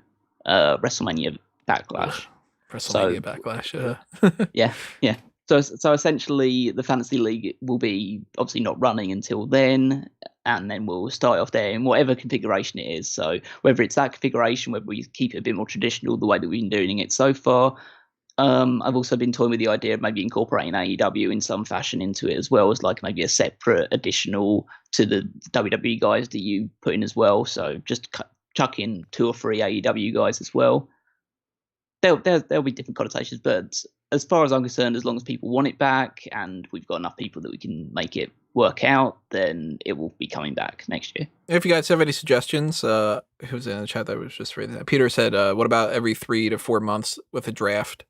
WrestleMania Backlash. Backlash, yeah. So essentially, the Fantasy League will be obviously not running until then, and then we'll start off there in whatever configuration it is. So whether it's that configuration, whether we keep it a bit more traditional, the way that we've been doing it so far. I've also been toying with the idea of maybe incorporating AEW in some fashion into it, as well as like maybe a separate additional to the WWE guys that you put in as well. So just chuck in 2 or 3 AEW guys as well. There'll be different connotations, but as far as I'm concerned, as long as people want it back and we've got enough people that we can make it work out, then it will be coming back next year. If you guys have any suggestions, who's in the chat that was just reading that? Peter said, what about every 3 to 4 months with a draft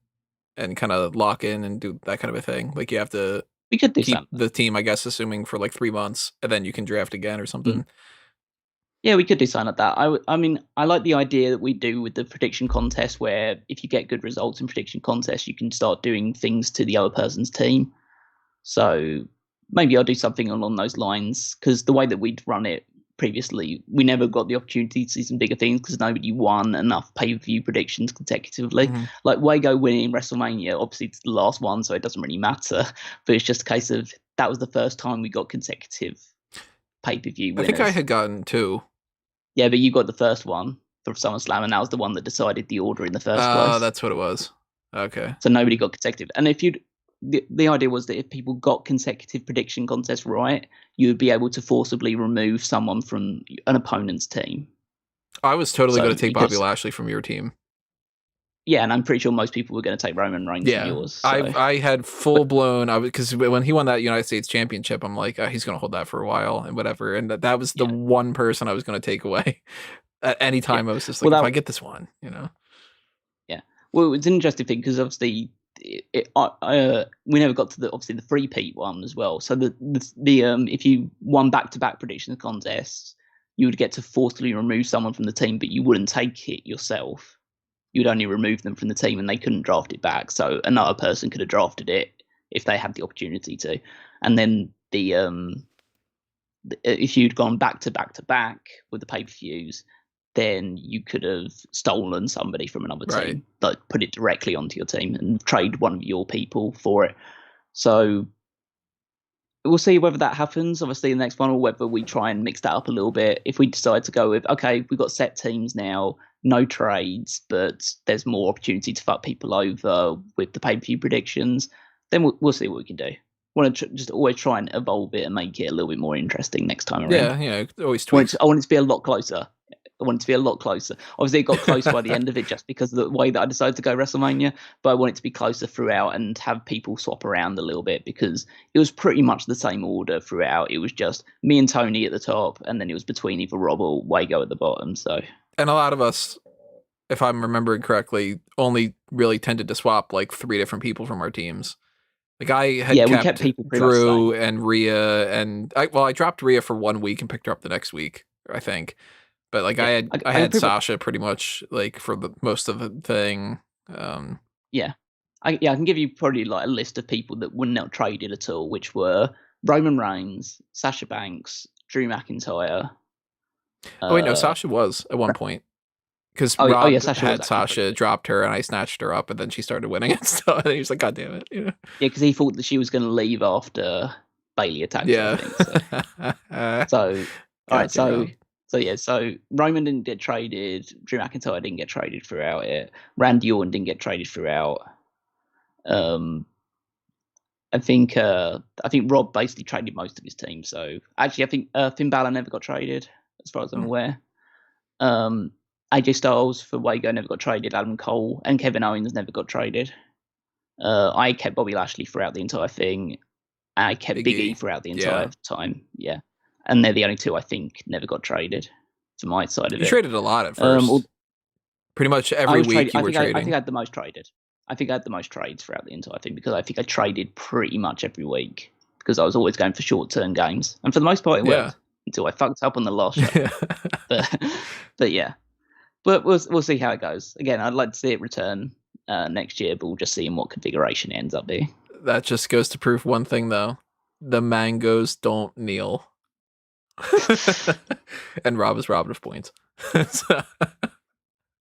and kind of lock in and do that kind of a thing? Like you have to keep the team, I guess, assuming for like 3 months, and then you can draft again or something. Yeah, we could do something like that. I mean, I like the idea that we do with the prediction contest, where if you get good results in prediction contests, you can start doing things to the other person's team. So maybe I'll do something along those lines, because the way that we'd run it previously, we never got the opportunity to see some bigger things because nobody won enough pay-per-view predictions consecutively. Like Wago winning WrestleMania, obviously it's the last one, so it doesn't really matter. But it's just a case of that was the first time we got consecutive pay-per-view winners. I think I had gotten 2. Yeah, but you got the first one for SummerSlam, and that was the one that decided the order in the first place. Oh, that's what it was. Okay. So nobody got consecutive. And if the idea was that if people got consecutive prediction contests right, you would be able to forcibly remove someone from an opponent's team. I was totally So going to take Bobby because- Lashley from your team. Yeah, and I'm pretty sure most people were going to take Roman Reigns from Yeah, yours. So. I had full blown. Because when he won that United States Championship, I'm like, he's going to hold that for a while and whatever. And that was the one person I was going to take away at any time. I was just like, if I get this one, you know. Yeah. Well, it's an interesting thing because obviously we never got to the three-peat one as well. So the if you won back-to-back predictions contests, you would get to forcibly remove someone from the team, but you wouldn't take it yourself. You'd only remove them from the team and they couldn't draft it back. So another person could have drafted it if they had the opportunity to. And then if you'd gone back to back with the pay-per-views, then you could have stolen somebody from another team, like put it directly onto your team and trade one of your people for it. So we'll see whether that happens, obviously, in the next one, or whether we try and mix that up a little bit. If we decide to go with, okay, we've got set teams now, no trades, but there's more opportunity to fuck people over with the pay-per-view predictions, then we'll see what we can do. Want to just always try and evolve it and make it a little bit more interesting next time around. Yeah, always tweaks. I want it to be a lot closer. Obviously, it got close by the end of it just because of the way that I decided to go WrestleMania, but I want it to be closer throughout and have people swap around a little bit because it was pretty much the same order throughout. It was just me and Tony at the top, and then it was between either Rob or Wago at the bottom. So, and a lot of us, if I'm remembering correctly, only really tended to swap like 3 different people from our teams. Like I had we kept people Drew and Rhea, and I dropped Rhea for 1 week and picked her up the next week, I think. But like I had Sasha pretty much like for the most of the thing. I can give you probably like a list of people that wouldn't have traded at all, which were Roman Reigns, Sasha Banks, Drew McIntyre. No, Sasha was at one point. Because Rob had Sasha, dropped her, and I snatched her up, and then she started winning and stuff. And he was like, "God damn it!" You know? Yeah, because he thought that she was going to leave after Bailey attacked her. I think, so. All right, so Roman didn't get traded. Drew McIntyre didn't get traded throughout it. Randy Orton didn't get traded throughout. I think Rob basically traded most of his team. So actually, I think Finn Balor never got traded, as far as I'm aware. AJ Styles for Wago never got traded. Adam Cole and Kevin Owens never got traded. I kept Bobby Lashley throughout the entire thing. I kept Big E throughout the entire time. Yeah. And they're the only two I think never got traded to my side of it. You traded a lot at first. Pretty much every week you were trading. I think I had the most traded. I think I had the most trades throughout the entire thing because I think I traded pretty much every week because I was always going for short-term games. And for the most part, it worked until I fucked up on the last show. But yeah. But we'll see how it goes. Again, I'd like to see it return next year, but we'll just see in what configuration it ends up being. That just goes to prove one thing, though. The mangoes don't kneel. And Rob is robbed of points.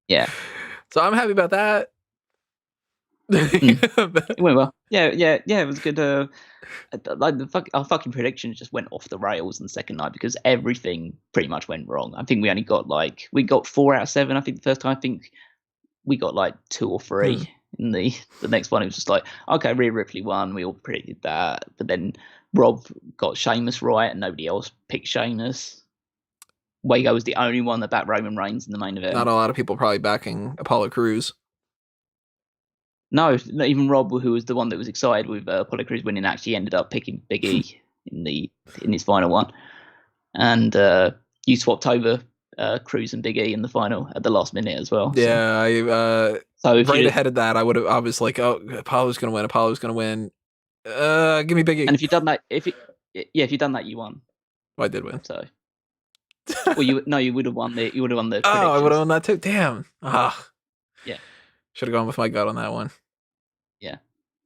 Yeah. So I'm happy about that. It went well. Yeah, it was good. Like our fucking predictions just went off the rails in the second night because everything pretty much went wrong. I think we only got 4 out of 7. I think the first time, I think we got 2 or 3. In the next one, it was just like, okay, Rhea Ripley won. We all predicted that, but then Rob got Sheamus right, and nobody else picked Sheamus. Wago was the only one that backed Roman Reigns in the main event. Not a lot of people probably backing Apollo Crews. No, not even Rob, who was the one that was excited with Apollo Crews winning, actually ended up picking Big E in his final one. And you swapped over Crews and Big E in the final at the last minute as well. Yeah, so right ahead of that, I was like, oh, Apollo's gonna win. Give me Big E. And if you'd done that, if you'd done that, you won. Well, I did win. So, well, you would have won the. You would have won the. Oh, I would have won that too. Damn. Yeah. Should have gone with my gut on that one. Yeah,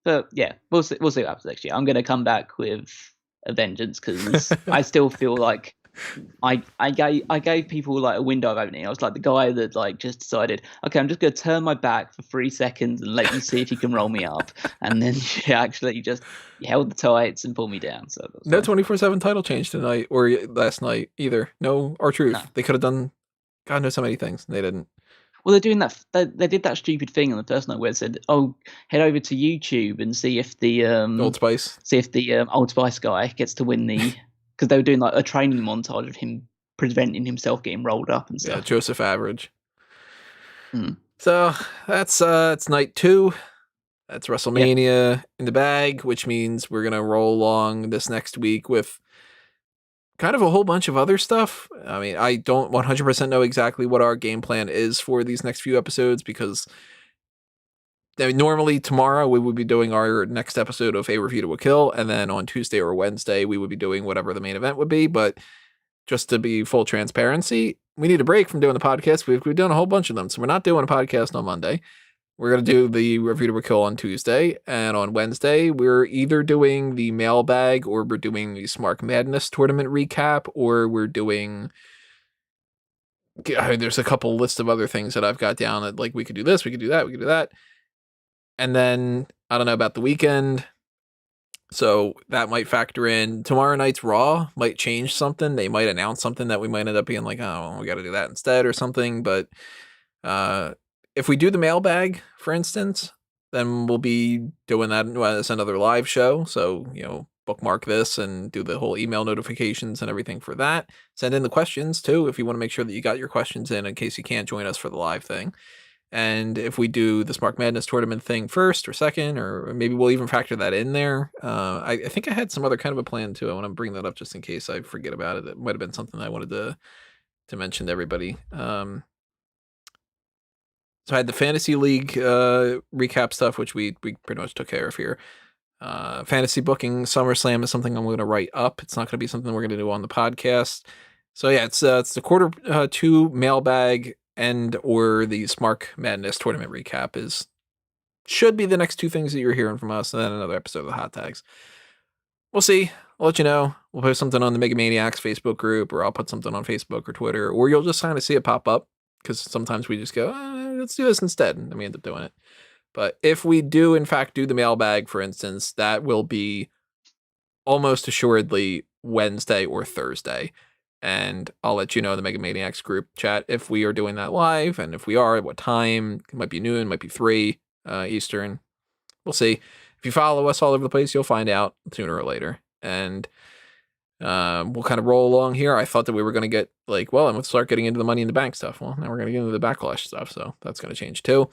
but yeah, we'll see what happens next year. I'm going to come back with a vengeance because I still feel like I gave people a window of opening. I was like the guy that just decided, okay, I'm just going to turn my back for 3 seconds and let you see if you can roll me up, and then you actually just held the tights and pulled me down. So no 24/7 title change tonight or last night either. No R-Truth. No. They could have done God knows how many things. They didn't. Well, they're doing that. They did that stupid thing on the first night where it said, "Oh, head over to YouTube and see if the Old Spice, Old Spice guy gets to win the." Because they were doing a training montage of him preventing himself getting rolled up and stuff. Yeah, Joseph Average. Mm. So that's night 2. That's WrestleMania in the bag, which means we're gonna roll along this next week with kind of a whole bunch of other stuff. I mean, I don't 100% know exactly what our game plan is for these next few episodes because normally tomorrow we would be doing our next episode of A Review to a Kill, and then on Tuesday or Wednesday we would be doing whatever the main event would be. But just to be full transparency, we need a break from doing the podcast. We've done a whole bunch of them, so we're not doing a podcast on Monday. We're going to do the Review to a Kill on Tuesday, and on Wednesday, we're either doing the mailbag, or we're doing the Smark Madness tournament recap, or we're doing... there's a couple lists of other things that I've got down that, like, we could do this, we could do that, we could do that. And then, I don't know about the weekend, so that might factor in. Tomorrow night's Raw might change something. They might announce something that we might end up being like, oh, we got to do that instead or something, but... if we do the mailbag, for instance, then we'll be doing that as another live show. So, bookmark this and do the whole email notifications and everything for that. Send in the questions, too, if you want to make sure that you got your questions in case you can't join us for the live thing. And if we do the Smark Madness tournament thing first or second, or maybe we'll even factor that in there. I think I had some other kind of a plan, too. I want to bring that up just in case I forget about it. It might have been something I wanted to mention to everybody. So I had the Fantasy League recap stuff, which we pretty much took care of here. Fantasy booking SummerSlam is something I'm going to write up. It's not going to be something we're going to do on the podcast. So yeah, it's the quarter 2 mailbag and or the Smark Madness tournament recap should be the next 2 things that you're hearing from us, and then another episode of the Hot Tags. We'll see. I'll let you know. We'll post something on the Mega Maniacs Facebook group, or I'll put something on Facebook or Twitter, or you'll just kind of see it pop up. Because sometimes we just go, let's do this instead, and we end up doing it. But if we do, in fact, do the mailbag, for instance, that will be almost assuredly Wednesday or Thursday. And I'll let you know in the Mega Maniacs group chat if we are doing that live, and if we are, at what time. It might be noon, it might be 3 Eastern. We'll see. If you follow us all over the place, you'll find out sooner or later. And... we'll kind of roll along here. I thought that we were going to get and we'll start getting into the Money in the Bank stuff. Well, now we're going to get into the Backlash stuff, so that's going to change too.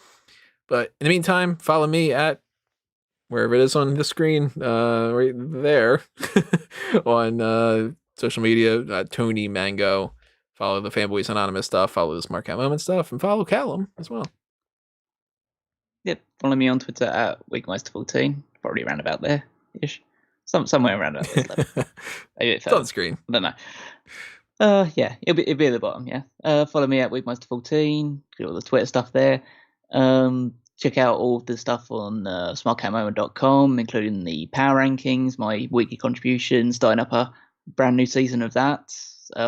But in the meantime, follow me at wherever it is on the screen, right there, on social media, Tony Mango. Follow the Fanboys Anonymous stuff, follow the Smart Cat Moment stuff, and follow Callum as well. Yep, follow me on Twitter at Weekmeister14, probably around about there-ish. Somewhere around that level. Maybe it's on the screen. I don't know. Yeah, it'll be at the bottom. Yeah. Follow me at Weekmeister14. Get all the Twitter stuff there. Check out all of the stuff on smartcatmoment.com, including the power rankings, my weekly contributions, starting up a brand new season of that.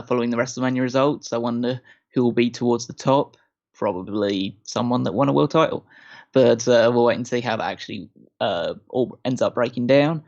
Following the WrestleMania results, I wonder who will be towards the top. Probably someone that won a world title, but we'll wait and see how that actually all ends up breaking down.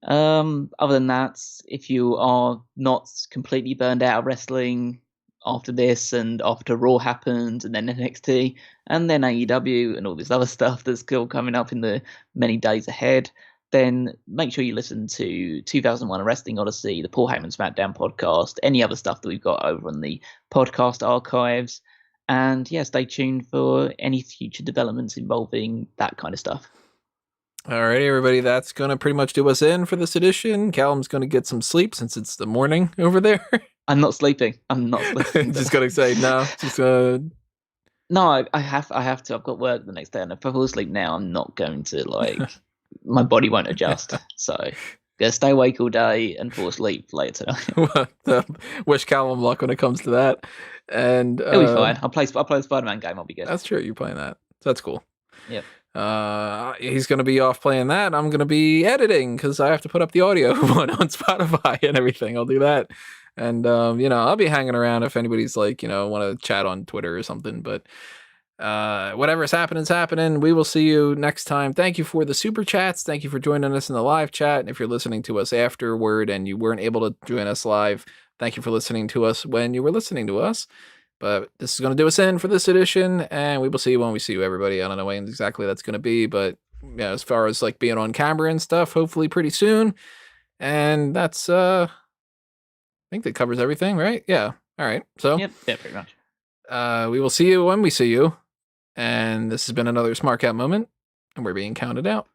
Other than that, if you are not completely burned out of wrestling after this and after Raw happened and then NXT and then AEW and all this other stuff that's still coming up in the many days ahead, then make sure you listen to 2001 A Wrestling Odyssey, the Paul Heyman SmackDown podcast, any other stuff that we've got over on the podcast archives. And yeah, stay tuned for any future developments involving that kind of stuff. Alrighty, everybody, that's going to pretty much do us in for this edition. Callum's going to get some sleep since it's the morning over there. I'm not sleeping. Just going to say, no. Just No, I have to. I've got work the next day, and if I fall asleep now, I'm not going to, my body won't adjust. So, gonna stay awake all day and fall asleep later tonight. Well, wish Callum luck when it comes to that. And it'll be fine. I'll play the Spider-Man game. I'll be good. That's true. You're playing that. So that's cool. Yep. He's going to be off playing that. I'm going to be editing because I have to put up the audio one on Spotify and everything. I'll do that. And, I'll be hanging around if anybody's want to chat on Twitter or something. But whatever's happening is happening. We will see you next time. Thank you for the super chats. Thank you for joining us in the live chat. And if you're listening to us afterward and you weren't able to join us live, thank you for listening to us when you were listening to us. But this is going to do us in for this edition, and we will see you when we see you, everybody. I don't know when exactly that's going to be, but as far as being on camera and stuff, hopefully pretty soon. And that's, I think that covers everything, right? Yeah. All right. So Yep. Yeah, pretty much. we will see you when we see you. And this has been another Smart Cat moment, and we're being counted out.